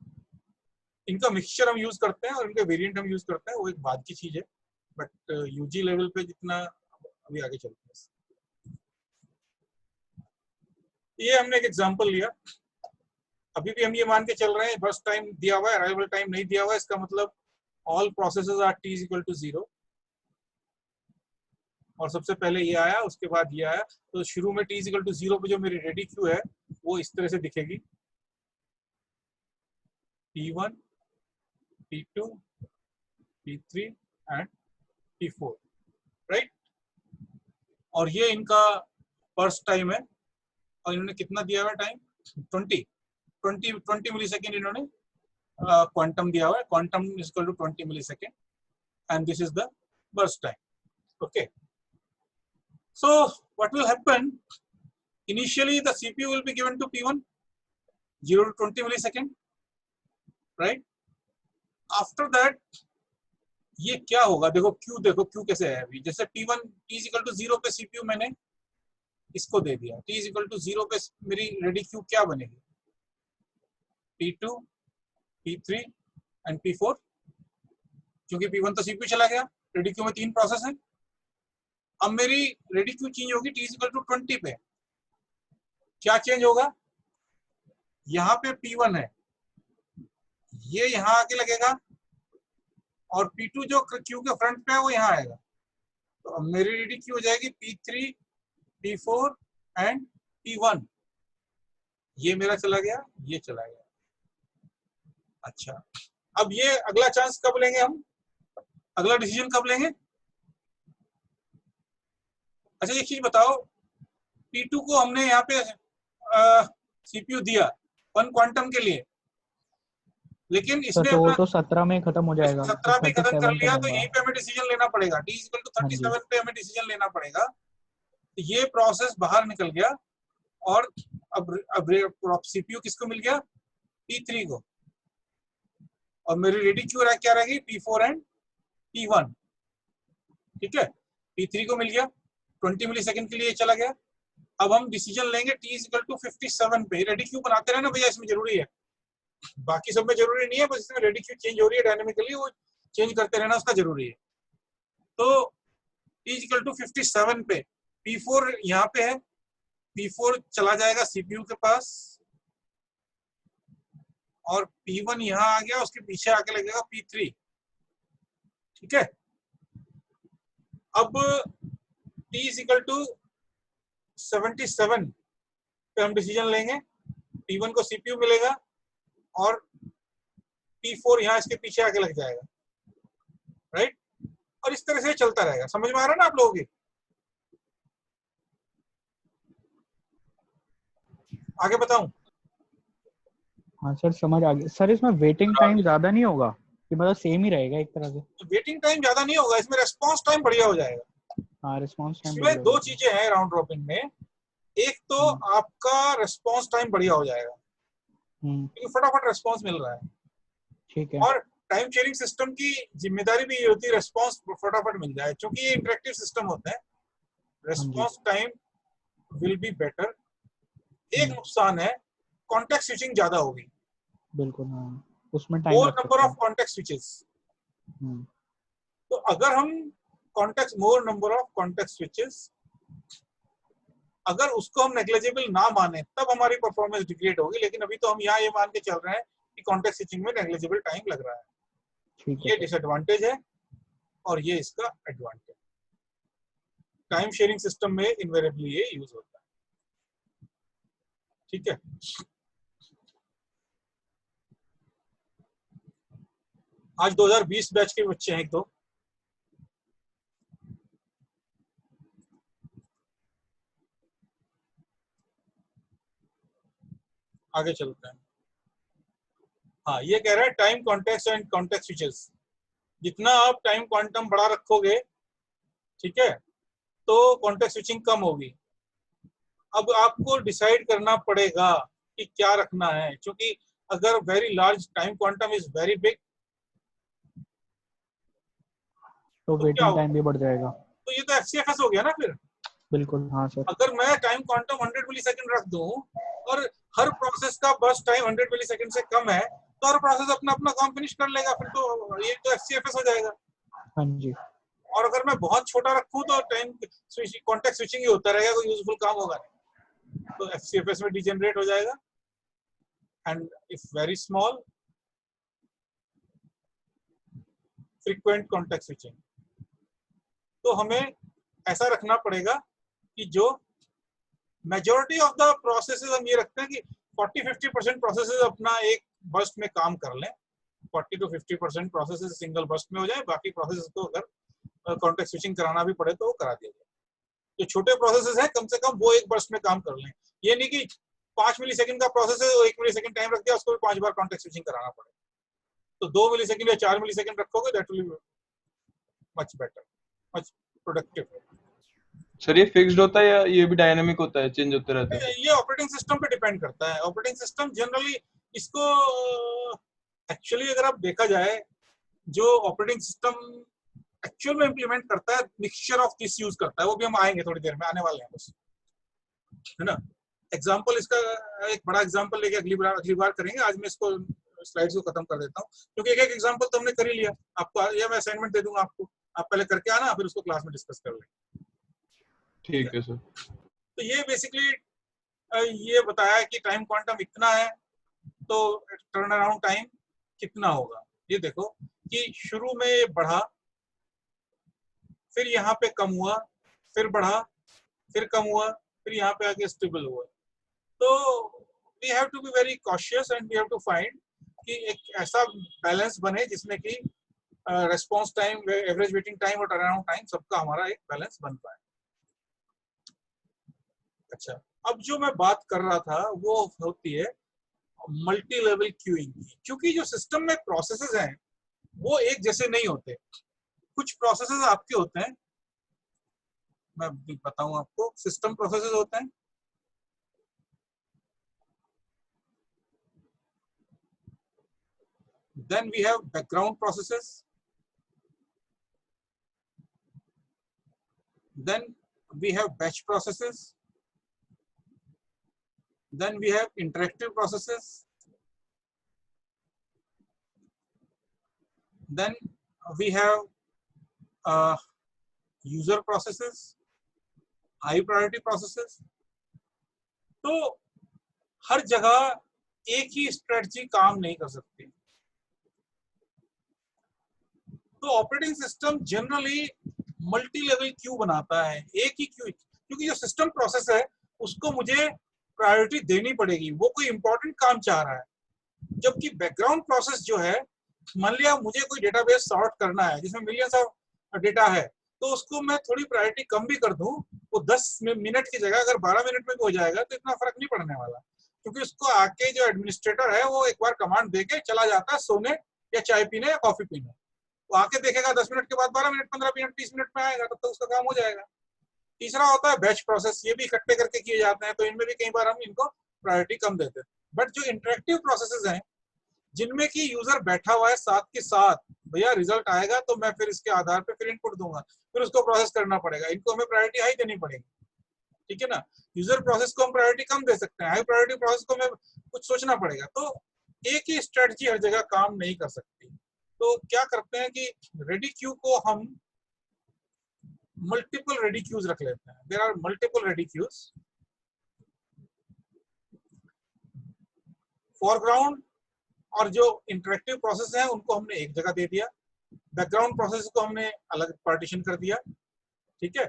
इनका मिक्सचर हम यूज करते हैं और इनके वेरिएंट हम यूज करते हैं, वो एक बाद की चीज है. बट यूजी लेवल पे जितना अभी आगे चलते हैं. ये हमने एक एग्जांपल लिया. अभी भी हम ये मान के चल रहे हैं बस टाइम दिया हुआ है, अराइवल टाइम नहीं दिया हुआ है. इसका मतलब ऑल प्रोसेसेस आर t = 0. और सबसे पहले ये आया, उसके बाद ये आया. तो शुरू में t = 0 पे जो मेरी रेडी क्यू है वो इस तरह से दिखेगी, P1, P2, P3 and P4, right. और ये इनका बर्स्ट टाइम है, और इन्होंने कितना दिया हुआ है टाइम? 20 मिलीसेकंड इन्होंने क्वांटम दिया हुआ है. Quantum is equal to 20 millisecond and this is the burst time. Okay, so what will happen? Initially the CPU will be given to P1, 0 to 20 millisecond, right? After that ये क्या होगा? देखो Q कैसे है अभी. जैसे P1 t = 0 पे CPU मैंने इसको दे दिया, t = 0 पे मेरी रेडी क्यू क्या बनेगी? P2, P3 and P4. क्योंकि P1 तो CPU चला गया, रेडी क्यू में 3 प्रोसेस है. अब मेरी रेडी क्यू चेंज होगी t = 20 पे. क्या चेंज होगा? यहाँ पे P1 है, ये यहाँ आके लगेगा, और P2 जो क्यू के फ्रंट पे है वो यहाँ आएगा. तो अब मेरी रेडी क्यू हो जाएगी P3, P4 एंड P1. ये मेरा चला गया, ये चला गया. अच्छा, अब ये अगला चांस कब लेंगे हम? अगला डिसीजन कब लेंगे? अच्छा एक चीज बताओ, P2 को हमने यहाँ पे CPU दिया 1 क्वांटम के लिए, लेकिन इसने तो वो तो 17 में खत्म हो जाएगा. 17 में खत्म कर लिया, तो होगा. यहीं पे हमें डिसीजन लेना पड़ेगा. t = 37 पे हमें डिसीजन लेना पड़ेगा. तो ये प्रोसेस बाहर निकल गया, और अब सीपीयू किसको मिल गया, P3 को, और मेरी रेडी क्यू क्या रहेगी, P4 एंड P1, ठीक है। P3 को मिल गया, 20 मिलीसेकंड के लिए चला गया। अब हम डिसीजन लेंगे t इक्वल टू 57 पे। रेडी क्यू बनाते रहना भैया, इसमें जरूरी है, बाकी सब में जरूरी नहीं है, बस इसमें रेडी क्यू चेंज हो रही है डायनामिकली, वो चेंज करते रहना उसका जरूरी है। तो t इक्वल टू 57 पे P4 यहाँ पे है, P4 चला जाएगा सीपीयू के पास, और P1 यहाँ आ गया, उसके पीछे आके लगेगा P3, ठीक है। अब t इक्वल टू 77 पे हम डिसीजन लेंगे, P1 को सीपीयू मिलेगा और P4 यहाँ इसके पीछे आके लग जाएगा, राइट। और इस तरह से चलता रहेगा। समझ में आ रहा है ना आप लोगों की? आगे बताऊं? हाँ सर समझ आ गया सर। इसमें वेटिंग टाइम ज्यादा नहीं होगा कि मतलब सेम ही रहेगा एक तरह से? वेटिंग टाइम ज्यादा नहीं होगा, इसमें रेस्पॉन्स टाइम बढ़िया हो जाएगा। हाँ रिस्पांस टाइम इसमें दो चीजें हैं राउंड रॉबिन में, एक तो आपका रेस्पॉन्स टाइम बढ़िया हो जाएगा क्योंकि फटाफट रेस्पॉन्स मिल रहा है, ठीक है। और टाइम शेयरिंग सिस्टम की जिम्मेदारी भी ये होती है रेस्पॉन्स फटाफट मिल जाए, क्योंकि ये इंटरेक्टिव सिस्टम होता है, response time will be better. एक नुकसान है, कॉन्टेक्स्ट स्विचिंग ज्यादा होगी, बिल्कुल हाँ, उसमें time more number of context switches. तो अगर हम मोर नंबर ऑफ कॉन्टेक्स्ट स्विचेस, अगर उसको हम नेग्लिजिबल ना माने तब हमारी परफॉर्मेंस डिग्रेड होगी, लेकिन अभी तो हम यहाँ ये मान के चल रहे हैं कि कॉन्टेक्स्ट स्विचिंग में नेग्लिजिबल टाइम लग रहा है, ठीक है। ये डिसएडवांटेज है और ये इसका एडवांटेज। टाइम शेयरिंग सिस्टम में इनवेरिएबली ये यूज होता है, ठीक है। आज 2020 बैच के बच्चे हैं एक दो, आगे चलते हैं। हाँ, ये कह रहा है time context and context switches, जितना आप टाइम क्वांटम बड़ा रखोगे, ठीक है, तो कॉन्टेक्स्ट स्विचिंग कम होगी। अब आपको डिसाइड करना पड़ेगा कि क्या रखना है, क्योंकि अगर very large time quantum is very big तो वेटिंग टाइम भी बढ़ जाएगा। तो ये तो एफसीएफएस हो गया ना फिर। बिल्कुल हाँ सर। अगर मैं टाइम क्वांटम 100 मिलीसेकंड रख दूं और हर प्रोसेस का बर्स्ट टाइम 100 मिलीसेकंड से कम है, तो हर प्रोसेस अपना अपना काम फिनिश कर लेगा, फिर तो ये तो एफसीएफएस हो जाएगा। हाँ जी। और अगर मैं बहुत छोटा रखूं तो टाइम कॉन्टेक्स्ट स्विचिंग ही होता रहेगा, कोई यूजफुल काम होगा नहीं, तो एफसीएफएस में डिजेनरेट हो जाएगा। And if very small, frequent context switching. तो हमें ऐसा रखना पड़ेगा कि जो मेजॉरिटी ऑफ द प्रोसेसेस, हम ये रखते हैं कि 40-50% प्रोसेसेस अपना एक बर्स्ट में काम कर लें, 40 to 50% प्रोसेसेस सिंगल बर्स्ट में हो जाए, बाकी प्रोसेसेस को अगर कॉन्टेक्स्ट स्विचिंग कराना भी पड़े तो वो करा दिया जाए। जो छोटे प्रोसेसेस हैं कम से कम वो एक बर्स्ट में काम कर लें, ये नहीं कि 5 मिलीसेकंड का प्रोसेस है, 1 मिलीसेकंड टाइम रख दिया, उसको भी 5 बार कॉन्टेक्स्ट स्विचिंग कराना पड़े। तो 2 मिलीसेकंड या 4 मिलीसेकंड रखोगे, that will be much better, much productive. Sir ये फिक्स्ड होता है या ये भी डायनामिक होता है, चेंज होते रहता है? ये ऑपरेटिंग सिस्टम पे डिपेंड करता है। ऑपरेटिंग सिस्टम जनरली इसको एक्चुअली अगर आप देखा जाए, जो ऑपरेटिंग सिस्टम एक्चुअल में इंप्लीमेंट करता है मिक्सचर ऑफ दिस यूज करता है, वो भी हम आएंगे थोड़ी देर में, आने वाले हैं बस, है ना। एग्जांपल इसका एक बड़ा एग्जांपल लेके अगली बार करेंगे। आज मैं इसको स्लाइड्स को खत्म कर देता हूँ, क्योंकि एक एग्जांपल तो हमने कर ही लिया। आपको या मैं असाइनमेंट दे दूंगा आपको, आप पहले करके आना, फिर उसको क्लास में डिस्कस कर लेंगे। ठीक है सर। तो ये बेसिकली ये बताया कि टाइम क्वांटम इतना है तो टर्न अराउंड टाइम कितना होगा। ये देखो कि शुरू में ये बढ़ा, फिर यहाँ पे कम हुआ, फिर बढ़ा, फिर कम हुआ, फिर यहाँ पे आके स्टेबल हुआ। तो we have to be very cautious and we have to find कि एक ऐसा बैलेंस बने जिसमें कि response time, average waiting time और टर्न अराउंड टाइम सबका हमारा एक बैलेंस बन पाए। अच्छा, अब जो मैं बात कर रहा था वो होती है मल्टी लेवल क्यूइंग की। क्योंकि जो सिस्टम में प्रोसेसेस हैं वो एक जैसे नहीं होते, कुछ प्रोसेसेस आपके होते हैं, मैं बताऊं आपको, सिस्टम प्रोसेसेस होते हैं, Then we have background processes. Then we have batch processes. Then we have interactive processes. Then we have user processes, high priority processes. तो हर जगह एक ही स्ट्रेटजी काम नहीं कर सकती। तो operating system generally multi level Q बनाता है, एक ही क्यू, क्योंकि जो सिस्टम प्रोसेस है उसको मुझे प्रायोरिटी देनी पड़ेगी, वो कोई इंपॉर्टेंट काम चाह रहा है। जबकि बैकग्राउंड प्रोसेस जो है, मान लिया मुझे कोई डेटाबेस सॉर्ट करना है जिसमें मिलियंस ऑफ डेटा है, तो उसको मैं थोड़ी प्रायोरिटी कम भी कर दूं, वो 10 मिनट की जगह अगर 12 मिनट में भी हो जाएगा तो इतना फर्क नहीं पड़ने वाला, क्योंकि उसको आके जो एडमिनिस्ट्रेटर है वो एक बार कमांड देके चला जाता है सोने या चाय पीने या कॉफी पीने। वो आके देखेगा 10 मिनट के बाद 12 मिनट, 15 मिनट, 30 मिनट में आएगा, तब तक उसका काम हो जाएगा। तीसरा होता है बैच प्रोसेस, ये भी इकट्ठे करके किए जाते हैं, तो इनमें भी कई बार हम इनको प्रायोरिटी कम देते हैं। बट जो इंटरेक्टिव प्रोसेसेस हैं, जिनमें कि यूजर बैठा हुआ है साथ के साथ, भैया रिजल्ट आएगा तो मैं फिर इसके आधार पे फिर इनपुट दूंगा, फिर उसको प्रोसेस करना पड़ेगा, इनको हमें प्रायोरिटी हाई देनी पड़ेगी, ठीक है ना। यूजर प्रोसेस को हम प्रायोरिटी कम दे सकते हैं, हाई प्रायोरिटी प्रोसेस को हमें कुछ सोचना पड़ेगा। तो एक ही स्ट्रेटजी हर जगह काम नहीं कर सकती। तो क्या करते हैं कि रेडी क्यू को हम मल्टीपल रेडी क्यूज रख लेते हैं। There are multiple ready queues. Foreground और जो इंटरेक्टिव प्रोसेस है उनको हमने एक जगह दे दिया, बैकग्राउंड प्रोसेस को हमने अलग पार्टीशन कर दिया, ठीक है।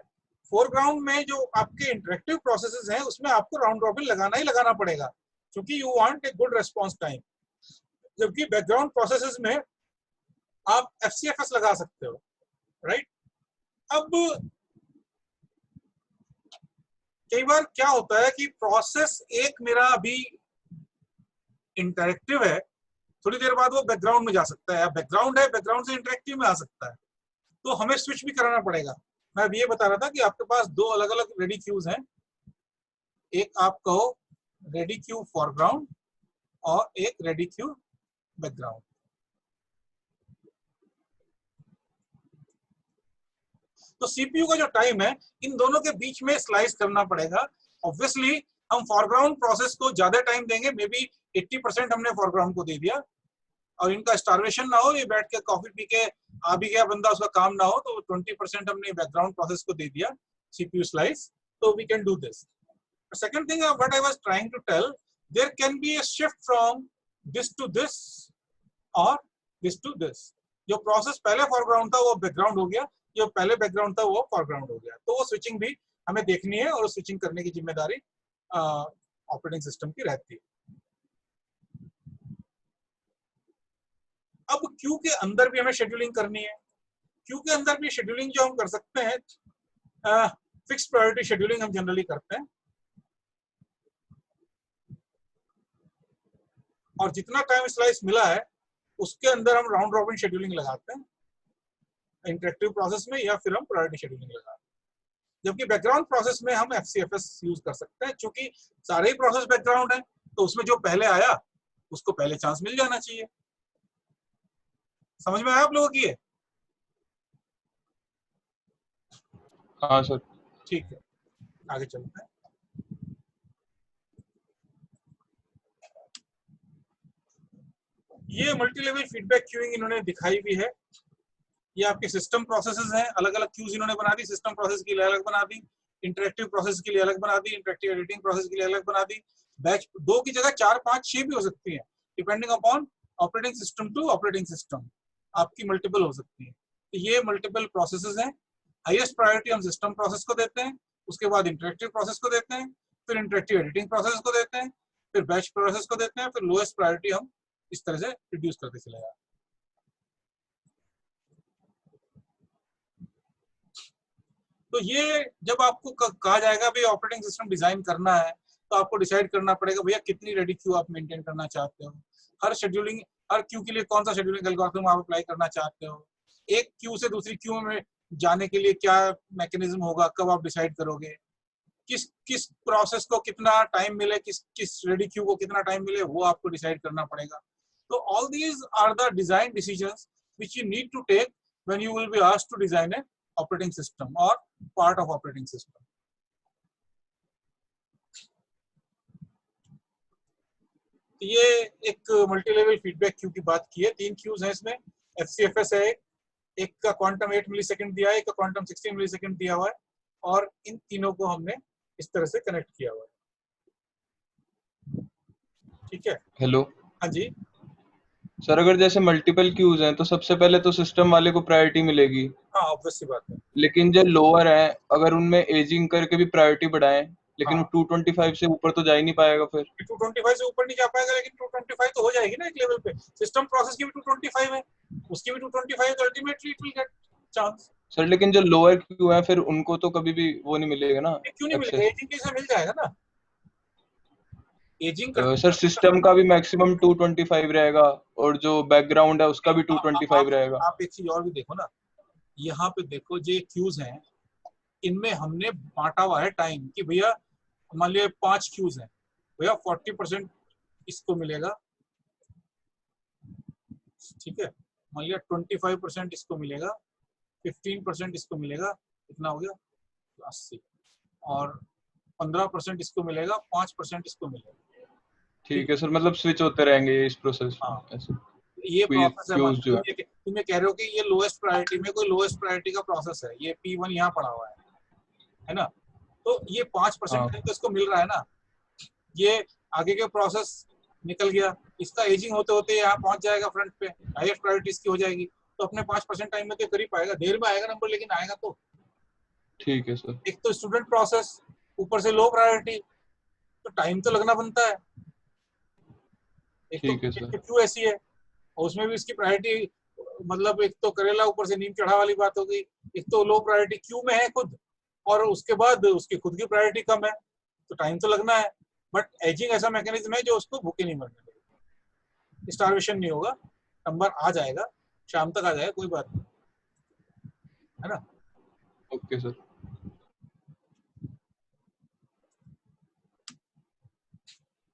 फोरग्राउंड में जो आपके इंटरेक्टिव प्रोसेसेस हैं उसमें आपको राउंड रॉबिन लगाना ही लगाना पड़ेगा, क्योंकि you want a good response time. जबकि बैकग्राउंड प्रोसेसेस में आप FCFS लगा सकते हो, राइट। अब कई बार क्या होता है कि प्रोसेस एक मेरा अभी इंटरेक्टिव है, थोड़ी देर बाद वो बैकग्राउंड में जा सकता है, बैकग्राउंड है, बैकग्राउंड से इंटरेक्टिव में आ सकता है, तो हमें स्विच भी कराना पड़ेगा। मैं अभी ये बता रहा था कि आपके पास दो अलग अलग रेडी क्यूज हैं, एक आप कहो रेडी क्यू फॉरग्राउंड और एक रेडी क्यू बैकग्राउंड। तो सीपीयू का जो टाइम है इन दोनों के बीच में स्लाइस करना पड़ेगा। ऑब्वियसली हम फॉरग्राउंड प्रोसेस को ज्यादा टाइम देंगे, मे बी 80% हमने फॉरग्राउंड को दे दिया, और इनका स्टार्वेशन ना हो, ये बैठ के कॉफी पी के आ भी गया बंदा, उसका काम ना हो, तो 20% हमने बैकग्राउंड प्रोसेस को दे दिया सीपीयू स्लाइस। तो we can do this. Second thing what I was trying to tell, there can be a shift from this to this और दिस टू दिस। जो प्रोसेस पहले फॉरग्राउंड था वो बैकग्राउंड हो गया, जो पहले बैकग्राउंड था वो फॉरग्राउंड हो गया। तो वो स्विचिंग भी हमें देखनी है और स्विचिंग करने की जिम्मेदारी ऑपरेटिंग सिस्टम की रहती है। अब क्यू के अंदर भी हमें शेड्यूलिंग करनी है। क्यू के अंदर भी शेड्यूलिंग जो हम कर सकते हैं, फिक्स प्रायोरिटी शेड्यूलिंग हम जनरली करते हैं, और जितना टाइम स्लाइस मिला है उसके अंदर हम राउंड रॉबिन शेड्यूलिंग लगाते हैं इंटरेक्टिव प्रोसेस में, या फिर हम प्रायोरिटी शेड्यूलिंग लगाते हैं। जबकि बैकग्राउंड प्रोसेस में हम FCFS यूज कर सकते हैं, क्योंकि सारे ही प्रोसेस बैकग्राउंड है, तो उसमें जो पहले आया उसको पहले चांस मिल जाना चाहिए। समझ में आया आप लोगों की है? हाँ सर। ठीक है, आगे चलते हैं। ये मल्टी लेवल फीडबैक क्यूइंग इन्होंने दिखाई भी है। ये आपके सिस्टम प्रोसेसेस हैं, अलग अलग क्यूज इन्होंने बना दी, सिस्टम प्रोसेस के लिए अलग बना दी, इंटरेक्टिव प्रोसेस के लिए अलग बना दी, इंटरेक्टिव एडिटिंग प्रोसेस के लिए अलग बना दी। बैच 2 की जगह 4, 5, 6 भी हो सकती है, depending upon operating system to operating system, आपकी मल्टीपल हो सकती है। तो ये मल्टीपल प्रोसेसेस हैं। हाईएस्ट प्रायोरिटी हम सिस्टम प्रोसेस को देते हैं, उसके बाद इंटरेक्टिव प्रोसेस को देते हैं, फिर इंटरेक्टिव एडिटिंग प्रोसेस को देते हैं, फिर बैच प्रोसेस को देते हैं, फिर लोएस्ट प्रायोरिटी हम इस तरह से रिड्यूस करते चले जाते हैं। तो ये जब आपको कहा जाएगा भाई ऑपरेटिंग सिस्टम डिजाइन करना है, तो आपको डिसाइड करना पड़ेगा भैया कितनी रेडी क्यू आप मेंटेन करना चाहते हो, हर शेड्यूलिंग, हर क्यू के लिए कौन सा शेड्यूलिंग एल्गोरिथम आप अप्लाई करना चाहते हो, एक क्यू से दूसरी क्यू में जाने के लिए क्या मैकेनिज्म होगा, कब आप डिसाइड करोगे, किस प्रोसेस को कितना टाइम मिले, किस रेडी क्यू को कितना टाइम मिले, वो आपको डिसाइड करना पड़ेगा। So all these are the design decisions which you need to take when you will be asked to design an operating system or part of operating system. ये एक multi level feedback queue की बात की है। 3 cues हैं इसमें, FCFS है, एक का क्वांटम 8 मिलीसेकंड दिया है, एक का क्वांटम 16 मिलीसेकंड दिया हुआ है, और इन तीनों को हमने इस तरह से कनेक्ट किया हुआ है। ठीक है। हेलो हाँ जी सर, अगर जैसे मल्टीपल क्यूज हैं तो सबसे पहले तो सिस्टम वाले को प्रायोरिटी मिलेगी, हाँ ऑब्वियस सी बात है। लेकिन जो लोअर है अगर उनमें एजिंग करके भी प्रायोरिटी बढ़ाएं, लेकिन हाँ। वो 225 से ऊपर तो जा ही नहीं पाएगा फिर। 225 से ऊपर नहीं जा पाएगा, लेकिन 225 तो हो जाएगी ना एक लेवल पे। सिस्टम प्रोसेस की भी 225 है, उसकी भी 225, तो ultimately it will get chance. Sir लेकिन जो लोअर क्यू है फिर उनको तो कभी भी वो नहीं मिलेगा ना, क्यों नहीं मिलेगा? एजिंग कैसे मिल जाएगा ना, एजिंग सर सिस्टम का भी मैक्सिमम 225 रहेगा और जो बैकग्राउंड है उसका भी 225 रहेगा। आप एक चीज और भी देखो ना, यहाँ पे देखो ये क्यूज हैं, इनमें हमने बांटा हुआ है टाइम कि भैया मान लिया 5 क्यूज हैं, भैया 40% इसको मिलेगा, ठीक है, मान लिया 25% इसको मिलेगा, 15% इसको मिलेगा, कितना हो गया 80, और 15% इसको मिलेगा, 5% इसको मिलेगा। ठीक है सर, मतलब स्विच होते रहेंगे इस प्रोसेस में। हाँ। ऐसे ये प्रोसेस है, जो है तुम ये कह रहे हो कि ये लोएस्ट प्रायोरिटी में कोई लोएस्ट प्रायोरिटी का प्रोसेस है, ये P1 यहाँ पड़ा हुआ है ना, तो ये 5% टाइम तो इसको मिल रहा है ना, ये आगे के प्रोसेस निकल गया, इसका एजिंग होते होते यहाँ पहुंच जाएगा फ्रंट पे, हाईएस्ट प्रायोरिटी इसकी हो जाएगी, तो अपने 5% टाइम में तो कर ही पाएगा, देर में आएगा नंबर लेकिन आएगा तो। ठीक है सर। एक तो स्टूडेंट प्रोसेस, ऊपर से लो प्रायोरिटी, तो टाइम तो लगना बनता है। एक तो क्यू ऐसी है और उसमें भी इसकी प्रायोरिटी, मतलब एक तो करेला ऊपर से नीम चढ़ा वाली बात हो गई, एक तो लो प्रायोरिटी क्यू में है खुद, और उसके बाद उसकी खुद की प्रायोरिटी कम है, तो टाइम तो लगना है। बट एजिंग ऐसा मैकेनिज्म है जो उसको भूखे नहीं मरने देगा, स्टारवेशन नहीं होगा, नंबर आ जाएगा, शाम तक आ जाएगा, कोई बात नहीं, है ना। Okay sir.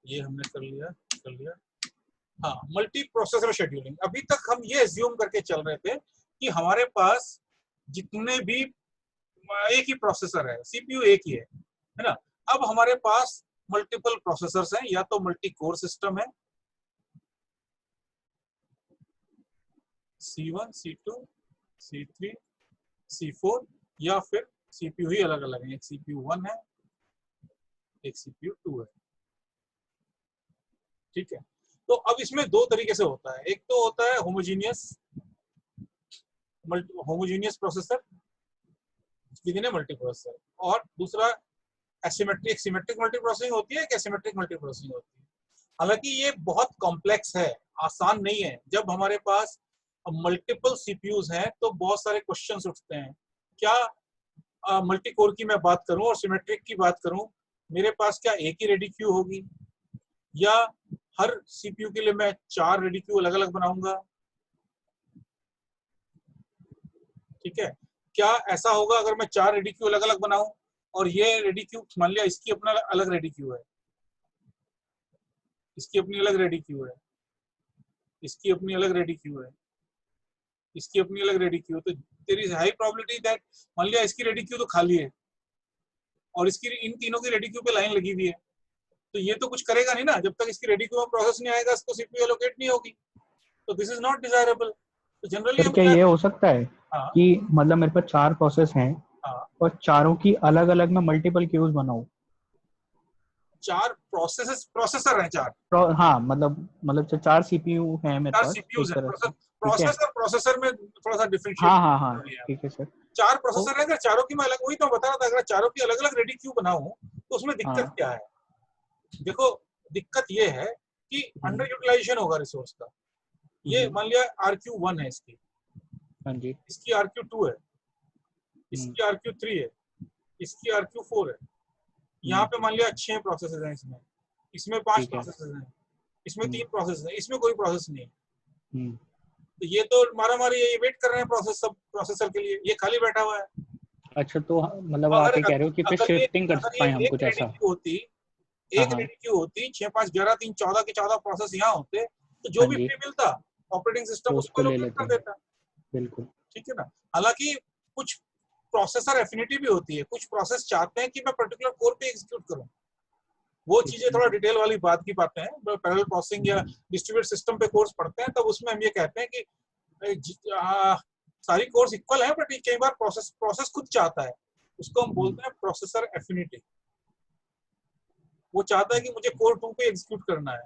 ये हमने कर लिया। हाँ, मल्टी प्रोसेसर शेड्यूलिंग। अभी तक हम ये एज्यूम करके चल रहे थे कि हमारे पास जितने भी एक ही प्रोसेसर है, सीपीयू एक ही है ना। अब हमारे पास मल्टीपल प्रोसेसर्स हैं, या तो मल्टी कोर सिस्टम है, C1, C2, C3, C4, या फिर सीपीयू ही अलग अलग है, एक CPU 1 है, एक CPU 2 है, ठीक है। तो अब इसमें 2 तरीके से होता है, एक तो होता है homogeneous processor within a multi processor, और दूसरा एसिमेट्रिक, सिमेट्रिक मल्टी प्रोसेसिंग होती है, एक एसिमेट्रिक मल्टी प्रोसेसिंग होती है। हालांकि ये बहुत कॉम्प्लेक्स है, आसान नहीं है। जब हमारे पास मल्टीपल सीपीयूज हैं तो बहुत सारे क्वेश्चंस उठते हैं, क्या मल्टी कोर की मैं बात करूं और सिमेट्रिक की बात करूं, मेरे पास क्या एक ही रेडी क्यू होगी, या हर सीपीयू के लिए मैं 4 रेडी क्यू अलग अलग बनाऊंगा, ठीक है। क्या ऐसा होगा अगर मैं 4 रेडी क्यू अलग अलग बनाऊं और ये रेडी क्यू, मान लिया इसकी अपना अलग रेडी क्यू है, इसकी अपनी अलग रेडी क्यू है, इसकी अपनी अलग रेडी क्यू है, इसकी अपनी अलग रेडी क्यू, तो there is high probability that मान लिया इसकी रेडी क्यू तो खाली है और इसकी, इन तीनों की रेडी क्यू पे लाइन लगी हुई है, तो ये तो कुछ करेगा नहीं ना, जब तक इसकी रेडी क्यू में प्रोसेस नहीं आएगा, इसको सीपीयू एलोकेट नहीं होगी, तो दिस इज नॉट डिजायरेबल। तो जनरली क्या ये हो सकता है कि मतलब मेरे पास 4 प्रोसेस हैं और चारों की अलग अलग मैं मल्टीपल क्यूज बनाऊं? 4 प्रोसेसर हैं, 4 हाँ, मतलब 4 सीपीयू हैं मेरे पास, सीपीयूज हैं। प्रोसेसर में थोड़ा सा डिफरेंशिएट, हाँ ठीक है सर। 4 प्रोसेसर है, अगर चारों की मैं अलग, वही तो बता रहा था, अगर चारों की अलग अलग रेडी क्यू बनाऊं तो उसमें दिक्कत क्या है। देखो दिक्कत ये है कि अंडर यूटिलाइजेशन होगा रिसोर्स का। ये मान लिया RQ1 है इसकी, हाँ जी, इसकी RQ2 है, इसकी RQ3 है, इसकी RQ4 है, यहाँ पे मान लिया 6 प्रोसेसर हैं, इसमें 5 प्रोसेसर हैं, इसमें 3 प्रोसेसर हैं, इसमें कोई प्रोसेस नहीं है। तो ये तो मारा मारी, ये वेट कर रहे हैं प्रोसेसर के लिए, ये खाली बैठा हुआ है। अच्छा, तो मतलब आप ये कह रहे हो कि फिर शिफ्टिंग कर पाए हम कुछ ऐसा? एक रेडी क्यू होती 6, 5, 11, 3, 14 के 14 प्रोसेस यहाँ होते, तो जो हाँ भी जी, फ्री मिलता ऑपरेटिंग सिस्टम वो उसको उसको ले एलोकेट लेते कर हैं, देता। बिल्कुल। ठीक है ना। हालांकि कुछ प्रोसेसर एफिनिटी भी होती है, कुछ प्रोसेस चाहते हैं कि मैं पर्टिकुलर कोर पे एग्जीक्यूट करूं, वो ठीक चीजें थोड़ा डिटेल वाली बात की बातें हैं। पैरेलल प्रोसेसिंग या डिस्ट्रीब्यूटेड सिस्टम पे कोर्स पढ़ते हैं तब उसमें हम ये कहते हैं कि सारी कोर्स इक्वल है, बट कई बार प्रोसेस खुद चाहता है, उसको हम बोलते हैं प्रोसेसर एफिनिटी। वो चाहता है कि मुझे कोर 2 पे एग्जीक्यूट करना है,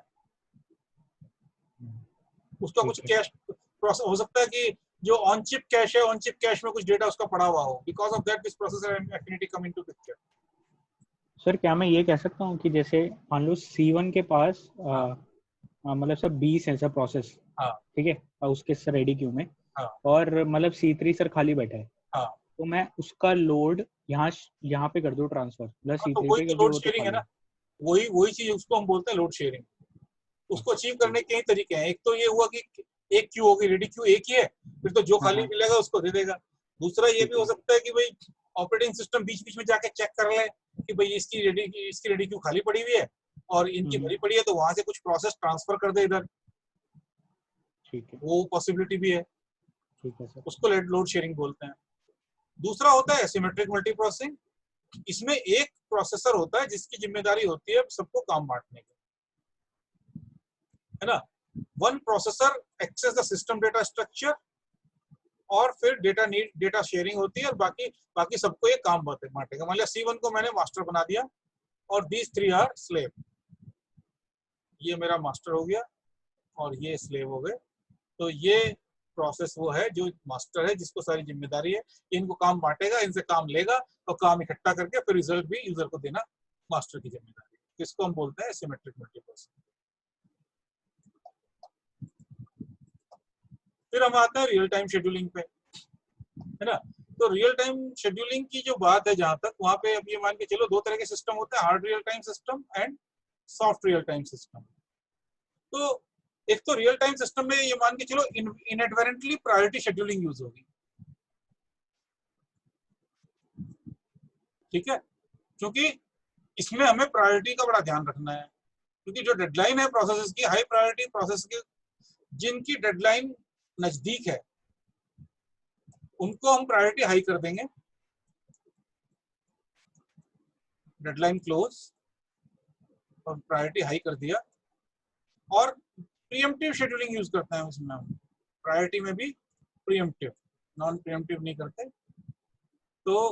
उसका कुछ ठीक है। कैश प्रोसेस हो सकता है कि जो ऑन चिप कैश है, ऑन चिप कैश में कुछ डेटा उसका पड़ा हुआ हो, because of that this processor affinity come into picture. Sir क्या मैं ये कह सकता हूँ कि जैसे मान लो C1 के पास मतलब सब 20 है सब प्रोसेस, हाँ ठीक है, और उसके रेडी क्यू में, हाँ और मतलब C3 सर खाली बैठा है, हाँ तो मैं उसका लोड यहाँ पे कर दूँ ट्रांसफर, प्लस हाँ, तो C3 वही पे, तो क्योंकि लोड वो तो शेयरिंग है खाली ना, है। वही चीज उसको हम बोलते हैं लोड शेयरिंग। उसको अचीव करने के कई तरीके हैं। एक तो ये हुआ कि एक क्यू होगी, रेडी क्यू एक ही है, फिर तो जो हाँ खाली हाँ, मिलेगा उसको दे देगा। दूसरा ये ठीक भी हो है। सकता है कि भाई ऑपरेटिंग सिस्टम बीच बीच में जाके चेक कर ले कि भाई इसकी रेडी क्यू खाली पड़ी हुई है और इनकी भरी पड़ी है, तो वहां से कुछ प्रोसेस ट्रांसफर कर दे इधर, ठीक है, वो पॉसिबिलिटी भी है, ठीक है सर। उसको लोड शेयरिंग बोलते हैं। दूसरा होता है एसिमेट्रिक मल्टी प्रोसेसिंग। इसमें एक प्रोसेसर होता है जिसकी जिम्मेदारी होती है सबको काम बांटने की, है ना। One processor access the system data structure, और फिर डेटा शेयरिंग होती है, और बाकी सबको ये काम बांटेगा। मान लिया C1 को मैंने मास्टर बना दिया और दीज 3 आर स्लेव, ये मेरा मास्टर हो गया और ये स्लेव हो गए। तो ये प्रोसेस वो है जो मास्टर है, जिसको सारी जिम्मेदारी है, इनको काम बांटेगा, इनसे काम लेगा और काम इकट्ठा करके फिर रिजल्ट भी यूजर को देना मास्टर की जिम्मेदारी है। इसको हम बोलते हैं एसिमेट्रिक मल्टीप्रोसेसिंग। फिर हम आते हैं रियल टाइम शेड्यूलिंग पे, है ना। तो रियल टाइम शेड्यूलिंग की जो बात है, जहां तक वहां पे अब ये मान के चलो 2 तरह के सिस्टम होते हैं, hard real time system and soft real time system. तो एक तो रियल टाइम सिस्टम में ये मान के चलो इनएडवर्टेंटली प्रायोरिटी शेड्यूलिंग यूज होगी, ठीक है, क्योंकि इसमें हमें प्रायोरिटी का बड़ा ध्यान रखना है, क्योंकि जो डेडलाइन है प्रोसेस की, हाई प्रायोरिटी प्रोसेस की जिनकी डेडलाइन नजदीक है उनको हम प्रायोरिटी हाई कर देंगे, डेडलाइन क्लोज और प्रायोरिटी हाई कर दिया। और प्रीएम्प्टिव शेड्यूलिंग यूज करते हैं उसमें हम, प्रायोरिटी में भी प्रीएम्प्टिव, नॉन प्रीएम्प्टिव नहीं करते। तो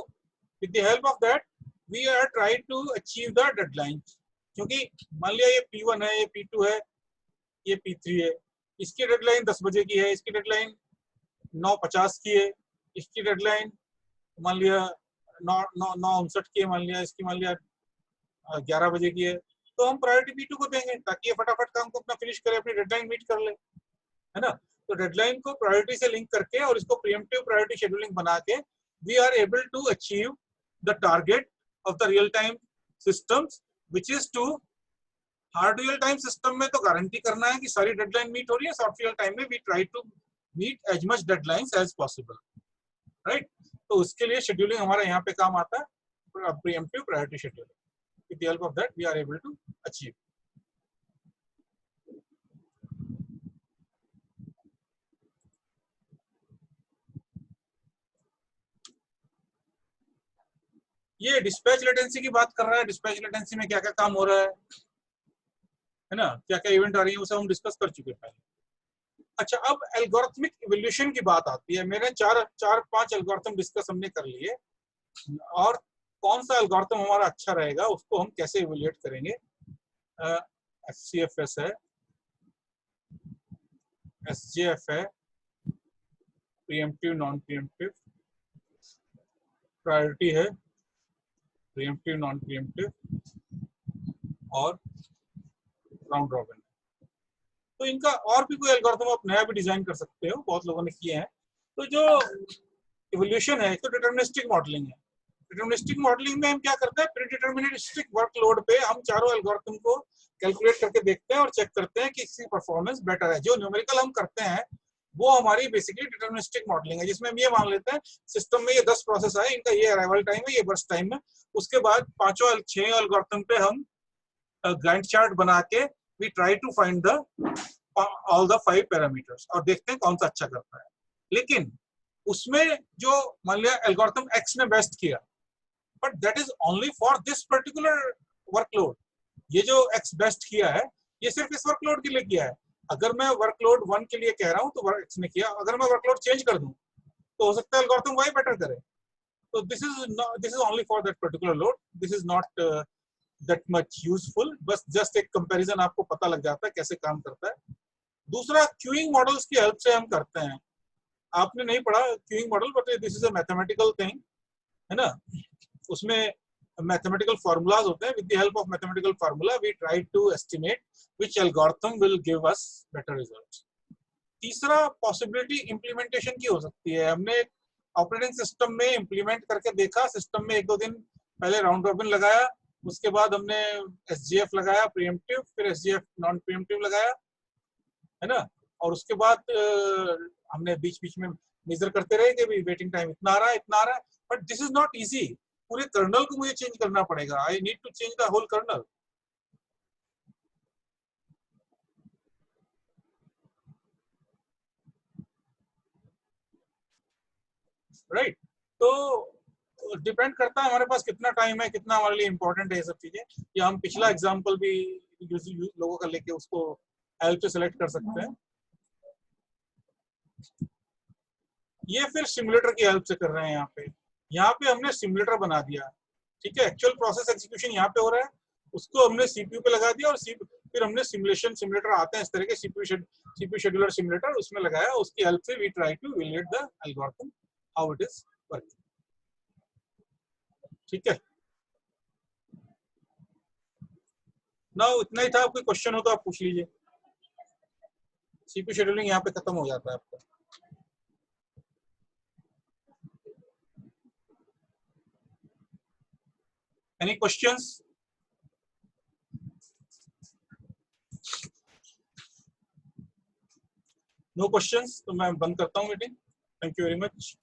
with the help of that we are try to achieve the deadline, क्योंकि मान लिया ये P1 है, ये P2 है, ये P3 है, इसकी डेडलाइन 10 बजे की है, इसकी डेडलाइन 9:50 की है, इसकी डेडलाइन मान लिया 9:59 की है, मान लिया इसकी मान लिया 11 बजे की है, तो हम प्रायोरिटी P2 को देंगे ताकि ये फटाफट काम को अपना फिनिश करे, अपनी डेडलाइन मीट कर ले, है ना। तो डेडलाइन को प्रायोरिटी से लिंक करके और इसको प्रीएम्प्टिव प्रायोरिटी शेड्यूलिंग बना के we are able to achieve the target of the real time systems, which is to hard real time system में तो गारंटी करना है कि सारी डेडलाइन मीट हो रही है, सॉफ्ट रियल टाइम में we try to meet as much deadlines as possible, right. तो उसके लिए शेड्यूलिंग हमारा यहाँ पे काम आता है, pre-emptive priority scheduling. With the help of that, we are able to achieve. ये डिस्पैच लेटेंसी की बात कर रहा है, डिस्पैच लेटेंसी में क्या क्या काम हो रहा है ना, क्या क्या इवेंट आ रही है, उसे हम डिस्कस कर चुके हैं पहले। अच्छा, अब एल्गोरिथमिक इवोल्यूशन की बात आती है। मेरे 4-5 एल्गोरिथम डिस्कस हमने कर लिए, और कौन सा एल्गोरिथम हमारा अच्छा रहेगा उसको हम कैसे इवोल्यूट करेंगे। FCFS है, SJF है, प्रीएम्प्टिव नॉन प्रीएम्प्टिव, प्रायोरिटी है, प्रीएम्प्टिव नॉन प्रीएम्प्टिव, और राउंड रॉबिन। तो इनका और भी कोई एल्गोरिथम आप नया भी डिजाइन कर सकते हो, बहुत लोगों ने किए हैं। तो जो इवोल्यूशन है, एक तो डिटरमिनिस्टिक मॉडलिंग है। डिटरमिनिस्टिक मॉडलिंग में हम क्या करते हैं, प्रीडिटरमिनिस्टिक वर्कलोड पे हम चारों एल्गोरिथम को कैलकुलेट करके देखते हैं और चेक करते हैं कि इसकी परफॉर्मेंस बेटर है। जो न्यूमेरिकल हम करते हैं वो हमारी बेसिकली डिटरमिनिस्टिक मॉडलिंग है, जिसमें हम ये मान लेते हैं सिस्टम में ये 10 प्रोसेस है, इनका ये अराइवल टाइम है, ये बर्स्ट टाइम है। उसके बाद 5-6 एल्गोरिथम पे हम गैंट चार्ट बना के we try to find the all the 5 parameters और देखते हैं कौन सा अच्छा करता है। लेकिन उसमें जो मान लिया एल्गोरिथम एक्स ने बेस्ट किया, but that is only for this particular workload. ये जो एक्स बेस्ट किया है ये सिर्फ इस वर्कलोड के लिए किया है। अगर मैं वर्कलोड 1 के लिए कह रहा हूँ तो एक्स ने किया, अगर मैं वर्कलोड चेंज कर दूं तो हो सकता है एल्गोरिथम वाई बेटर करे। तो this is only for that particular load, this is not that much useful. बस जस्ट एक कंपैरिजन आपको पता लग जाता है कैसे काम करता है। दूसरा क्यूइंग मॉडल्स की हेल्प से हम करते हैं। आपने नहीं पढ़ा queuing model, but this is a mathematical thing, है ना। उसमें मैथमेटिकल फार्मूलाज होते हैं। With the help of mathematical formula we try to estimate which algorithm will give us better results. तीसरा पॉसिबिलिटी इंप्लीमेंटेशन की हो सकती है। हमने ऑपरेटिंग सिस्टम में इंप्लीमेंट करके देखा, सिस्टम में 1-2 दिन पहले राउंड रॉबिन लगाया, उसके बाद हमने एसजीएफ लगाया प्रीएम्प्टिव, फिर एसजीएफ नॉन प्रीएम्प्टिव लगाया, है ना। और उसके बाद हमने बीच बीच में मेजर करते रहे कि भी वेटिंग टाइम इतना आ रहा है, इतना आ रहा है। But this is not easy, पूरे कर्नल को मुझे चेंज करना पड़ेगा। I need to change the whole kernel, right. तो डिपेंड करता है हमारे पास कितना टाइम है, कितना हमारे लिए इंपॉर्टेंट है ये सब चीजें। या हम पिछला एग्जांपल भी लोगों का लेके उसको हेल्प से सेलेक्ट कर सकते हैं। ये फिर सिमुलेटर की हेल्प से कर रहे हैं। यहाँ पे हमने सिमुलेटर बना दिया, ठीक है। एक्चुअल प्रोसेस एग्जीक्यूशन यहाँ पे हो रहा है, उसको हमने सीपीयू पे लगा दिया और फिर हमने सिमुलेटर आते हैं इस तरह के सीपीयू शेड्यूलर सिमुलेटर, उसमें लगाया। उसकी हेल्प से we try to evaluate the algorithm how it is working, ठीक है। नाउ इतना ही था। कोई क्वेश्चन हो तो आप पूछ लीजिए। सीपीयू शेड्यूलिंग यहाँ पे खत्म हो जाता है आपका। Any questions? No questions, तो मैं बंद करता हूँ meeting. Thank you very much.